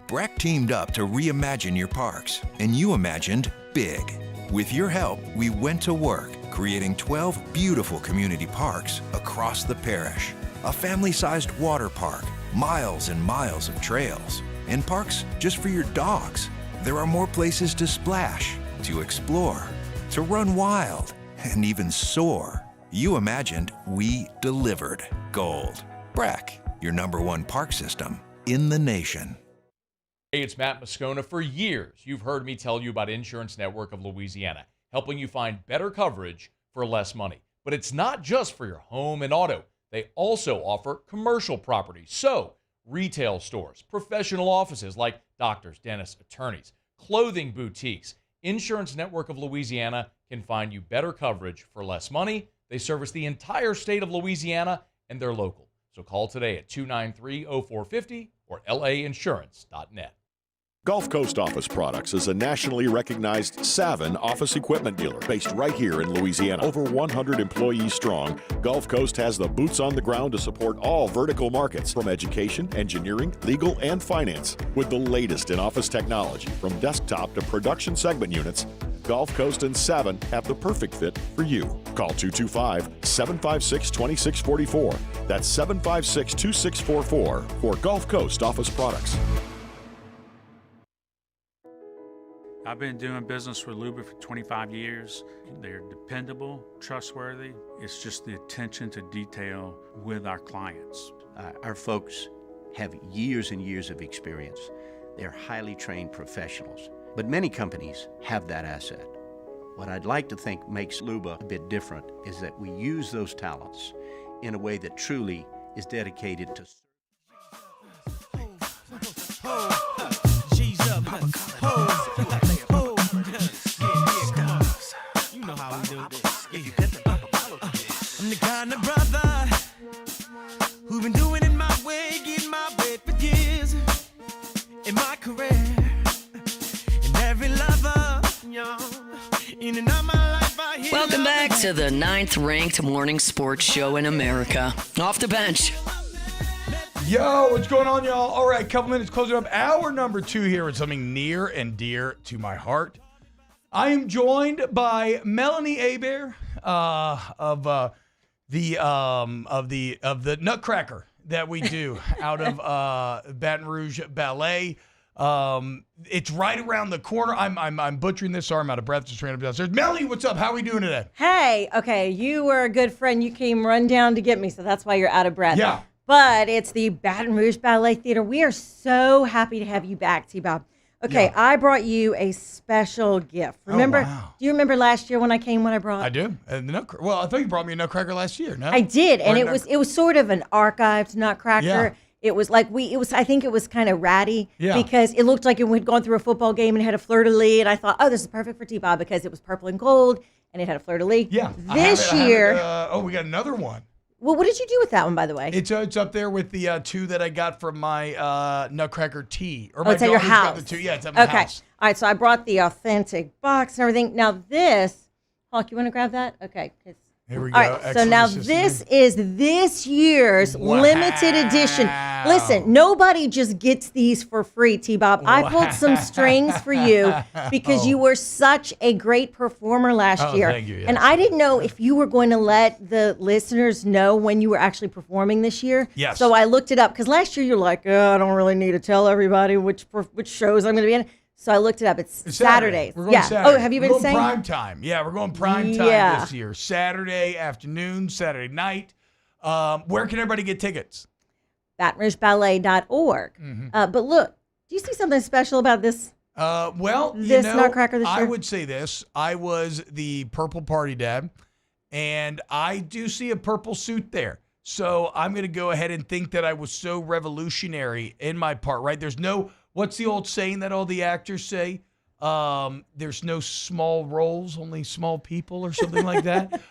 BRAC teamed up to reimagine your parks, and you imagined big. With your help, we went to work, creating 12 beautiful community parks across the parish. A family-sized water park, miles and miles of trails, and parks just for your dogs. There are more places to splash, to explore, to run wild, and even soar. You imagined, we delivered. Gold. BRAC, your #1 park system in the nation. Hey, it's Matt Moscona. For years, you've heard me tell you about Insurance Network of Louisiana, helping you find better coverage for less money. But it's not just for your home and auto. They also offer commercial property. So, retail stores, professional offices like doctors, dentists, attorneys, clothing boutiques. Insurance Network of Louisiana can find you better coverage for less money. They service the entire state of Louisiana, and they're local. So call today at 293-0450 or lainsurance.net. Gulf Coast Office Products is a nationally recognized Savin office equipment dealer based right here in Louisiana. Over 100 employees strong, Gulf Coast has the boots on the ground to support all vertical markets, from education, engineering, legal, and finance. With the latest in office technology, from desktop to production segment units, Gulf Coast and Savin have the perfect fit for you. Call 225-756-2644. That's 756-2644 for Gulf Coast Office Products. I've been doing business with Luba for 25 years. They're dependable, trustworthy. It's just the attention to detail with our clients. Our folks have years and years of experience. They're highly trained professionals, but many companies have that asset. What I'd like to think makes Luba a bit different is that we use those talents in a way that truly is dedicated to I'm the kind of brother who's been doing it my way, getting my way for years in my career. And every lover, in and out my life, I hear. Welcome back to the 9th-ranked morning sports show in America. Off the bench. Yo, what's going on, y'all? All right, couple minutes closing up hour number 2 here with something near and dear to my heart. I am joined by Melanie Hebert of the Nutcracker that we do out of Baton Rouge Ballet. It's right around the corner. I'm butchering this. Sorry, I'm out of breath. Just ran up downstairs. Melanie, what's up? How are we doing today? Hey, okay, you were a good friend. You came run down to get me, so that's why you're out of breath. Yeah. But it's the Baton Rouge Ballet Theater. We are so happy to have you back, T-Bob. Okay, yeah. I brought you a special gift. Remember? Oh, wow. Do you remember last year when I came? What I brought? I do. Well, I thought you brought me a Nutcracker last year. No, I did, and it was sort of an archived Nutcracker. Yeah. It was like I think it was kind of ratty because it looked like it had gone through a football game and had a fleur-de-lis, and I thought, oh, this is perfect for T-Bob because it was purple and gold and it had a fleur-de-lis. Yeah. This year. We got another one. Well, what did you do with that one, by the way? It's up there with the 2 that I got from my Nutcracker tea. Or my it's at your daughter's got house. the 2. Yeah, it's at my house. All right, so I brought the authentic box and everything. Now this, Hawk, you want to grab that? Okay. Here we go. All right, so now this is this year's limited edition. Listen, nobody just gets these for free, T-Bob. I pulled some strings for you because you were such a great performer last year. Thank you, yes. And I didn't know if you were going to let the listeners know when you were actually performing this year. Yes. So I looked it up because last year you're like, I don't really need to tell everybody which shows I'm going to be in. So I looked it up. It's Saturdays. We're going Saturday. Oh, have you been saying? Prime time. Yeah, we're going prime time this year. Saturday afternoon, Saturday night. Where can everybody get tickets? BatonRougeBallet.org. But look, do you see something special about this? This Nutcracker this year? I would say this. I was the purple party dad, and I do see a purple suit there. So I'm going to go ahead and think that I was so revolutionary in my part, right? There's no... What's the old saying that all the actors say? There's no small roles, only small people or something like that.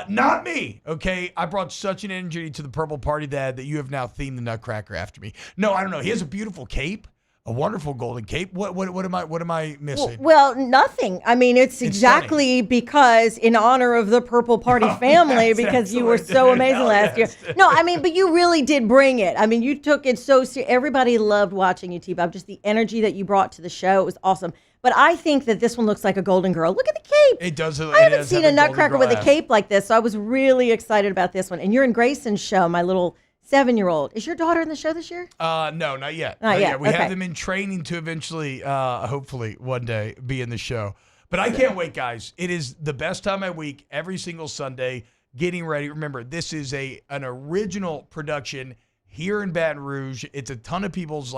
Not me, okay? I brought such an energy to the Purple Party Dad that you have now themed the Nutcracker after me. No, I don't know. He has a beautiful cape, a wonderful golden cape. What am I missing? Well, nothing. I mean, it's exactly because in honor of the Purple Party family, because you were so amazing last year. No, I mean, but you really did bring it. I mean, you took it so serious. Everybody loved watching you, T-Bob. Just the energy that you brought to the show. It was awesome. But I think that this one looks like a golden girl. Look at the cape. It does. I haven't seen a Nutcracker with a cape like this, so I was really excited about this one. And you're in Grayson's show, my little 7-year-old. Is your daughter in the show this year? No, not yet. Not yet. We have them in training to eventually, hopefully, one day be in the show. But I can't wait, guys. It is the best time of week, every single Sunday, getting ready. Remember, this is an original production here in Baton Rouge. It's a ton of people's,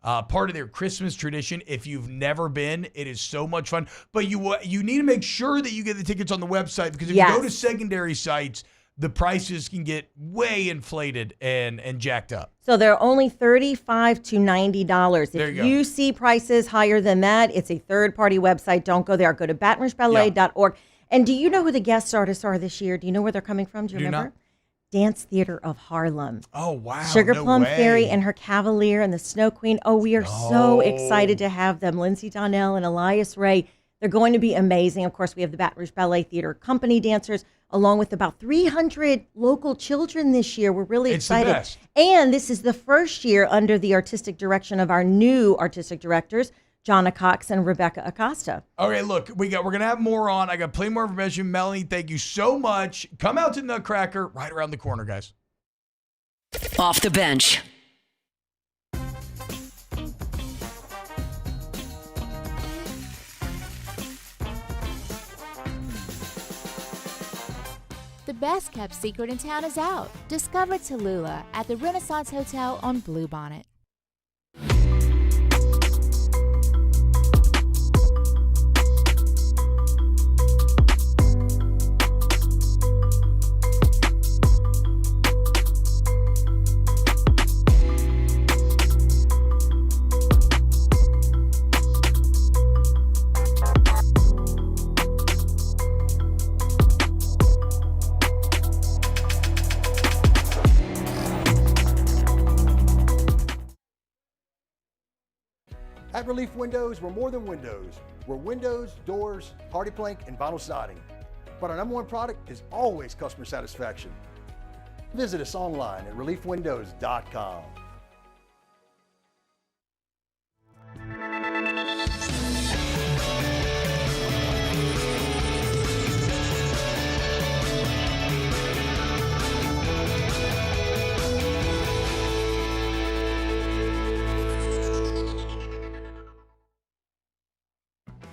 part of their Christmas tradition. If you've never been, it is so much fun. But you need to make sure that you get the tickets on the website, because if you go to secondary sites, the prices can get way inflated and jacked up. So they're only $35 to $90. There If you go. you see prices higher than that, it's a third-party website. Don't go there. Go to BatonRougeBallet.org. And do you know who the guest artists are this year? Do you know where they're coming from? Do you remember? Not. Dance Theater of Harlem. Oh, wow. Sugar no Plum way. Fairy and her Cavalier and the Snow Queen. Oh, we are so excited to have them. Lindsay Donnell and Elias Ray. They're going to be amazing. Of course, we have the Baton Rouge Ballet Theater Company dancers, along with about 300 local children this year. We're really excited. The best. And this is the first year under the artistic direction of our new artistic directors, Jonna Cox and Rebecca Acosta. Okay, look, we're gonna have more on. I got plenty more information. Melanie, thank you so much. Come out to Nutcracker right around the corner, guys. Off the bench. The best kept secret in town is out. Discover Tallulah at the Renaissance Hotel on Bluebonnet. At Relief Windows, we're more than windows. We're windows, doors, party plank, and vinyl siding. But our number one product is always customer satisfaction. Visit us online at reliefwindows.com.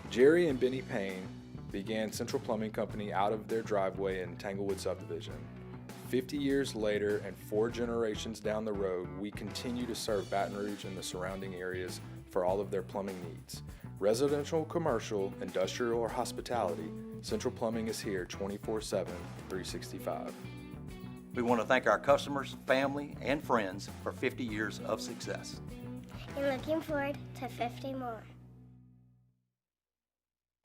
Jerry and Benny Payne began Central Plumbing Company out of their driveway in Tanglewood subdivision. 50 years later and 4 generations down the road, we continue to serve Baton Rouge and the surrounding areas for all of their plumbing needs. Residential, commercial, industrial, or hospitality, Central Plumbing is here 24/7, 365. We want to thank our customers, family, and friends for 50 years of success. And looking forward to 50 more.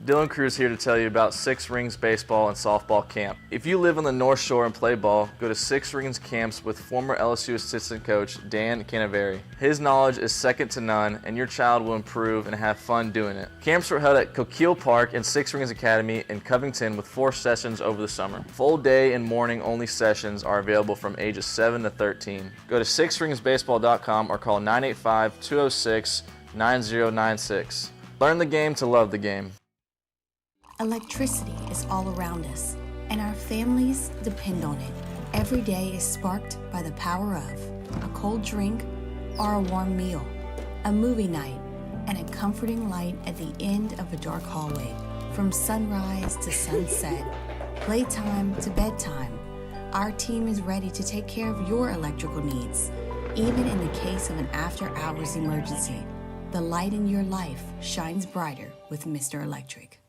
Dylan Cruz here to tell you about Six Rings Baseball and Softball Camp. If you live on the North Shore and play ball, go to Six Rings Camps with former LSU assistant coach Dan Canaveri. His knowledge is second to none, and your child will improve and have fun doing it. Camps were held at Coquille Park and Six Rings Academy in Covington with 4 sessions over the summer. Full day and morning only sessions are available from ages 7 to 13. Go to sixringsbaseball.com or call 985-206-9096. Learn the game to love the game. Electricity is all around us, and our families depend on it. Every day is sparked by the power of a cold drink or a warm meal, a movie night, and a comforting light at the end of a dark hallway. From sunrise to sunset, playtime to bedtime, our team is ready to take care of your electrical needs. Even in the case of an after-hours emergency, the light in your life shines brighter with Mr. Electric.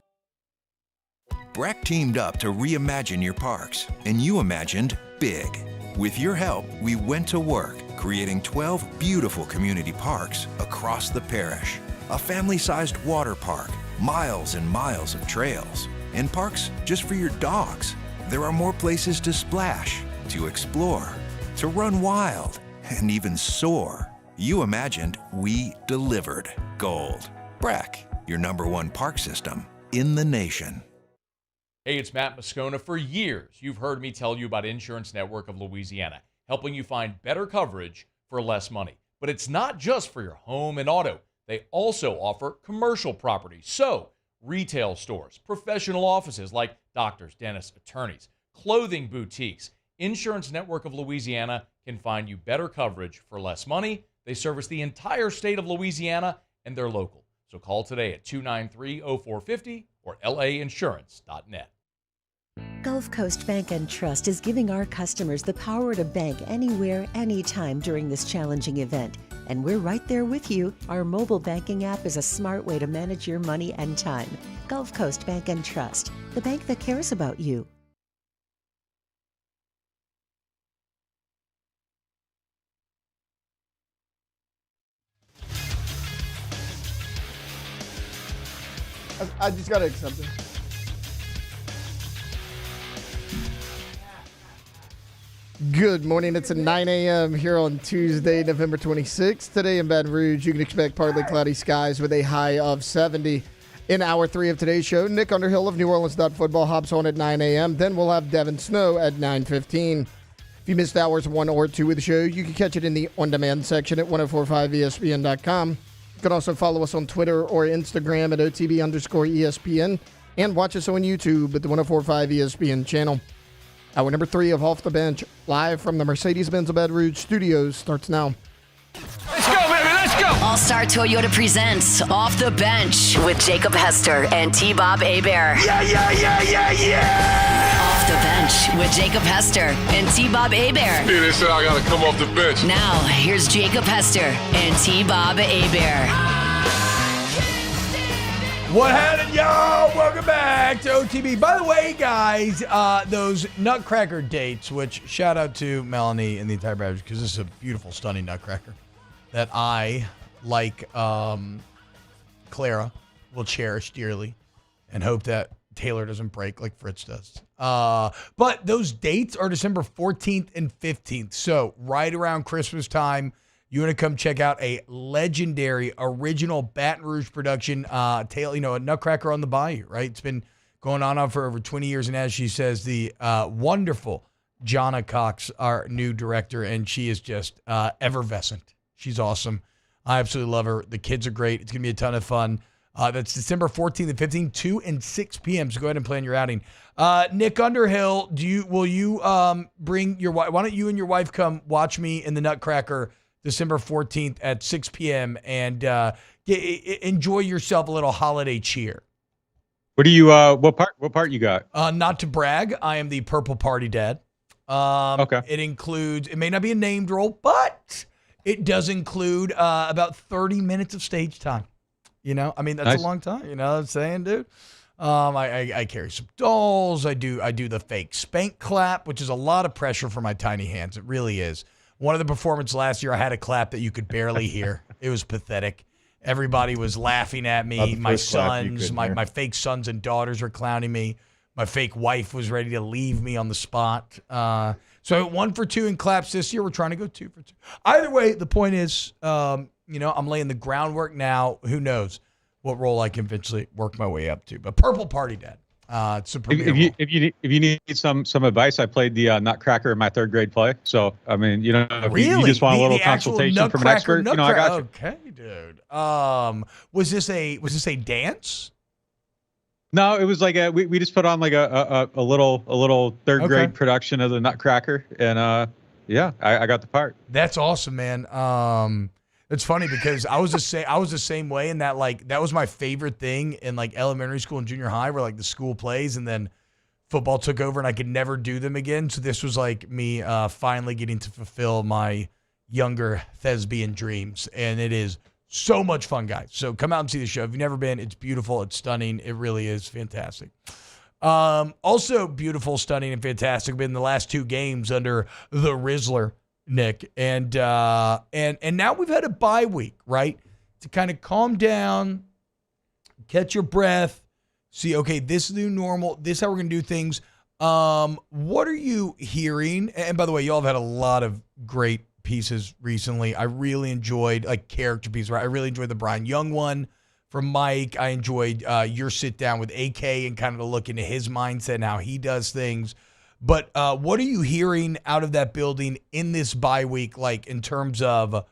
Breck teamed up to reimagine your parks, and you imagined big. With your help, we went to work, creating 12 beautiful community parks across the parish. A family-sized water park, miles and miles of trails, and parks just for your dogs. There are more places to splash, to explore, to run wild, and even soar. You imagined, we delivered gold. Breck, your #1 park system in the nation. Hey, it's Matt Moscona. For years, you've heard me tell you about Insurance Network of Louisiana, helping you find better coverage for less money. But it's not just for your home and auto. They also offer commercial property. So, retail stores, professional offices like doctors, dentists, attorneys, clothing boutiques. Insurance Network of Louisiana can find you better coverage for less money. They service the entire state of Louisiana, and they're local. So call today at 293-0450 or lainsurance.net. Gulf Coast Bank and Trust is giving our customers the power to bank anywhere, anytime during this challenging event. And we're right there with you. Our mobile banking app is a smart way to manage your money and time. Gulf Coast Bank and Trust, the bank that cares about you. I just got to accept it. Good morning. It's at 9 a.m. here on Tuesday, November 26th. Today in Baton Rouge, you can expect partly cloudy skies with a high of 70. In hour 3 of today's show, Nick Underhill of New Orleans Football hops on at 9 a.m. Then we'll have Devin Snow at 9:15. If you missed hours 1 or 2 of the show, you can catch it in the on-demand section at 1045ESPN.com. You can also follow us on Twitter or Instagram at OTB_ESPN and watch us on YouTube at the 1045 ESPN channel. Hour number 3 of Off the Bench, live from the Mercedes-Benz of Baton Rouge studios, starts now. Let's go, baby, let's go! All-Star Toyota presents Off the Bench with Jacob Hester and T-Bob Hebert. Yeah! Off the Bench with Jacob Hester and T-Bob Hebert. Dude, they said I gotta come off the bench. Now, here's Jacob Hester and T-Bob Hebert. What happened, y'all? Welcome back to OTB. By the way, guys, those Nutcracker dates, which shout out to Melanie and the entire Badgers, because this is a beautiful, stunning Nutcracker that I, like Clara, will cherish dearly and hope that Taylor doesn't break like Fritz does. But those dates are December 14th and 15th. So right around Christmas time, you want to come check out a legendary original Baton Rouge production, a Nutcracker on the Bayou, right? It's been going on for over 20 years. And as she says, the wonderful Jonna Cox, our new director, and she is just effervescent. She's awesome. I absolutely love her. The kids are great. It's going to be a ton of fun. That's December 14th and 15th, 2 and 6 p.m. So go ahead and plan your outing. Nick Underhill, will you bring your wife? Why don't you and your wife come watch me in the Nutcracker December 14th at 6 p.m. and enjoy yourself a little holiday cheer. What do you? What part you got? Not to brag, I am the purple party dad. Okay. It includes. It may not be a named role, but it does include about 30 minutes of stage time. You know, I mean that's nice. A long time. You know what I'm saying, dude? I carry some dolls. I do the fake spank clap, which is a lot of pressure for my tiny hands. It really is. One of the performances last year, I had a clap that you could barely hear. It was pathetic. Everybody was laughing at Not me. the My first clap you sons, couldn't my hear. fake sons and daughters were clowning me. My fake wife was ready to leave me on the spot. So I went 1 for 2 in claps this year. We're trying to go 2 for 2. Either way, the point is, I'm laying the groundwork now. Who knows what role I can eventually work my way up to? But Purple Party Dad. It's a premier role. If you need some advice, I played the Nutcracker in my 3rd grade play. So I mean, if you just want a little consultation from an expert, I got you. Okay, dude. Was this a dance? No, it was like we just put on like a little 3rd grade production of the Nutcracker, and I got the part. That's awesome, man. It's funny because I was the same way in that, like, that was my favorite thing in like elementary school and junior high, where like the school plays and then football took over and I could never do them again. So this was like me finally getting to fulfill my younger thespian dreams, and it is so much fun, guys. So come out and see the show. If you've never been, it's beautiful. It's stunning. It really is fantastic. Also beautiful, stunning, and fantastic have been the last 2 games under the Rizzler, Nick. And now we've had a bye week, right? To kind of calm down, catch your breath, see, okay, this is the new normal. This is how we're going to do things. What are you hearing? And by the way, y'all have had a lot of great pieces recently. I really enjoyed character pieces, right? I really enjoyed the Brian Young one from Mike. I enjoyed your sit down with AK and kind of a look into his mindset and how he does things. But what are you hearing out of that building in this bye week, like in terms of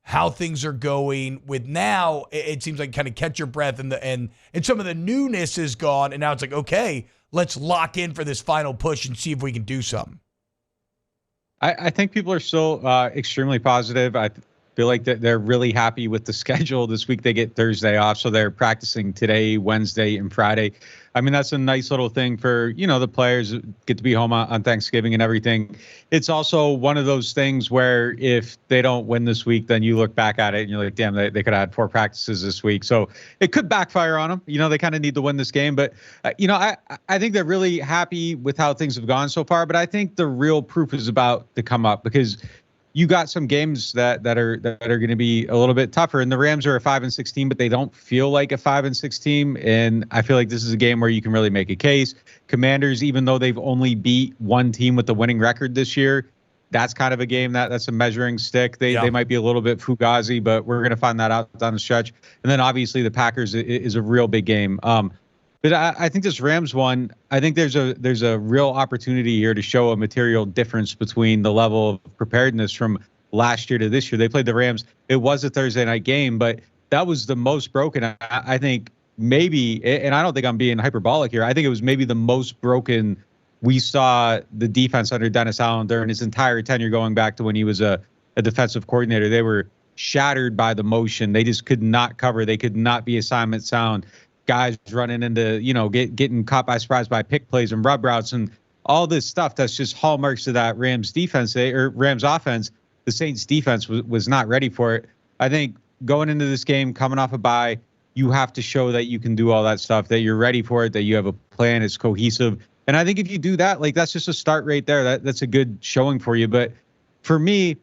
how things are going with now? It seems like kind of catch your breath and some of the newness is gone. And now it's like, okay, let's lock in for this final push and see if we can do something. I think people are still extremely positive. I feel like that they're really happy with the schedule. This week they get Thursday off, so they're practicing today, Wednesday, and Friday. I mean, that's a nice little thing for, the players get to be home on Thanksgiving and everything. It's also one of those things where if they don't win this week, then you look back at it and you're like, damn, they could have had 4 practices this week. So it could backfire on them. They kind of need to win this game. But, I think they're really happy with how things have gone so far. But I think the real proof is about to come up, because you got some games that are going to be a little bit tougher. And the Rams are a 5-6 team, but they don't feel like a 5-6 team. And I feel like this is a game where you can really make a case. Commanders, even though they've only beat 1 team with the winning record this year, that's kind of a game that's a measuring stick. They might be a little bit fugazi, but we're going to find that out down the stretch. And then obviously the Packers is a real big game. But I think this Rams one, I think there's a real opportunity here to show a material difference between the level of preparedness from last year to this year. They played the Rams. It was a Thursday night game, but that was the most broken. I think maybe, and I don't think I'm being hyperbolic here, I think it was maybe the most broken we saw the defense under Dennis Allen during his entire tenure, going back to when he was a defensive coordinator. They were shattered by the motion. They just could not cover. They could not be assignment sound. Guys running into, getting caught by surprise by pick plays and rub routes and all this stuff that's just hallmarks of that Rams defense or Rams offense. The Saints defense was not ready for it. I think going into this game, coming off a bye, you have to show that you can do all that stuff, that you're ready for it, that you have a plan, it's cohesive. And I think if you do that, that's just a start right there. That's a good showing for you. But for me,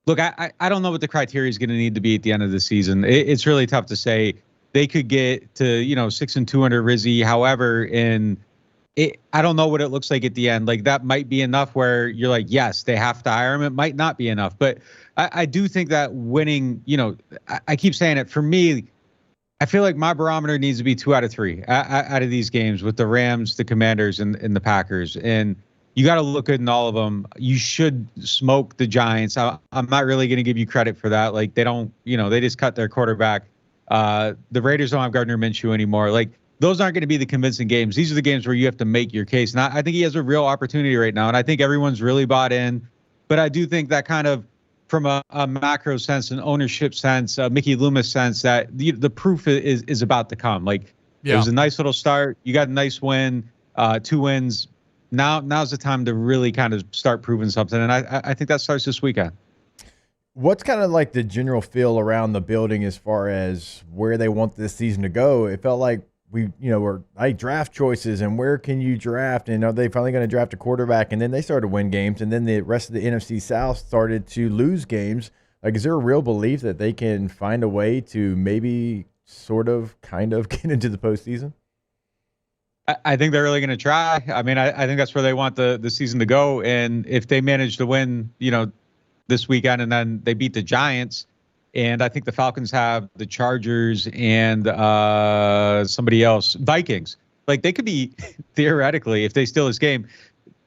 look, I don't know what the criteria is going to need to be at the end of the season. It's really tough to say. They could get to, 6-2 under Rizzi. However, I don't know what it looks like at the end. Like, that might be enough where you're like, yes, they have to hire him. It might not be enough. But I do think that winning, I keep saying it. For me, I feel like my barometer needs to be 2 out of 3 out of these games with the Rams, the Commanders, and the Packers. And you got to look good in all of them. You should smoke the Giants. I'm not really going to give you credit for that. Like, they don't, they just cut their quarterback. The Raiders don't have Gardner Minshew anymore. Like, those aren't going to be the convincing games. These are the games where you have to make your case. And I think he has a real opportunity right now. And I think everyone's really bought in. But I do think that kind of from a macro sense, an ownership sense, a Mickey Loomis sense, that the proof is about to come. Like, it was a nice little start. You got a nice win, 2 wins. Now's the time to really kind of start proving something. And I think that starts this weekend. What's kind of like the general feel around the building as far as where they want this season to go? It felt like we're draft choices and where can you draft, and are they finally going to draft a quarterback? And then they started to win games, and then the rest of the NFC South started to lose games. Like, is there a real belief that they can find a way to maybe kind of get into the postseason? I think they're really going to try. I mean, I think that's where they want the season to go. And if they manage to win, this weekend, and then they beat the Giants, and I think the Falcons have the Chargers and somebody else, Vikings. Like, they could be theoretically, if they steal this game,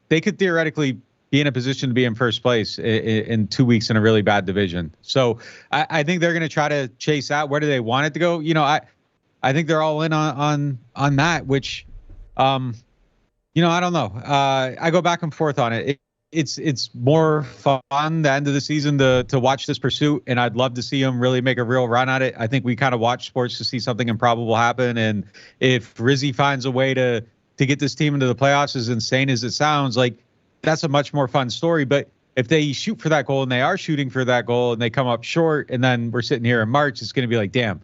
they could theoretically be in a position to be in first place in 2 weeks in a really bad division. So I think they're going to try to chase that. Where do they want it to go? I think they're all in on that, which, I don't know. I go back and forth on it. It's more fun the end of the season to watch this pursuit, and I'd love to see them really make a real run at it. I think we kind of watch sports to see something improbable happen, and if Rizzy finds a way to get this team into the playoffs, as insane as it sounds, like, that's a much more fun story. But if they shoot for that goal, and they are shooting for that goal, and they come up short, and then we're sitting here in March, it's going to be like, damn,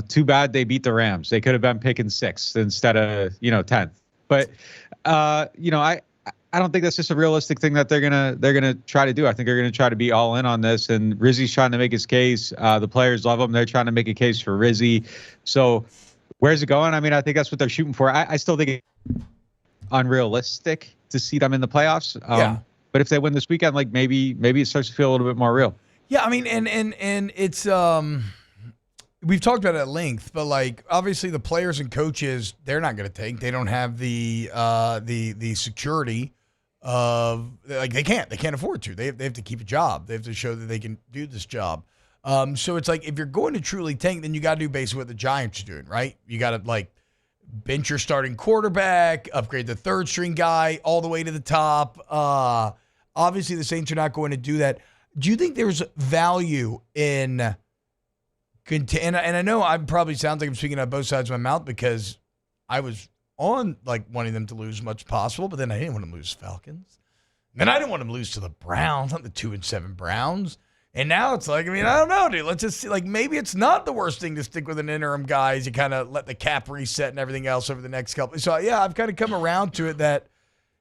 too bad they beat the Rams. They could have been picking 6th instead of 10th. But I don't think that's just a realistic thing that they're gonna try to do. I think they're gonna try to be all in on this. And Rizzy's trying to make his case. The players love him. They're trying to make a case for Rizzy. So where's it going? I mean, I think that's what they're shooting for. I still think it's unrealistic to see them in the playoffs. But if they win this weekend, like, maybe it starts to feel a little bit more real. Yeah, I mean, and it's we've talked about it at length, but, like, obviously the players and coaches, they're not going to take. They don't have the security of, like, they can't afford to. They have to keep a job. They have to show that they can do this job. So it's like, if you're going to truly tank, then you got to do basically what the Giants are doing, right? You got to, like, bench your starting quarterback, upgrade the third string guy all the way to the top. Obviously the Saints are not going to do that. Do you think there's value in and I know I probably sounds like I'm speaking out both sides of my mouth, because I was on, like, wanting them to lose as much as possible, but then I didn't want them to lose to Falcons. Then I didn't want them to lose to the Browns, not the 2-7 Browns. And now it's like, I mean, I don't know, dude. Let's just see. Like, maybe it's not the worst thing to stick with an interim guy as you kind of let the cap reset and everything else over the next couple. So, yeah, I've kind of come around to it that,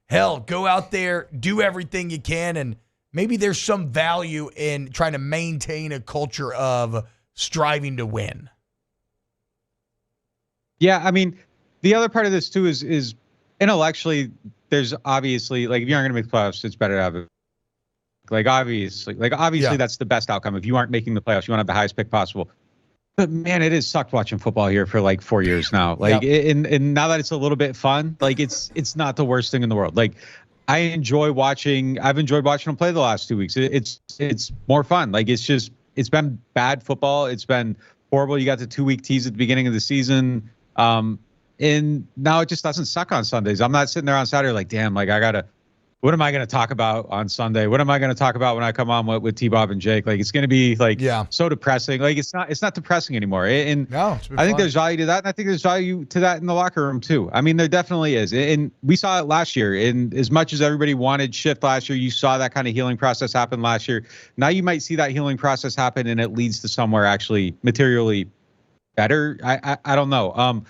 hell, go out there, do everything you can, and maybe there's some value in trying to maintain a culture of striving to win. Yeah, I mean, the other part of this too is intellectually, there's obviously, like, if you aren't going to make the playoffs, it's better to have it. Obviously, that's the best outcome. If you aren't making the playoffs, you want to have the highest pick possible. But man, it has sucked watching football here for like 4 years now. Like, and now that it's a little bit fun, like, it's not the worst thing in the world. Like, I've enjoyed watching them play the last 2 weeks. It's more fun. Like, it's been bad football. It's been horrible. You got the 2-week tease at the beginning of the season. And now it just doesn't suck on Sundays. I'm not sitting there on Saturday like, damn, like, what am I going to talk about on Sunday? What am I going to talk about when I come on with T-Bob and Jake? Like, it's going to be like, so depressing. Like, it's not depressing anymore. And I think there's value to that. And I think there's value to that in the locker room too. I mean, there definitely is. And we saw it last year. And as much as everybody wanted shift last year, you saw that kind of healing process happen last year. Now you might see that healing process happen, and it leads to somewhere actually materially better. I don't know.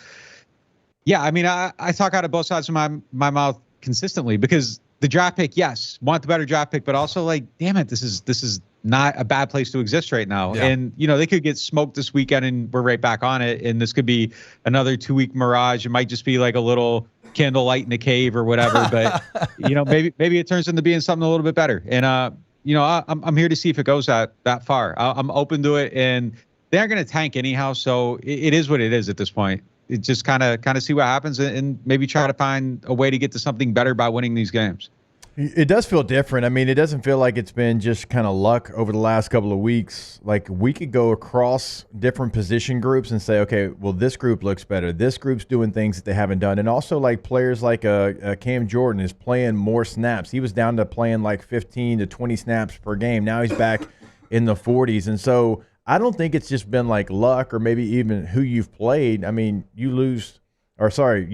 Yeah, I mean, I talk out of both sides of my mouth consistently, because the draft pick, yes, want the better draft pick, but also, like, damn it, this is not a bad place to exist right now. Yeah. And, they could get smoked this weekend and we're right back on it. And this could be another 2-week mirage. It might just be like a little candlelight in a cave or whatever. But, maybe it turns into being something a little bit better. And, I'm here to see if it goes that far. I'm open to it, and they aren't going to tank anyhow. So it is what it is at this point. It just kind of see what happens, and maybe try to find a way to get to something better by winning these games. It does feel different. I mean, it doesn't feel like it's been just kind of luck over the last couple of weeks. Like, we could go across different position groups and say, okay, well, this group looks better. This group's doing things that they haven't done. And also, like, players like Cam Jordan is playing more snaps. He was down to playing like 15 to 20 snaps per game. Now he's back in the 40s. And so I don't think it's just been like luck or maybe even who you've played. I mean, you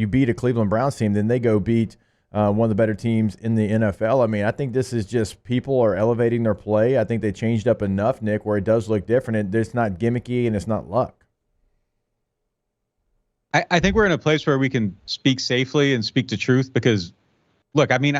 beat a Cleveland Browns team, then they go beat one of the better teams in the NFL. I mean, I think this is just people are elevating their play. I think they changed up enough, Nick, where it does look different. It's not gimmicky and it's not luck. I think we're in a place where we can speak safely and speak the truth, because, look, I mean,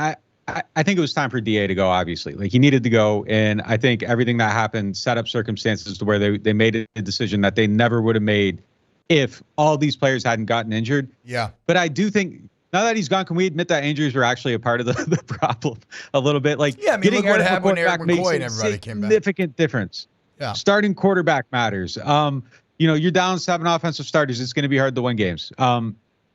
I think it was time for DA to go, obviously. Like, he needed to go, and I think everything that happened set up circumstances to where they made a decision that they never would have made if all these players hadn't gotten injured. Yeah. But I do think, now that he's gone, can we admit that injuries were actually a part of the problem a little bit? Like, Yeah, I mean, getting look what Eric happened when Eric McCoy makes McCoy a and everybody came back. significant difference. Yeah. Starting quarterback matters. You're down 7 offensive starters. It's going to be hard to win games.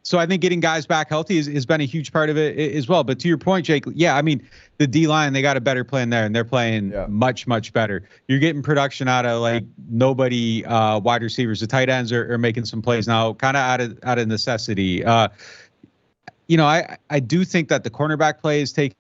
So I think getting guys back healthy has been a huge part of it as well. But to your point, Jake, yeah, I mean, the D-line, they got a better plan there, and they're playing much, much better. You're getting production out of, like, nobody wide receivers. The tight ends are making some plays now, kind of out of necessity. I do think that the cornerback play is taking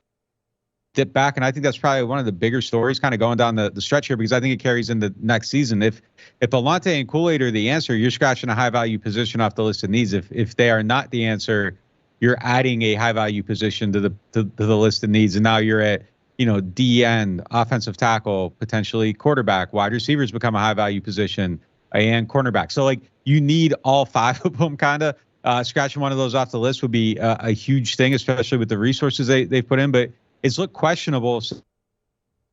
dip back, and I think that's probably one of the bigger stories kind of going down the stretch here, because I think it carries into next season. If Alontae and Kool-Aid are the answer, you're scratching a high-value position off the list of needs. If they are not the answer, you're adding a high-value position to the list of needs, and now you're at DN, offensive tackle, potentially quarterback, wide receivers become a high-value position, and cornerback. So, like, you need all 5 of them kind of. Scratching one of those off the list would be a huge thing, especially with the resources they've put in, but it's looked questionable.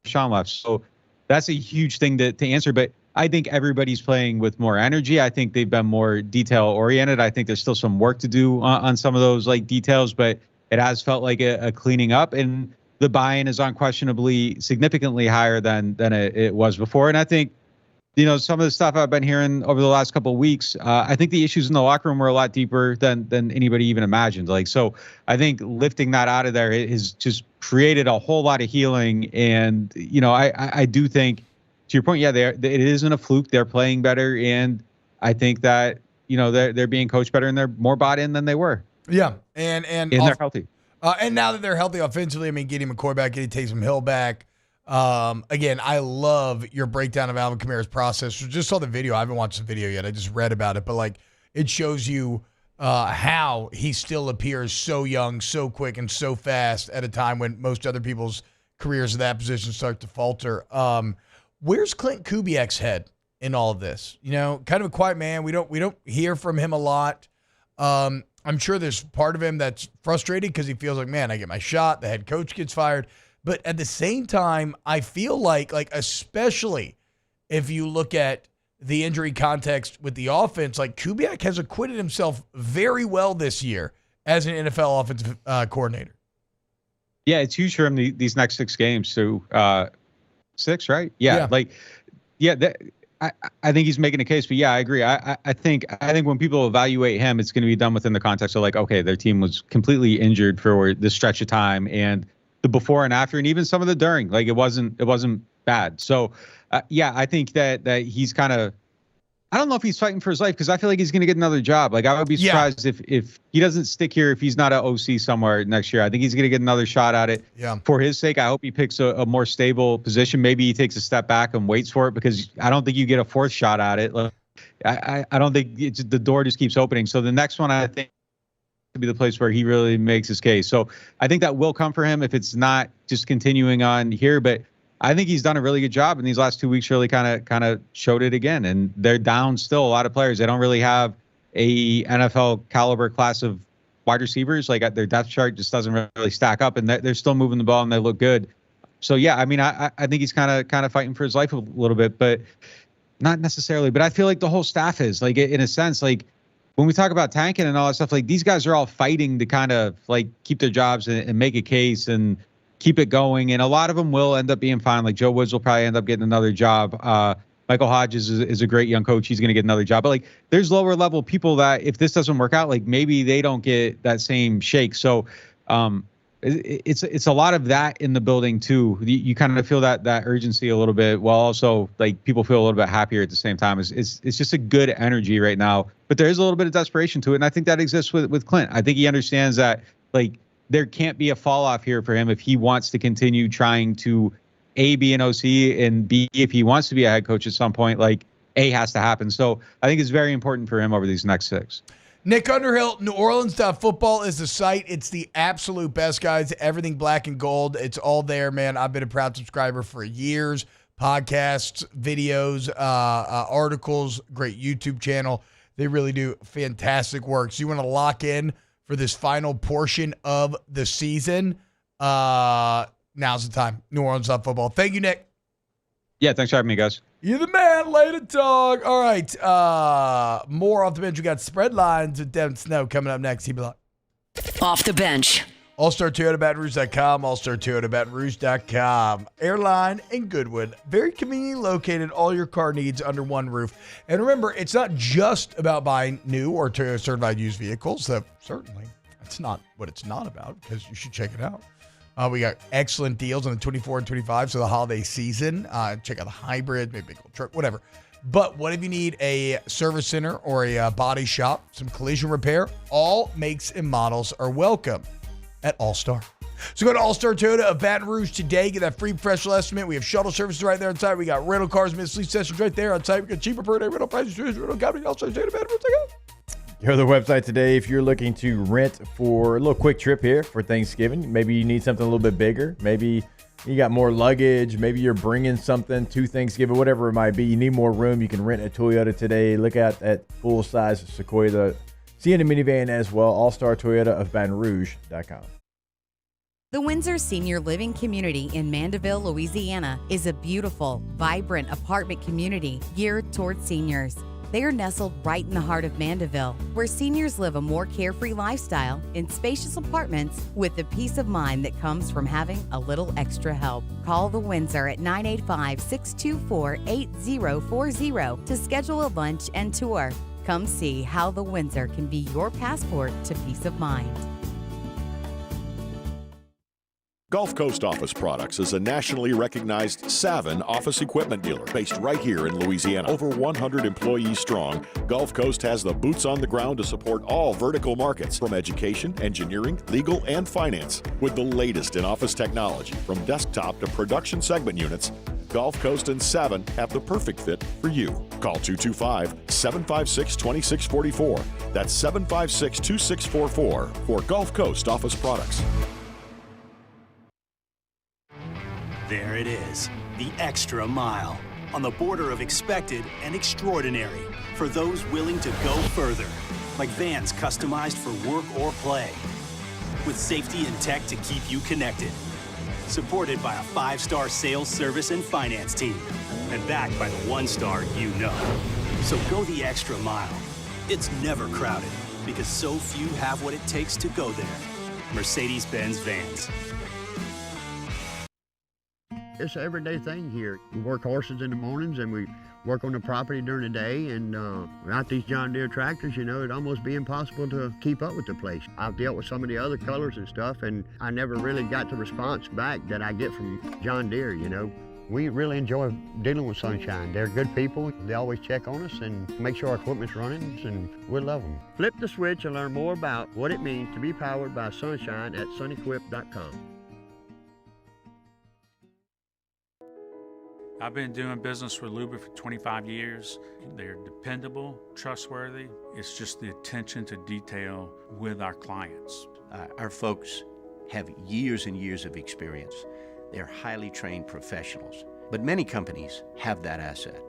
Sean left. So that's a huge thing to answer. But I think everybody's playing with more energy. I think they've been more detail oriented. I think there's still some work to do on some of those like details, but it has felt like a cleaning up, and the buy-in is unquestionably significantly higher than it was before. And I think, some of the stuff I've been hearing over the last couple of weeks, I think the issues in the locker room were a lot deeper than anybody even imagined. Like, so I think lifting that out of there has just created a whole lot of healing. And, I do think, to your point, yeah, it isn't a fluke. They're playing better. And I think that, they're being coached better, and they're more bought in than they were. Yeah. And they're healthy. And now that they're healthy offensively, I mean, getting McCoy back, getting Taysom Hill back. Again, I love your breakdown of Alvin Kamara's process. Just saw the video. I haven't watched the video yet. I just read about it. But, like, it shows you how he still appears so young, so quick, and so fast at a time when most other people's careers in that position start to falter. Where's Clint Kubiak's head in all of this? Kind of a quiet man. We don't hear from him a lot. I'm sure there's part of him that's frustrated because he feels like, man, I get my shot. The head coach gets fired. But at the same time, I feel like especially if you look at the injury context with the offense, like, Kubiak has acquitted himself very well this year as an NFL offensive coordinator. Yeah, it's huge for him these next 6 games. So 6, right? Yeah. I think he's making a case, but yeah, I agree. I think when people evaluate him, it's going to be done within the context of, like, okay, their team was completely injured for this stretch of time, and the before and after, and even some of the during, like, it wasn't bad. So, I think that he's kind of, I don't know if he's fighting for his life, because I feel like he's going to get another job. Like, I would be surprised if he doesn't stick here, if he's not an OC somewhere next year. I think he's going to get another shot at it. Yeah. For his sake, I hope he picks a more stable position. Maybe he takes a step back and waits for it, because I don't think you get a 4th shot at it. Like, I don't think the door just keeps opening. So the next one, I think, to be the place where he really makes his case. So I think that will come for him if it's not just continuing on here. But I think he's done a really good job in these last 2 weeks, really kind of showed it again. And they're down still a lot of players. They don't really have a NFL caliber class of wide receivers. Like, their depth chart just doesn't really stack up, and they're still moving the ball and they look good. So yeah, I mean, I think he's kind of fighting for his life a little bit, but not necessarily. But I feel like the whole staff is, like, in a sense, like, when we talk about tanking and all that stuff, like, these guys are all fighting to kind of, like, keep their jobs and make a case and keep it going. And a lot of them will end up being fine. Like, Joe Woods will probably end up getting another job. Michael Hodges is a great young coach. He's going to get another job. But, like, there's lower level people that, if this doesn't work out, like, maybe they don't get that same shake. So it's a lot of that in the building too. You kind of feel that urgency a little bit, while also, like, people feel a little bit happier at the same time. It's just a good energy right now, but there is a little bit of desperation to it, and I think that exists with Clint. I think he understands that, like, there can't be a fall off here for him if he wants to continue trying to A, be an OC, and B, if he wants to be a head coach at some point, like, A has to happen. So I think it's very important for him over these next 6. Nick Underhill, NewOrleans.football is the site. It's the absolute best, guys. Everything black and gold. It's all there, man. I've been a proud subscriber for years. Podcasts, videos, articles, great YouTube channel. They really do fantastic work. So you want to lock in for this final portion of the season, now's the time. New Orleans Love Football. Thank you, Nick. Yeah, thanks for having me, guys. You're the man. Later, dog. All right. More off the bench. We got spread lines with Devin Snow coming up next. Off the bench. All-Star Toyota BatonRouge.com, All-Star Toyota BatonRouge.com. Airline and Goodwood. Very conveniently located, all your car needs under one roof. And remember, it's not just about buying new or Toyota certified used vehicles. Certainly, that's not what it's not about, because you should check it out. We got excellent deals on the 24 and 25, so the holiday season. Check out the hybrid, maybe a big old truck, whatever. But what if you need a service center or a body shop, some collision repair? All makes and models are welcome at All-Star. So go to All-Star Toyota of Baton Rouge today. Get that free professional estimate. We have shuttle services right there on site. We got rental cars, mid-sleep sessions right there on site. We got cheaper per day rental prices, rental company, All-Star Toyota Baton Rouge. Go to the website today if you're looking to rent for a little quick trip here for Thanksgiving. Maybe you need something a little bit bigger. Maybe you got more luggage. Maybe you're bringing something to Thanksgiving, whatever it might be. You need more room. You can rent a Toyota today. Look out at full-size Sequoia, the Sienna minivan as well. All-Star Toyota of BatonRouge.com. The Windsor Senior Living Community in Mandeville, Louisiana is a beautiful, vibrant apartment community geared toward seniors. They are nestled right in the heart of Mandeville, where seniors live a more carefree lifestyle in spacious apartments with the peace of mind that comes from having a little extra help. Call the Windsor at 985-624-8040 to schedule a lunch and tour. Come see how the Windsor can be your passport to peace of mind. Gulf Coast Office Products is a nationally recognized Savin office equipment dealer based right here in Louisiana. Over 100 employees strong, Gulf Coast has the boots on the ground to support all vertical markets, from education, engineering, legal, and finance. With the latest in office technology, from desktop to production segment units, Gulf Coast and Savin have the perfect fit for you. Call 225-756-2644. That's 756-2644 for Gulf Coast Office Products. There it is, the extra mile, on the border of expected and extraordinary, for those willing to go further, like vans customized for work or play, with safety and tech to keep you connected, supported by a 5-star sales, service, and finance team, and backed by the 1-star you know. So go the extra mile. It's never crowded, because so few have what it takes to go there. Mercedes-Benz Vans. It's an everyday thing here. We work horses in the mornings and we work on the property during the day, and without these John Deere tractors, you know, it'd almost be impossible to keep up with the place. I've dealt with some of the other colors and stuff, and I never really got the response back that I get from John Deere, you know. We really enjoy dealing with Sunshine. They're good people. They always check on us and make sure our equipment's running, and we love them. Flip the switch and learn more about what it means to be powered by Sunshine at sunequip.com. I've been doing business with Luba for 25 years. They're dependable, trustworthy. It's just the attention to detail with our clients. Our folks have years and years of experience. They're highly trained professionals, but many companies have that asset.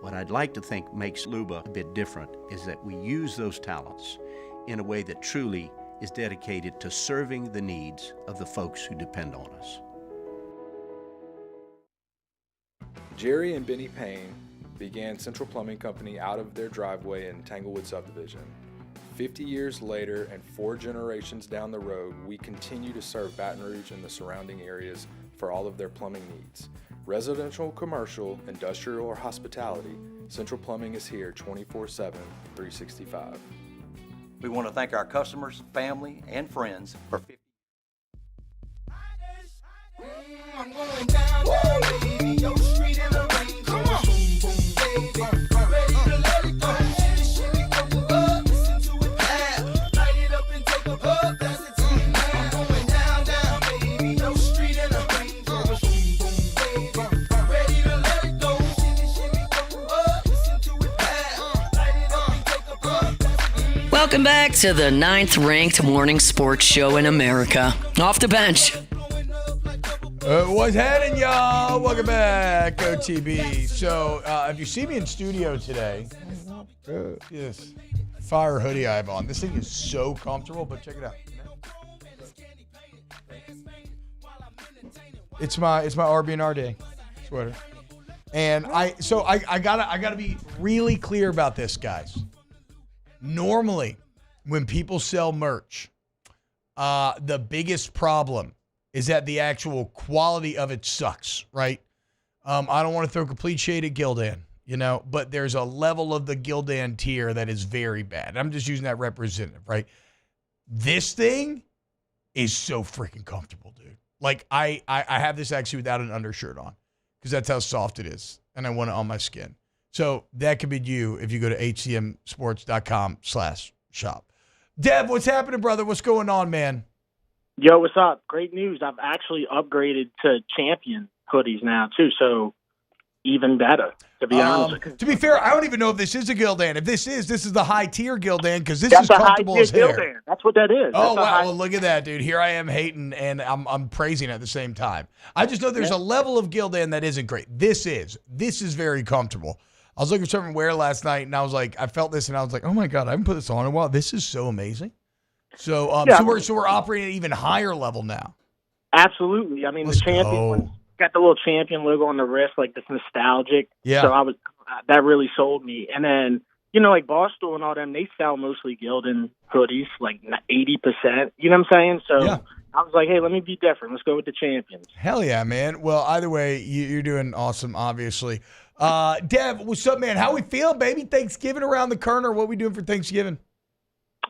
What I'd like to think makes Luba a bit different is that we use those talents in a way that truly is dedicated to serving the needs of the folks who depend on us. Jerry and Benny Payne began Central Plumbing Company out of their driveway in Tanglewood subdivision. 50 years later and 4 generations down the road, we continue to serve Baton Rouge and the surrounding areas for all of their plumbing needs. Residential, commercial, industrial, or hospitality, Central Plumbing is here 24/7, 365. We want to thank our customers, family, and friends for 50 I'm going down, baby, your street in the rain. Come on. Boom, boom, baby. Ready to let it go. Shimmy, go up, listen to it clap. Light it up and take a puff, that's the team. I'm going down, down, baby, your street in the rain. Boom, boom, baby. Ready to let it go. Shimmy, go up, listen to it clap. Light it up and take a puff, that's the team. Welcome back to the 9th-ranked morning sports show in America. Off the bench. What's happening, y'all? Welcome back, OTB. So, if you see me in studio today, this fire hoodie I have on. This thing is so comfortable, but check it out. It's my RB&R Day sweater. And I gotta be really clear about this, guys. Normally, when people sell merch, the biggest problem is that the actual quality of it sucks, right? I don't want to throw complete shade at Gildan, but there's a level of the Gildan tier that is very bad. I'm just using that representative, right? This thing is so freaking comfortable, dude. Like, I have this actually without an undershirt on because that's how soft it is, and I want it on my skin. So that could be you if you go to hcmsports.com/shop. Dev, what's happening, brother? What's going on, man? Yo, what's up? Great news. I've actually upgraded to Champion hoodies now, too, so even better, to be honest. To be fair, I don't even know if this is a Gildan. If this is the high-tier Gildan because this is comfortable as hair. Gildan. That's what that is. Oh, wow. Well, look at that, dude. Here I am hating, and I'm praising at the same time. I just know there's a level of Gildan that isn't great. This is very comfortable. I was looking for something to wear last night, and I was like, I felt this, and I was like, oh, my God, I haven't put this on in a while. This is so amazing. So, we're operating at an even higher level now. Absolutely. I mean, the Champion one's got the little Champion logo on the wrist, like this nostalgic. Yeah. So that really sold me. And then, like Barstool and all them, they sell mostly Gildan hoodies, like 80%. You know what I'm saying? So I was like, hey, let me be different. Let's go with the Champions. Hell yeah, man. Well, either way, you're doing awesome, obviously. Dev, what's up, man? How we feeling, baby? Thanksgiving around the corner. What we doing for Thanksgiving?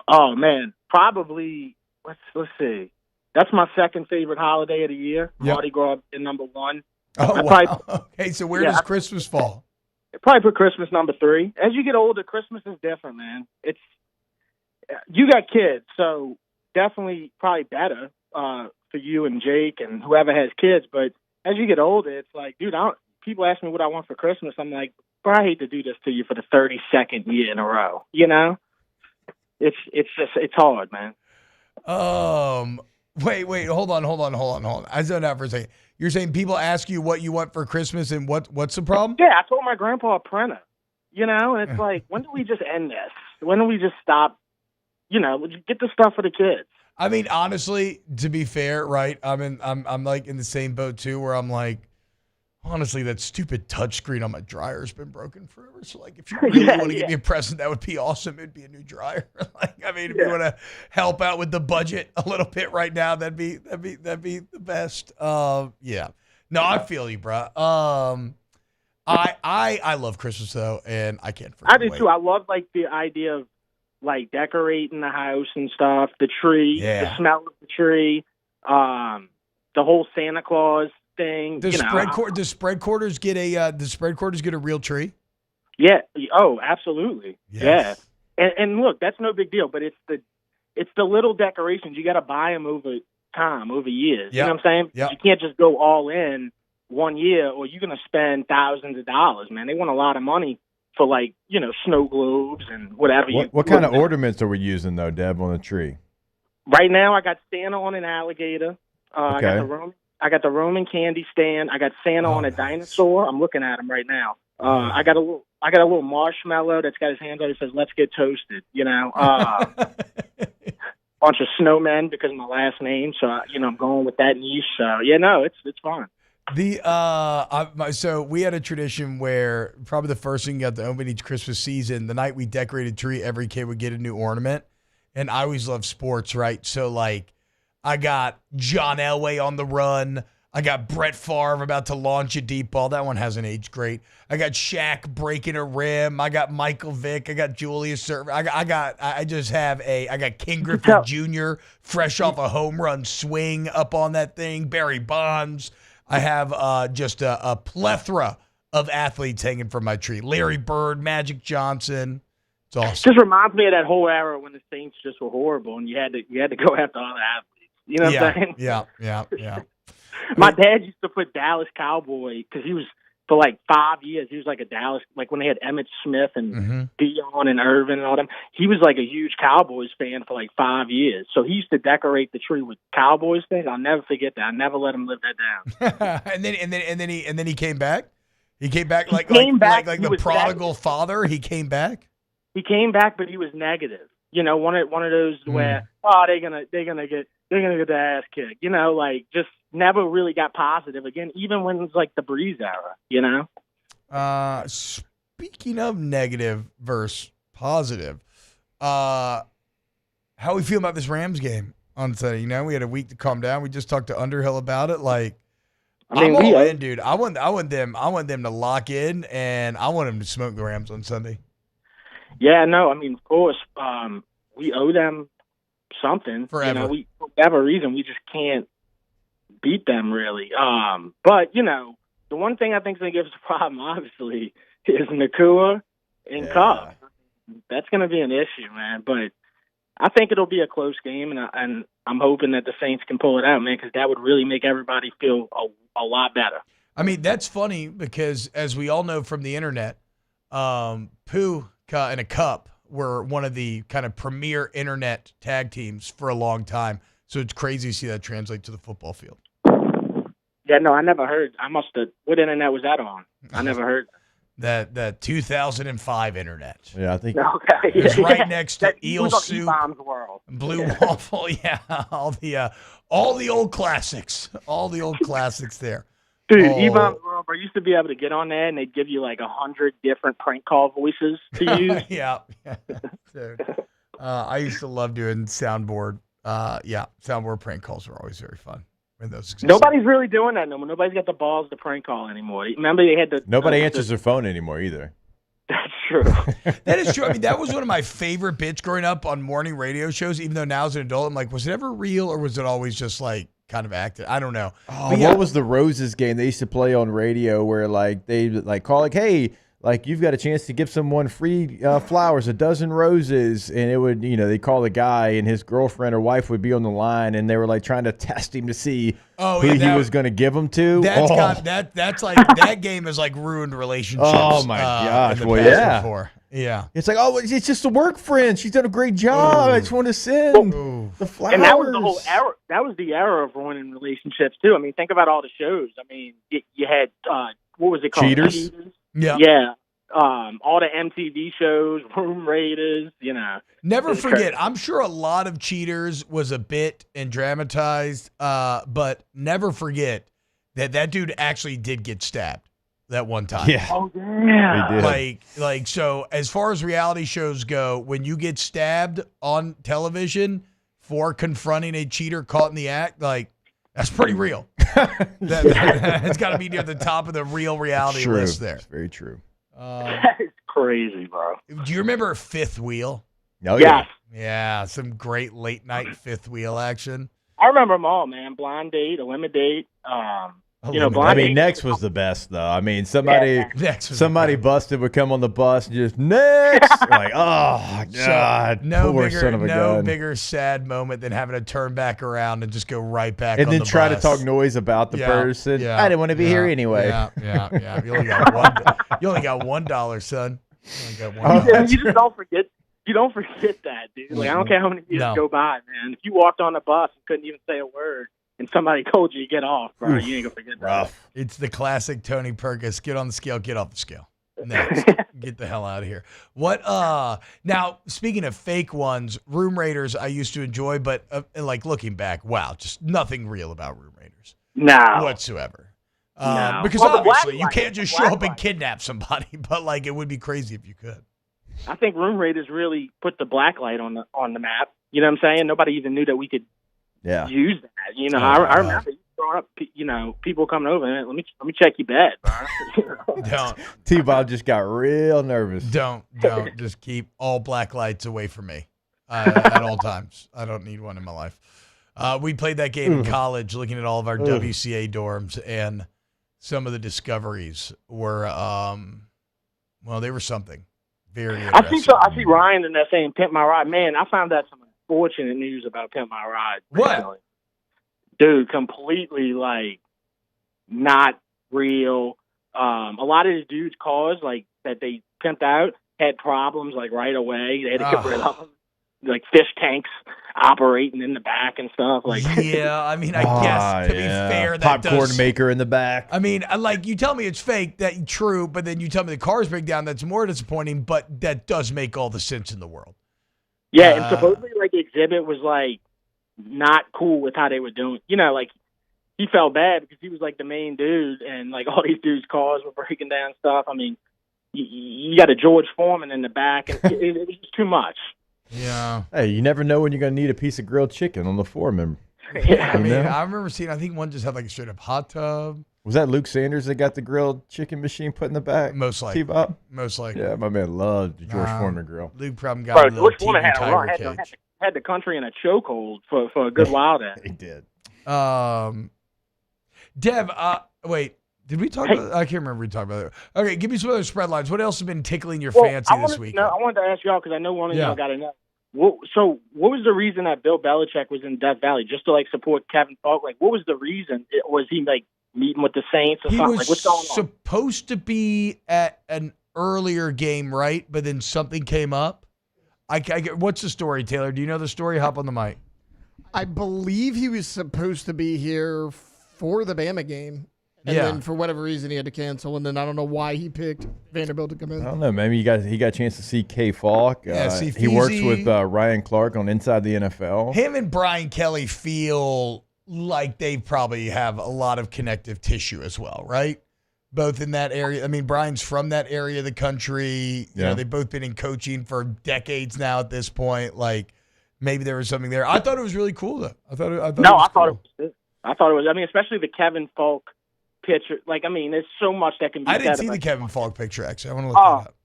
Oh, man. Probably, let's see. That's my second favorite holiday of the year. Yep. Mardi Gras in number one. Oh, wow. Okay, so where does Christmas fall? Probably put Christmas number 3. As you get older, Christmas is different, man. You got kids, so definitely probably better for you and Jake and whoever has kids. But as you get older, it's like, dude, people ask me what I want for Christmas. I'm like, bro, I hate to do this to you for the 32nd year in a row. It's hard, man. Wait, hold on. I zoned out for a second. You're saying people ask you what you want for Christmas and what's the problem? Yeah, I told my grandpa a printer, and it's like, when do we just end this? When do we just stop, get the stuff for the kids? I mean, honestly, to be fair, right? I'm like in the same boat too, where I'm like, honestly, that stupid touchscreen on my dryer has been broken forever. So, like, if you really want to give me a present, that would be awesome. It'd be a new dryer. If you want to help out with the budget a little bit right now, that'd be the best. Yeah. No, I feel you, bro. I love Christmas though, and I can't forget. I do too. I love the idea of decorating the house and stuff, the tree, the smell of the tree, the whole Santa Claus thing. Does spread quarters get a real tree? Yeah. Oh, absolutely. Yes. Yeah. And look, that's no big deal, but it's the little decorations. You got to buy them over time, over years. Yep. You know what I'm saying? Yep. You can't just go all in one year, or you're going to spend thousands of dollars, man. They want a lot of money for snow globes and whatever. What kind of ornaments are we using though, Deb, on the tree? Right now, I got Santa on an alligator. Okay. I got the Roman candy stand. I got Santa on a dinosaur. I'm looking at him right now. I got a little marshmallow that's got his hands on it. It says, "Let's get toasted." Bunch of snowmen because of my last name. So I'm going with that niche. So it's fun. So we had a tradition where probably the first thing you got to open each Christmas season, the night we decorated tree, every kid would get a new ornament. And I always loved sports, right? So I got John Elway on the run. I got Brett Favre about to launch a deep ball. That one hasn't aged great. I got Shaq breaking a rim. I got Michael Vick. I got Julius Erving. I got King Griffey Jr. fresh off a home run swing up on that thing. Barry Bonds. I have just a plethora of athletes hanging from my tree. Larry Bird, Magic Johnson. It's awesome. Just reminds me of that whole era when the Saints just were horrible and you had to go after other athletes. You know what I'm saying? Yeah. My dad used to put Dallas Cowboy because he was for 5 years. He was a Dallas, when they had Emmitt Smith and Dion and Irvin and all them. He was a huge Cowboys fan for 5 years. So he used to decorate the tree with Cowboys things. I'll never forget that. I never let him live that down. and then he came back. He came back like the prodigal father. He came back. He came back, but he was negative. One of those where they're gonna get their ass kicked. never really got positive again, even when it was like the Breeze era, you know? Speaking of negative versus positive, how we feel about this Rams game on Sunday? You know, we had a week to calm down. We just talked to Underhill about it. Like, I'm all in, dude. I want them to lock in, and I want them to smoke the Rams on Sunday. Yeah, no, I mean, of course, we owe them something. Forever. You know, for whatever reason, we just can't beat them, really. But, you know, the one thing I think is going to give us a problem, obviously, is Nakua and Cobb. That's going to be an issue, man. But I think it'll be a close game, and I'm hoping that the Saints can pull it out, man, because that would really make everybody feel a lot better. I mean, that's funny because, as we all know from the internet, Pooh and a Cup were one of the kind of premier internet tag teams for a long time. So it's crazy to see that translate to the football field. Yeah, no, I never heard. What internet was that on? I never heard. That 2005 internet. Yeah, I think Okay. It's right next to Eel was on Soup, E-Bomb's World. Blue Waffle. Yeah, all the old classics. All the old classics there. Dude, E-Bomb's World, I used to be able to get on there, and they'd give you like 100 different prank call voices to use. Yeah. Dude. I used to love doing soundboard. Soundboard prank calls were always very fun. Nobody's really doing that no more. Nobody's got the balls to prank call anymore. Remember, they had Nobody answers their phone anymore either. That's true. That is true. I mean, that was one of my favorite bits growing up on morning radio shows, even though now as an adult, I'm like, was it ever real or was it always just like kind of acted? I don't know. Oh, what was the Roses game they used to play on radio where like they like call like, hey, like you've got a chance to give someone free flowers, a dozen roses, and it would, you know, they call the guy and his girlfriend or wife would be on the line and they were like trying to test him to see who he was going to give them to. That's like that game has like ruined relationships. Oh my gosh! Well, yeah. Before. Yeah. It's like, oh, it's just a work friend. She's done a great job. I just want to send the flowers. And that was the whole era. That was the era of ruining relationships too. I mean, think about all the shows. I mean, you had what was it called? Cheaters. Yeah. All the MTV shows, Room Raiders, you know. Never forget, I'm sure a lot of Cheaters was a bit and dramatized, but never forget that dude actually did get stabbed that one time. Yeah. Oh, yeah. Like, so as far as reality shows go, when you get stabbed on television for confronting a cheater caught in the act, like, that's pretty real. It's got to be near the top of the real reality list there. It's very true. That is crazy, bro. Do you remember Fifth Wheel? Oh, yeah. Yeah, some great late night Fifth Wheel action. I remember them all, man. Blind Date, Limit Date. Blind Date. Next was the best, though. I mean, somebody busted would come on the bus and just next. Like, oh God, no poor bigger, son of a gun. bigger sad moment than having to turn back around and just go right back. And on then the try bus. to talk noise about the person. Yeah, I didn't want to be here anyway. Yeah. You only got $1, son. You only got $1. You just don't forget. You don't forget that, dude. Like, I don't care how many years go by, man. If you walked on the bus and couldn't even say a word, and somebody told you to get off, bro, you ain't gonna forget that. It's the classic Tony Perkins. Get on the scale, get off the scale. Next. Get the hell out of here. What now, speaking of fake ones, Room Raiders I used to enjoy, but like looking back, wow, just nothing real about Room Raiders. No. Whatsoever. No. Because obviously you can't just show up and kidnap somebody, but like it would be crazy if you could. I think Room Raiders really put the blacklight on the map. You know what I'm saying? Nobody even knew that we could use that. You know, I remember growing up, you know, people coming over and let me check your bed, bro. Don't. T-Bob just got real nervous. Don't. Just keep all black lights away from me at all times. I don't need one in my life. We played that game in college looking at all of our WCA dorms, and some of the discoveries were, they were something. Very interesting. I see Ryan in that saying Pimp My Ride. Man, I found out some unfortunate news about Pimp My Ride. Recently. What? Dude, completely, like, not real. A lot of these dudes' cars, like, that they pimped out had problems, like, right away. They had to get rid of them. Like, fish tanks operating in the back and stuff. Like, yeah, I mean, I guess, to be fair, that popcorn maker in the back. I mean, like, you tell me it's fake, that's true, but then you tell me the cars break down, that's more disappointing, but that does make all the sense in the world. Yeah, and supposedly, like, Exhibit was, like, not cool with how they were doing. You know, like, he felt bad because he was like the main dude, and like all these dudes' cars were breaking down stuff. I mean, you got a George Foreman in the back, and it was just too much. Yeah. Hey, you never know when you're going to need a piece of grilled chicken on the Foreman. I mean, I remember seeing, I think one just had like a straight up hot tub. Was that Luke Sanders that got the grilled chicken machine put in the back? Most likely. T-Bob? Most likely. Yeah, my man loved the George Foreman grill. Luke probably got a little George Foreman TV had a run, tiger cage. had the country in a chokehold for a good while there. He did. Dev, wait, did we talk about I can't remember we talked about it. Okay, give me some other spread lines. What else has been tickling your fancy this week? I wanted to ask y'all because I know one of y'all got to know. What was the reason that Bill Belichick was in Death Valley? Just to like support Kevin Falk? Like, what was the reason? Was he like meeting with the Saints or He something? was Like, what's going on? supposed to be at an earlier game, right? But then something came up. What's the story, Taylor? Do you know the story? Hop on the mic. I believe he was supposed to be here for the Bama game. And then for whatever reason he had to cancel. And then I don't know why he picked Vanderbilt to come in. I don't know. Maybe he got a chance to see Kay Falk. See, he works with Ryan Clark on Inside the NFL. Him and Brian Kelly feel like they probably have a lot of connective tissue as well, right? Both in that area. I mean, Brian's from that area of the country. You know, they've both been in coaching for decades now at this point. Like, maybe there was something there. I thought it was really cool, though. I thought it was good. I thought it was. I mean, especially the Kevin Falk picture. Like, I mean, there's so much that can be said. I didn't see the Kevin Falk picture, actually. I want to look that up.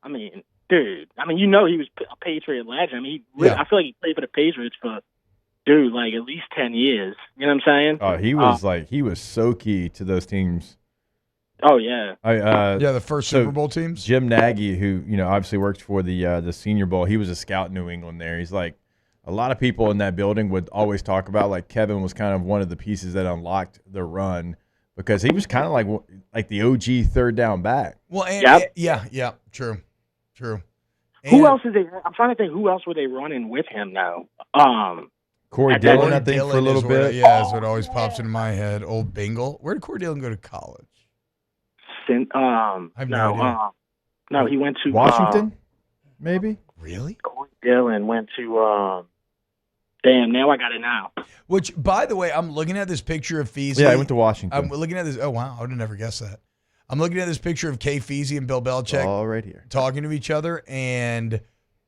I mean, dude. I mean, you know he was a Patriot legend. I mean, I feel like he played for the Patriots for, like at least 10 years. You know what I'm saying? Oh, he was so key to those teams. Oh, yeah. The first Super Bowl teams. Jim Nagy, who, obviously worked for the Senior Bowl, he was a scout in New England there. He's like, a lot of people in that building would always talk about, like, Kevin was kind of one of the pieces that unlocked the run because he was kind of like the OG third down back. Well, true. Who else is they? I'm trying to think who else were they running with him now. Corey Dillon, I think, for a little bit. That's what always pops into my head. Old Bengal. Where did Corey Dillon go to college? No, he went to Washington, maybe. Really? Corey Dillon went to. Damn, now I got it now. Which, by the way, I'm looking at this picture of Feasy. Yeah, I went to Washington. I'm looking at this. Oh, wow. I would have never guessed that. I'm looking at this picture of Kay Feasy and Bill Belichick all right here talking to each other, and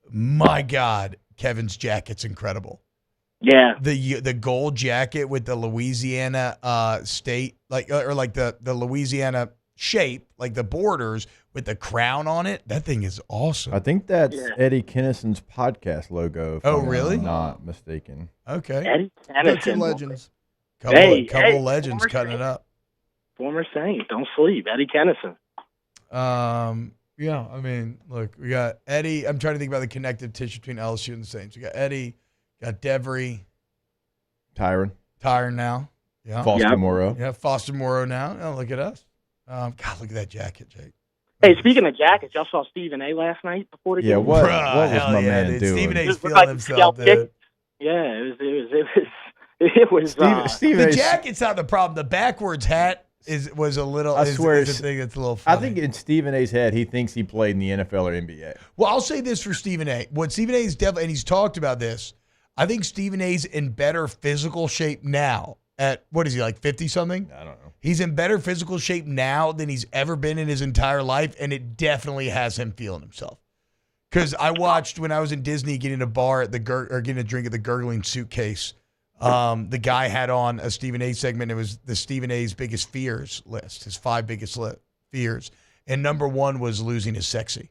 my God, Kevin's jacket's incredible. Yeah, the gold jacket with the Louisiana state, the Louisiana shape, like the borders with the crown on it. That thing is awesome. I think that's Eddie Kennison's podcast logo. If I'm really? Not mistaken. Okay. Eddie Kennison. Legends. Couple legends cutting it up. Former Saint, don't sleep. Eddie Kennison. Yeah, I mean, look, we got Eddie. I'm trying to think about the connective tissue between LSU and the Saints. We got Eddie, got Devery. Tyron now. Yeah. Foster Moreau. Yeah, Foster Moreau now. Oh, look at us. God, look at that jacket, Jake. Hey, speaking of jackets, y'all saw Stephen A. last night before the game? Yeah, what was my man dude. doing? Stephen A's feeling himself, dude. Yeah, it was. Stephen the jacket's not the problem. The backwards hat was a little. I swear, is the thing that's a little funny. I think in Stephen A's head, he thinks he played in the NFL or NBA. Well, I'll say this for Stephen A. What Stephen A. is definitely, and he's talked about this. I think Stephen A's in better physical shape now. At what is he, like 50 something? I don't know. He's in better physical shape now than he's ever been in his entire life, and it definitely has him feeling himself. Because I watched when I was in Disney getting a getting a drink at the Gurgling Suitcase. The guy had on a Stephen A. segment. It was the Stephen A.'s biggest fears list, his 5 biggest fears, and number 1 was losing his sexy.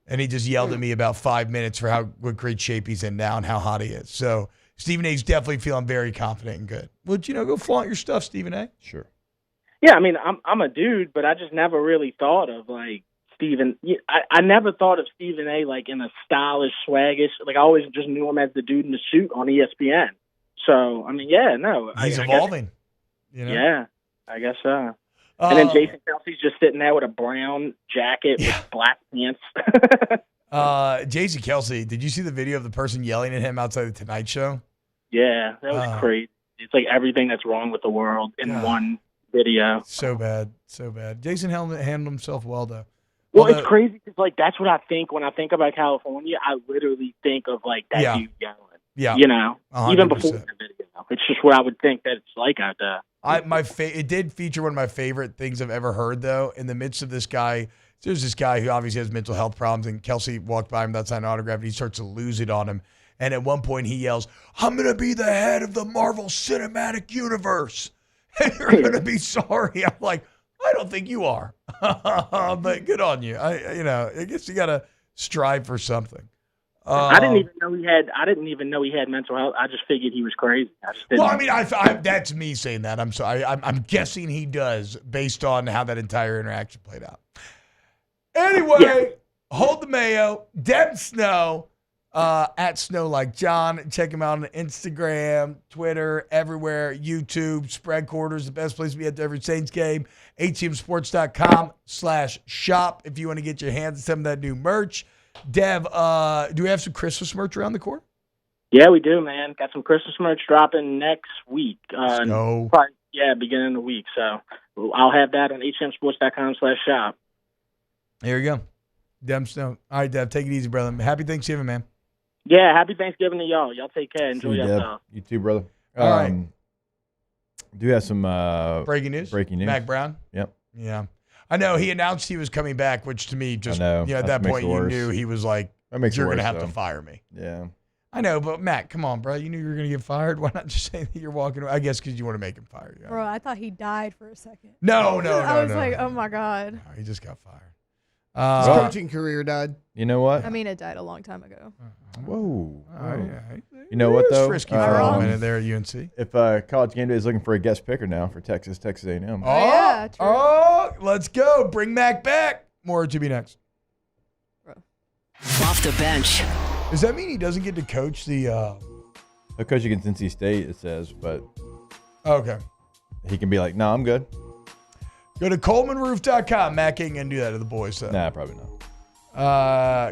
And he just yelled at me about 5 minutes for what great shape he's in now and how hot he is. So Stephen A's definitely feeling very confident and good. Well, go flaunt your stuff, Stephen A. Sure. Yeah, I mean, I'm a dude, but I just never really thought of like Stephen. I never thought of Stephen A. like in a stylish, swaggish. Like I always just knew him as the dude in the suit on ESPN. So I mean, yeah, no, he's evolving. Yeah, I guess so. And then Jason Kelsey's just sitting there with a brown jacket with black pants. Jason Kelsey, did you see the video of the person yelling at him outside the Tonight Show? Yeah, that was crazy. It's like everything that's wrong with the world in one video. So bad. Jason handled himself well, though. Well, it's crazy because like that's what I think when I think about California. I literally think of like that dude yelling. Yeah, you know, 100%. even before the video. It's just what I would think that it's like out there. It did feature one of my favorite things I've ever heard, though. In the midst of this guy, there's this guy who obviously has mental health problems, and Kelsey walked by him without signing an autograph, and he starts to lose it on him. And at one point, he yells, "I'm going to be the head of the Marvel Cinematic Universe, and you're going to be sorry." I'm like, I don't think you are, but good on you. I guess you got to strive for something. I didn't even know he had. I didn't even know he had mental health. I just figured he was crazy. Well, I mean, that's me saying that. I'm sorry. I'm guessing he does based on how that entire interaction played out. Anyway, Hold the Mayo, Deb Snow, at Snow Like John. Check him out on Instagram, Twitter, everywhere, YouTube, Spread Quarters, the best place to be at every Saints game. HCMsports.com/shop if you want to get your hands on some of that new merch. Dev, do we have some Christmas merch around the corner? Yeah, we do, man. Got some Christmas merch dropping next week. Beginning of the week. So I'll have that on hcmsports.com/shop. There you go. Dev Snow. All right, Dev, take it easy, brother. Happy Thanksgiving, man. Yeah, happy Thanksgiving to y'all. Y'all take care. Enjoy yourself. You too, brother. All right. Do have some breaking news? Mac Brown? Yep. Yeah. I know he announced he was coming back, which to me just, at that point you knew he was like, you're going to have to though. fire me. Yeah. I know, but Matt, come on, bro. You knew you were going to get fired. Why not just say that you're walking away? I guess because you want to make him fire you. Bro, I thought he died for a second. No. I was like, oh my God. No, he just got fired. His coaching career died. You know what? I mean, it died a long time ago. Whoa. Yeah. You know what, though? Frisky for a minute there at UNC. If College Game Day is looking for a guest picker now for Texas A&M. Let's go. Bring Mac back. More to be next. Off the bench. Does that mean he doesn't get to coach the... He'll coach against NC State, it says, but... Okay. He can be like, no, I'm good. Go to ColemanRoof.com. Mac ain't going to do that to the boys, though. Nah, probably not.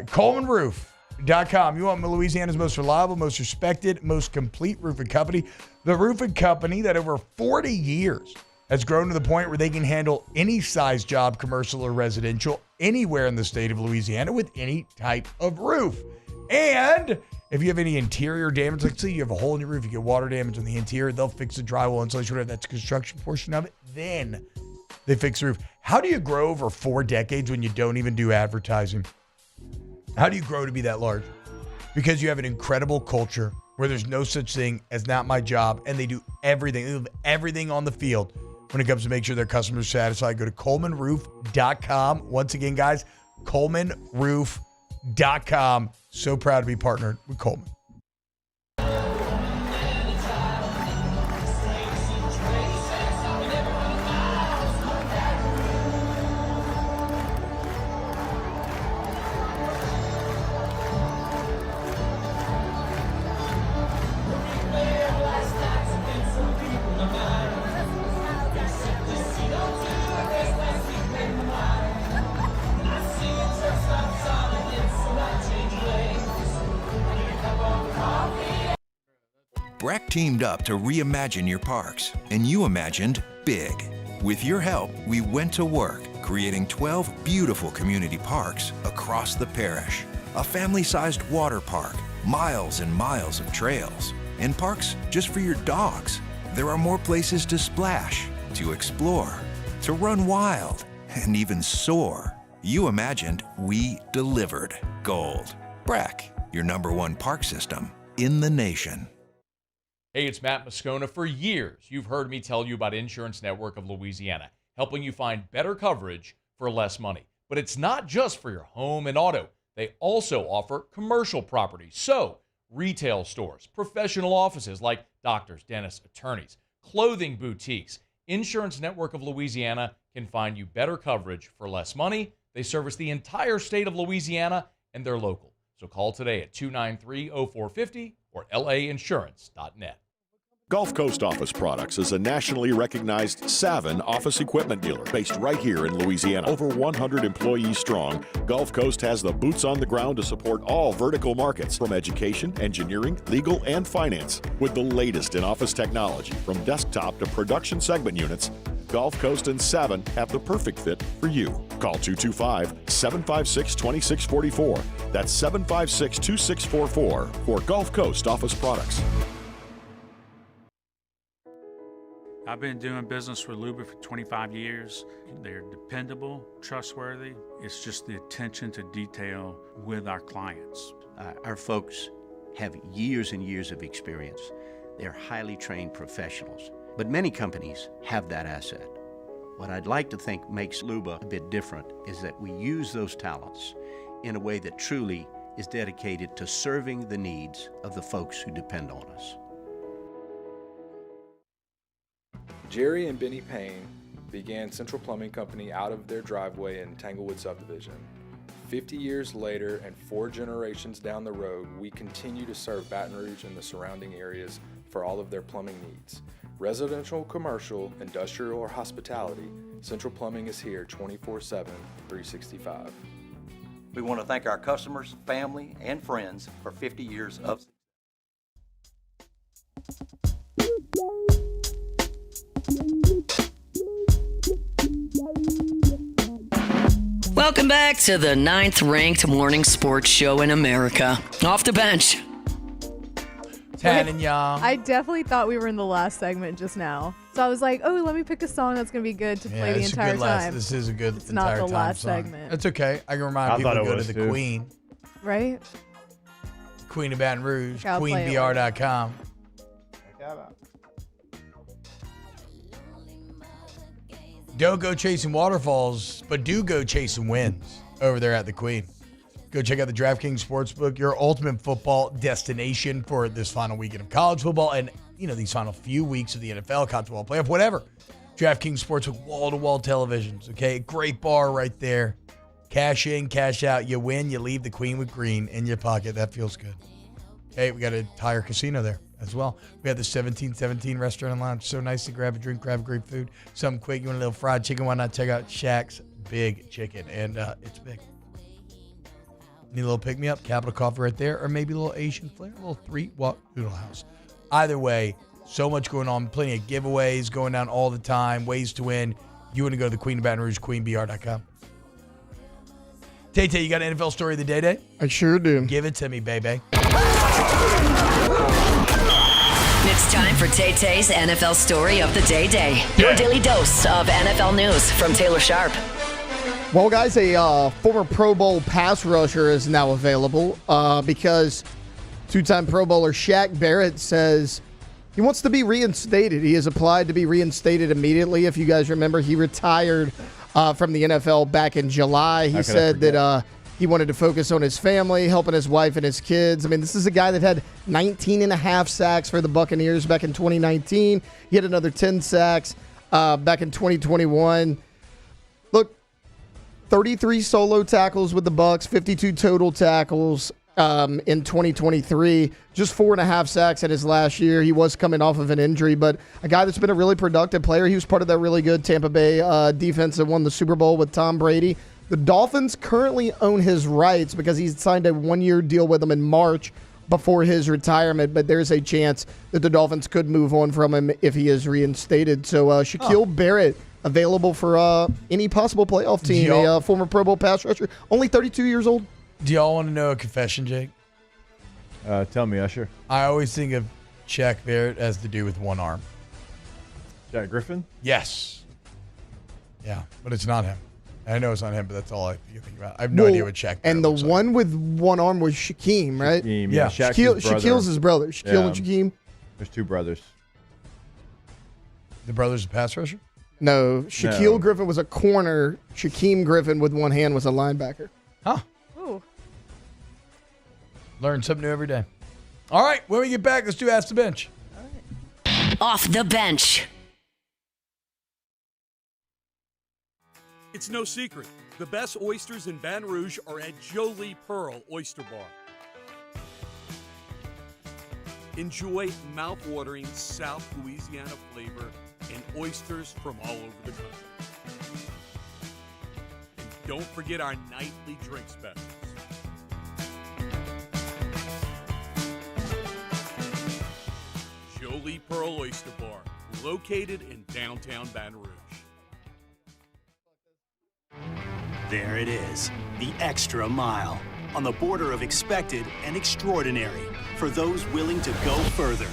ColemanRoof.com. You want Louisiana's most reliable, most respected, most complete roofing company. The roofing company that over 40 years has grown to the point where they can handle any size job, commercial or residential, anywhere in the state of Louisiana with any type of roof. And if you have any interior damage, like say you have a hole in your roof, you get water damage on the interior, they'll fix the drywall, insulation, whatever, that's the construction portion of it. Then they fix the roof. How do you grow over 4 decades when you don't even do advertising? How do you grow to be that large? Because you have an incredible culture where there's no such thing as not my job, and they do everything. They do everything on the field when it comes to make sure their customers are satisfied. Go to ColemanRoof.com. Once again, guys, ColemanRoof.com. So proud to be partnered with Coleman. Breck teamed up to reimagine your parks, and you imagined big. With your help, we went to work, creating 12 beautiful community parks across the parish. A family-sized water park, miles and miles of trails, and parks just for your dogs. There are more places to splash, to explore, to run wild, and even soar. You imagined, we delivered. Gold. Breck, your #1 park system in the nation. Hey, it's Matt Moscona. For years, you've heard me tell you about Insurance Network of Louisiana, helping you find better coverage for less money. But it's not just for your home and auto. They also offer commercial property. So, retail stores, professional offices like doctors, dentists, attorneys, clothing boutiques. Insurance Network of Louisiana can find you better coverage for less money. They service the entire state of Louisiana, and they're local. So call today at 293-0450 or lainsurance.net. Gulf Coast Office Products is a nationally recognized Savin office equipment dealer based right here in Louisiana. Over 100 employees strong, Gulf Coast has the boots on the ground to support all vertical markets, from education, engineering, legal, and finance. With the latest in office technology, from desktop to production segment units, Gulf Coast and Savin have the perfect fit for you. Call 225-756-2644. That's 756-2644 for Gulf Coast Office Products. I've been doing business with Luba for 25 years. They're dependable, trustworthy. It's just the attention to detail with our clients. Our folks have years and years of experience. They're highly trained professionals, but many companies have that asset. What I'd like to think makes Luba a bit different is that we use those talents in a way that truly is dedicated to serving the needs of the folks who depend on us. Jerry and Benny Payne began Central Plumbing Company out of their driveway in Tanglewood subdivision. 50 years later and 4 generations down the road, we continue to serve Baton Rouge and the surrounding areas for all of their plumbing needs. Residential, commercial, industrial, or hospitality, Central Plumbing is here 24/7, 365. We want to thank our customers, family, and friends for 50 years of success. Welcome back to the 9th-ranked morning sports show in America. Off the bench. Tanning, y'all. I definitely thought we were in the last segment just now. So I was like, oh, let me pick a song that's going to be good to play the entire time. This is a good It's entire not the time last song. segment. That's okay. I can remind people to go to the Queen. Right? Queen of Baton Rouge, I'll play it queenbr.com. Don't go chasing waterfalls, but do go chasing wins over there at the Queen. Go check out the DraftKings Sportsbook, your ultimate football destination for this final weekend of college football and, these final few weeks of the NFL, college football playoff, whatever. DraftKings Sportsbook, wall-to-wall televisions, okay? Great bar right there. Cash in, cash out. You win, you leave the Queen with green in your pocket. That feels good. Hey, we got an entire casino there as well. We have the 1717 restaurant and lounge. So nice to grab a drink, grab great food. Something quick. You want a little fried chicken? Why not check out Shaq's Big Chicken? And it's big. Need a little pick-me-up, Capital Coffee right there, or maybe a little Asian flair, a little 3-walk noodle house. Either way, so much going on. Plenty of giveaways going down all the time, ways to win. You want to go to the Queen of Baton Rouge, queenbr.com. Tay-Tay, you got an NFL story of the day? I sure do. Give it to me, baby. It's time for Tay-Tay's NFL story of the day. Your daily dose of NFL news from Taylor Sharp. Well, guys, a former Pro Bowl pass rusher is now available because two-time Pro Bowler Shaq Barrett says he wants to be reinstated. He has applied to be reinstated immediately. If you guys remember, he retired from the NFL back in July. He said that he wanted to focus on his family, helping his wife and his kids. I mean, this is a guy that had 19 and a half sacks for the Buccaneers back in 2019. He had another 10 sacks back in 2021. Look, 33 solo tackles with the Bucs, 52 total tackles in 2023. Just 4.5 sacks in his last year. He was coming off of an injury, but a guy that's been a really productive player. He was part of that really good Tampa Bay defense that won the Super Bowl with Tom Brady. The Dolphins currently own his rights because he's signed a 1-year deal with them in March before his retirement, but there's a chance that the Dolphins could move on from him if he is reinstated. So Shaquille Barrett available for any possible playoff team, a former Pro Bowl pass rusher, only 32 years old. Do y'all want to know a confession, Jake? Tell me, Usher. I always think of Shaq Barrett as the dude with one arm. Jack Griffin? Yes. Yeah, but it's not him. I know it's not him, but that's all I think about. I have no idea what Shaq Barrett And the looks one with one arm was Shaquem, right? Shaquem, yeah. Shaquille's his brother. Shaquille and Shaquem. There's two brothers. The brother's a pass rusher? No, Shaquille Griffin was a corner. Shaquem Griffin with one hand was a linebacker. Huh. Ooh. Learn something new every day. All right, when we get back, let's do Ask the Bench. Off the bench. It's no secret. The best oysters in Baton Rouge are at Jolie Pearl Oyster Bar. Enjoy mouth-watering South Louisiana flavor and oysters from all over the country. And don't forget our nightly drink specials. Jolie Pearl Oyster Bar, located in downtown Baton Rouge. There it is, the extra mile, on the border of expected and extraordinary for those willing to go further,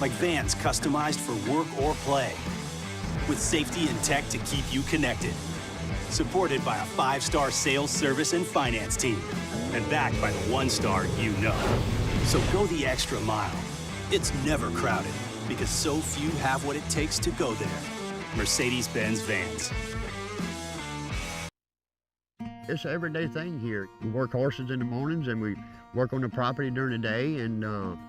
like vans customized for work or play. with safety and tech to keep you connected. Supported by a 5-star sales, service, and finance team. And backed by the 1-star you know. So go the extra mile. It's never crowded because so few have what it takes to go there. Mercedes-Benz Vans. It's an everyday thing here. We work horses in the mornings and we work on the property during the day, and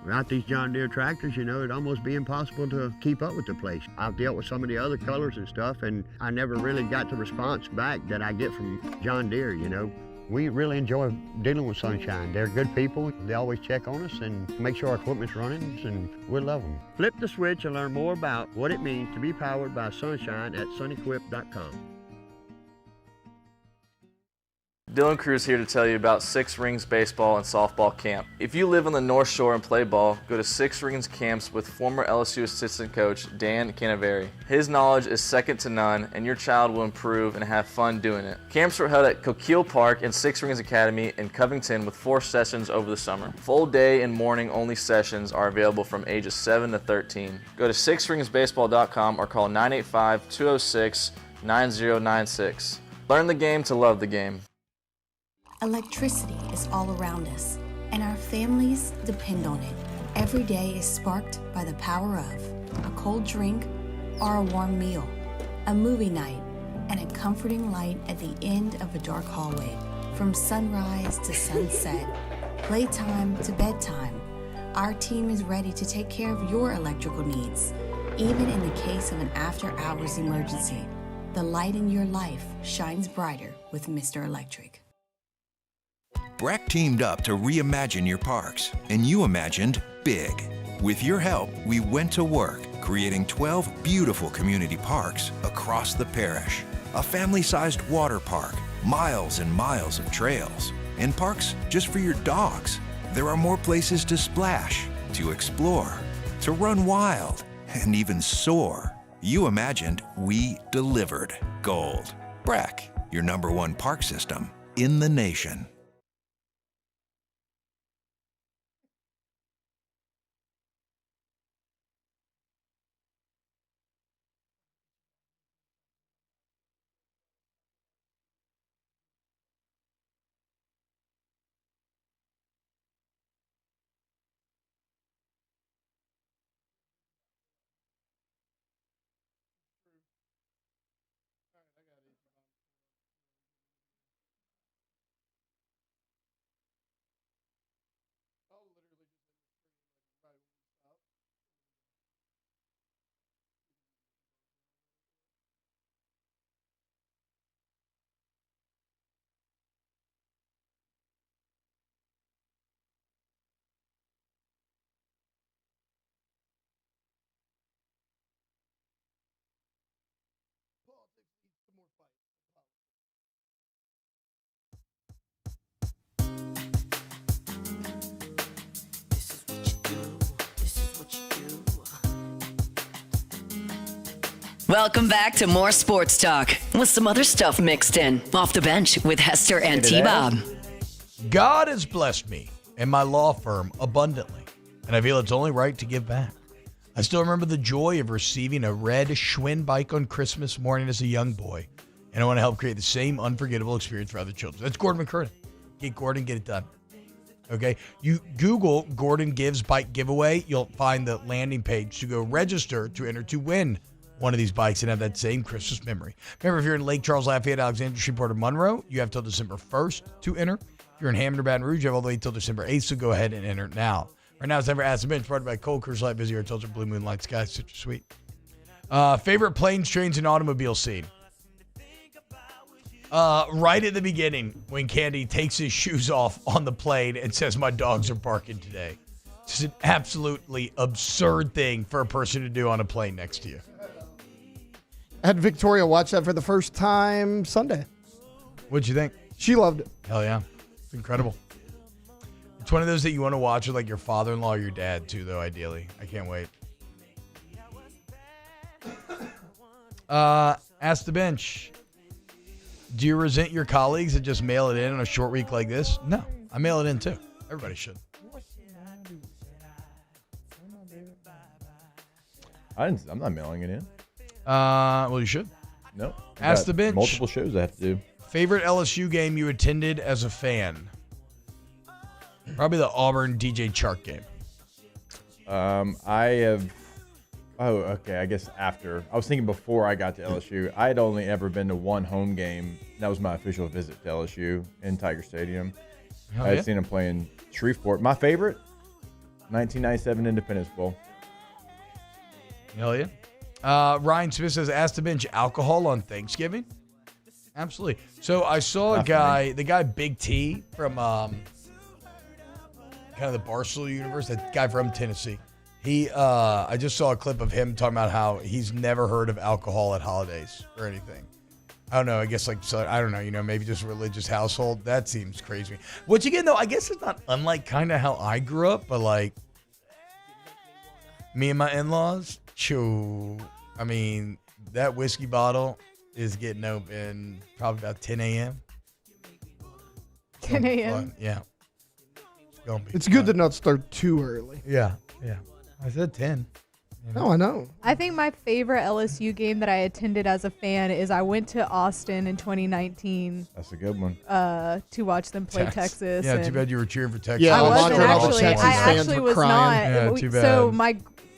without these John Deere tractors, you know, it'd almost be impossible to keep up with the place. I've dealt with some of the other colors and stuff, and I never really got the response back that I get from John Deere, you know. We really enjoy dealing with Sunshine. They're good people. They always check on us and make sure our equipment's running, and we love them. Flip the switch and learn more about what it means to be powered by Sunshine at sunequip.com. Dylan Cruz here to tell you about Six Rings Baseball and Softball Camp. If you live on the North Shore and play ball, go to Six Rings Camps with former LSU assistant coach Dan Canaveri. His knowledge is second to none, and your child will improve and have fun doing it. Camps were held at Coquille Park and Six Rings Academy in Covington with 4 sessions over the summer. Full day and morning only sessions are available from ages 7 to 13. Go to sixringsbaseball.com or call 985-206-9096. Learn the game to love the game. Electricity is all around us, and our families depend on it. Every day is sparked by the power of a cold drink or a warm meal, a movie night, and a comforting light at the end of a dark hallway. From sunrise to sunset, playtime to bedtime, our team is ready to take care of your electrical needs, even in the case of an after-hours emergency. The light in your life shines brighter with Mr. Electric. Breck teamed up to reimagine your parks, and you imagined big. With your help, we went to work, creating 12 beautiful community parks across the parish. A family-sized water park, miles and miles of trails, and parks just for your dogs. There are more places to splash, to explore, to run wild, and even soar. You imagined, we delivered. Gold. Breck, your #1 park system in the nation. Welcome back to more sports talk with some other stuff mixed in. Off the bench with Hester and T-Bob. God has blessed me and my law firm abundantly, and I feel it's only right to give back. I still remember the joy of receiving a red Schwinn bike on Christmas morning as a young boy, and I want to help create the same unforgettable experience for other children. That's Gordon McCurdy. Get Gordon, get it done. Okay? You Google Gordon Gives Bike Giveaway. You'll find the landing page to go register to enter to win one of these bikes and have that same Christmas memory. Remember, if you're in Lake Charles, Lafayette, Alexandria, Shreveport, or Monroe, you have till December 1st to enter. If you're in Hammond or Baton Rouge, you have all the way till December 8th, so go ahead and enter now. Right now, it's never asked the bench, brought by Cold Cruise Light, Busy Hotels, or Blue Moon Light Skies. Such a sweet. Favorite planes, trains, and automobile scene. Right at the beginning, when Candy takes his shoes off on the plane and says, "My dogs are barking today." It's an absolutely absurd thing for a person to do on a plane next to you. I had Victoria watch that for the first time Sunday. What'd you think? She loved it. Hell yeah. It's incredible. It's one of those that you want to watch with like your father-in-law or your dad too, though, ideally. I can't wait. Ask the bench. Do you resent your colleagues that just mail it in on a short week like this? No. I mail it in too. Everybody should. I'm not mailing it in. Well, you should. Nope. Ask the bench. Multiple shows I have to do. Favorite LSU game you attended as a fan? Probably the Auburn DJ Chark game. I have. Oh, okay. I guess after. I was thinking before I got to LSU. I had only ever been to one home game. That was my official visit to LSU in Tiger Stadium. Hell I had yeah. seen them play in Shreveport. My favorite, 1997 Independence Bowl. Hell yeah. Ryan Smith says, ask the bench, alcohol on Thanksgiving? Absolutely. So I saw the guy Big T from kind of the Barstool universe, that guy from Tennessee. I just saw a clip of him talking about how he's never heard of alcohol at holidays or anything. I don't know. I guess I don't know, maybe just a religious household. That seems crazy. Which again, though, I guess it's not unlike kind of how I grew up, but like me and my in-laws, I mean, that whiskey bottle is getting open probably about 10 a.m. 10 a.m. Yeah. It's good to not start too early. Yeah. I said 10. No, I know. I think my favorite LSU game that I attended as a fan is I went to Austin in 2019. That's a good one. To watch them play Texas. Yeah, and too bad you were cheering for Texas. Yeah, I wasn't all the actually. Texas I fans actually were was crying. not. Yeah, too bad. So my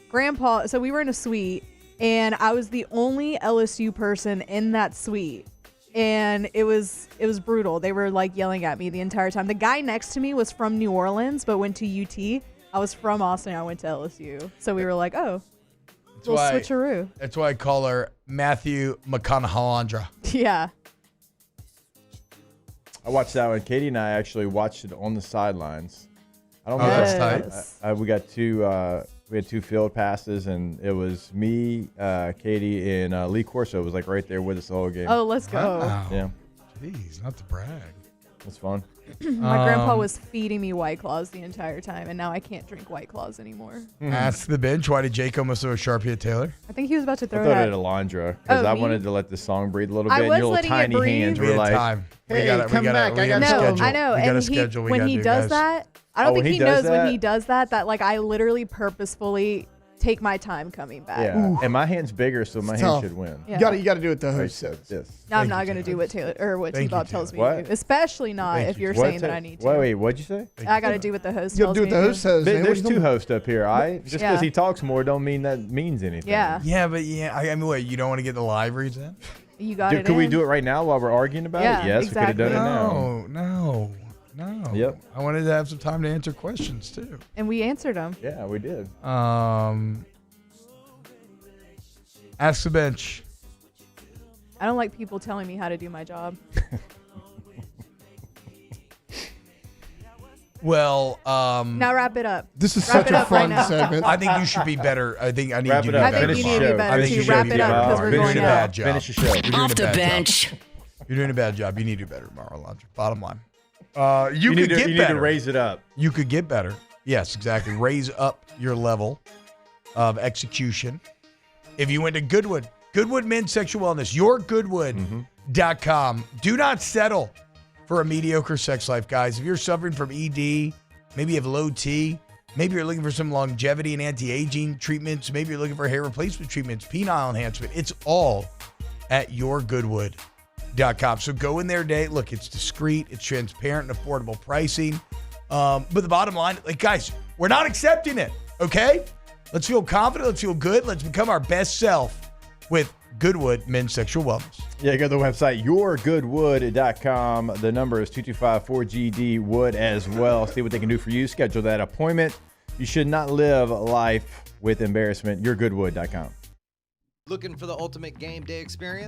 grandpa. So we were in a suite, and I was the only LSU person in that suite. And it was brutal. They were like yelling at me the entire time. The guy next to me was from New Orleans, but went to UT. I was from Austin. I went to LSU. So we were like, oh, little switcheroo. That's why I call her Matthew McConaughey. Yeah. I watched that one. Katie and I actually watched it on the sidelines. I don't know. That's tight. We got we had two field passes, and it was me, Katie, and Lee Corso was like right there with us the whole game. Oh, let's go. Wow. Yeah. Jeez, not to brag. That's fun. My grandpa was feeding me White Claws the entire time, and now I can't drink White Claws anymore. Ask the bench, why did Jake almost throw a Sharpie at Taylor? I think he was about to I throw thought that. it at Alondra because Oh, I me? wanted to let the song breathe a little I bit. was And your little letting it tiny breathe. hands We were had like, time. Hey, come back. I got a No, schedule. I know. We got And a schedule we when gotta he do, does guys. that, I don't when think he he does knows when that? he does that like I literally purposefully take my time coming back. yeah. And my hand's bigger, so my hand tough. should win. Yeah. You got to do what the host says. Yes. No, I'm not going to do what Taylor or what Thank you, T-Bob tells me Taylor. to do. Especially not if you're saying that I need to. Wait, what'd you say? I got to do what the host You tells do me what the to host says. man. There's What are you two doing? hosts up here. Just because Yeah. he talks more don't mean that means anything. Yeah. Yeah, but I mean, what, you don't want to get the live reads in? You got it. Could we in. do it right now while we're arguing about Yeah, it? Yes, we could have done it now. No. Yep. I wanted to have some time to answer questions, too. And we answered them. Yeah, we did. Ask the bench. I don't like people telling me how to do my job. Well, Now wrap it up. This is Wrap such it a up right fun now. segment. I think you should be better. I think I need Wrap you it to be up. I better. think you Finish need to the do show. better I think too. you should Wrap be it better. up because You're we're doing going a out. bad job. Finish the show. You're doing Off a the bad bench. job. You're doing a bad job. You need to do better tomorrow, Alondra. Bottom line. You need could to, get you better. need to raise it up. You could get better. Yes, exactly. Raise up your level of execution. If you went to Goodwood Men's Sexual Wellness, yourgoodwood.com. Do not settle for a mediocre sex life, guys. If you're suffering from ED, maybe you have low T, maybe you're looking for some longevity and anti-aging treatments, maybe you're looking for hair replacement treatments, penile enhancement, it's all at yourgoodwood.com. So go in there today. Look, it's discreet, it's transparent and affordable pricing. But the bottom line, like, guys, we're not accepting it, okay? Let's feel confident. Let's feel good. Let's become our best self with Goodwood Men's Sexual Wellness. Yeah, go to the website, yourgoodwood.com. The number is 225-4GD-WOOD as well. See what they can do for you. Schedule that appointment. You should not live life with embarrassment. Yourgoodwood.com. Looking for the ultimate game day experience?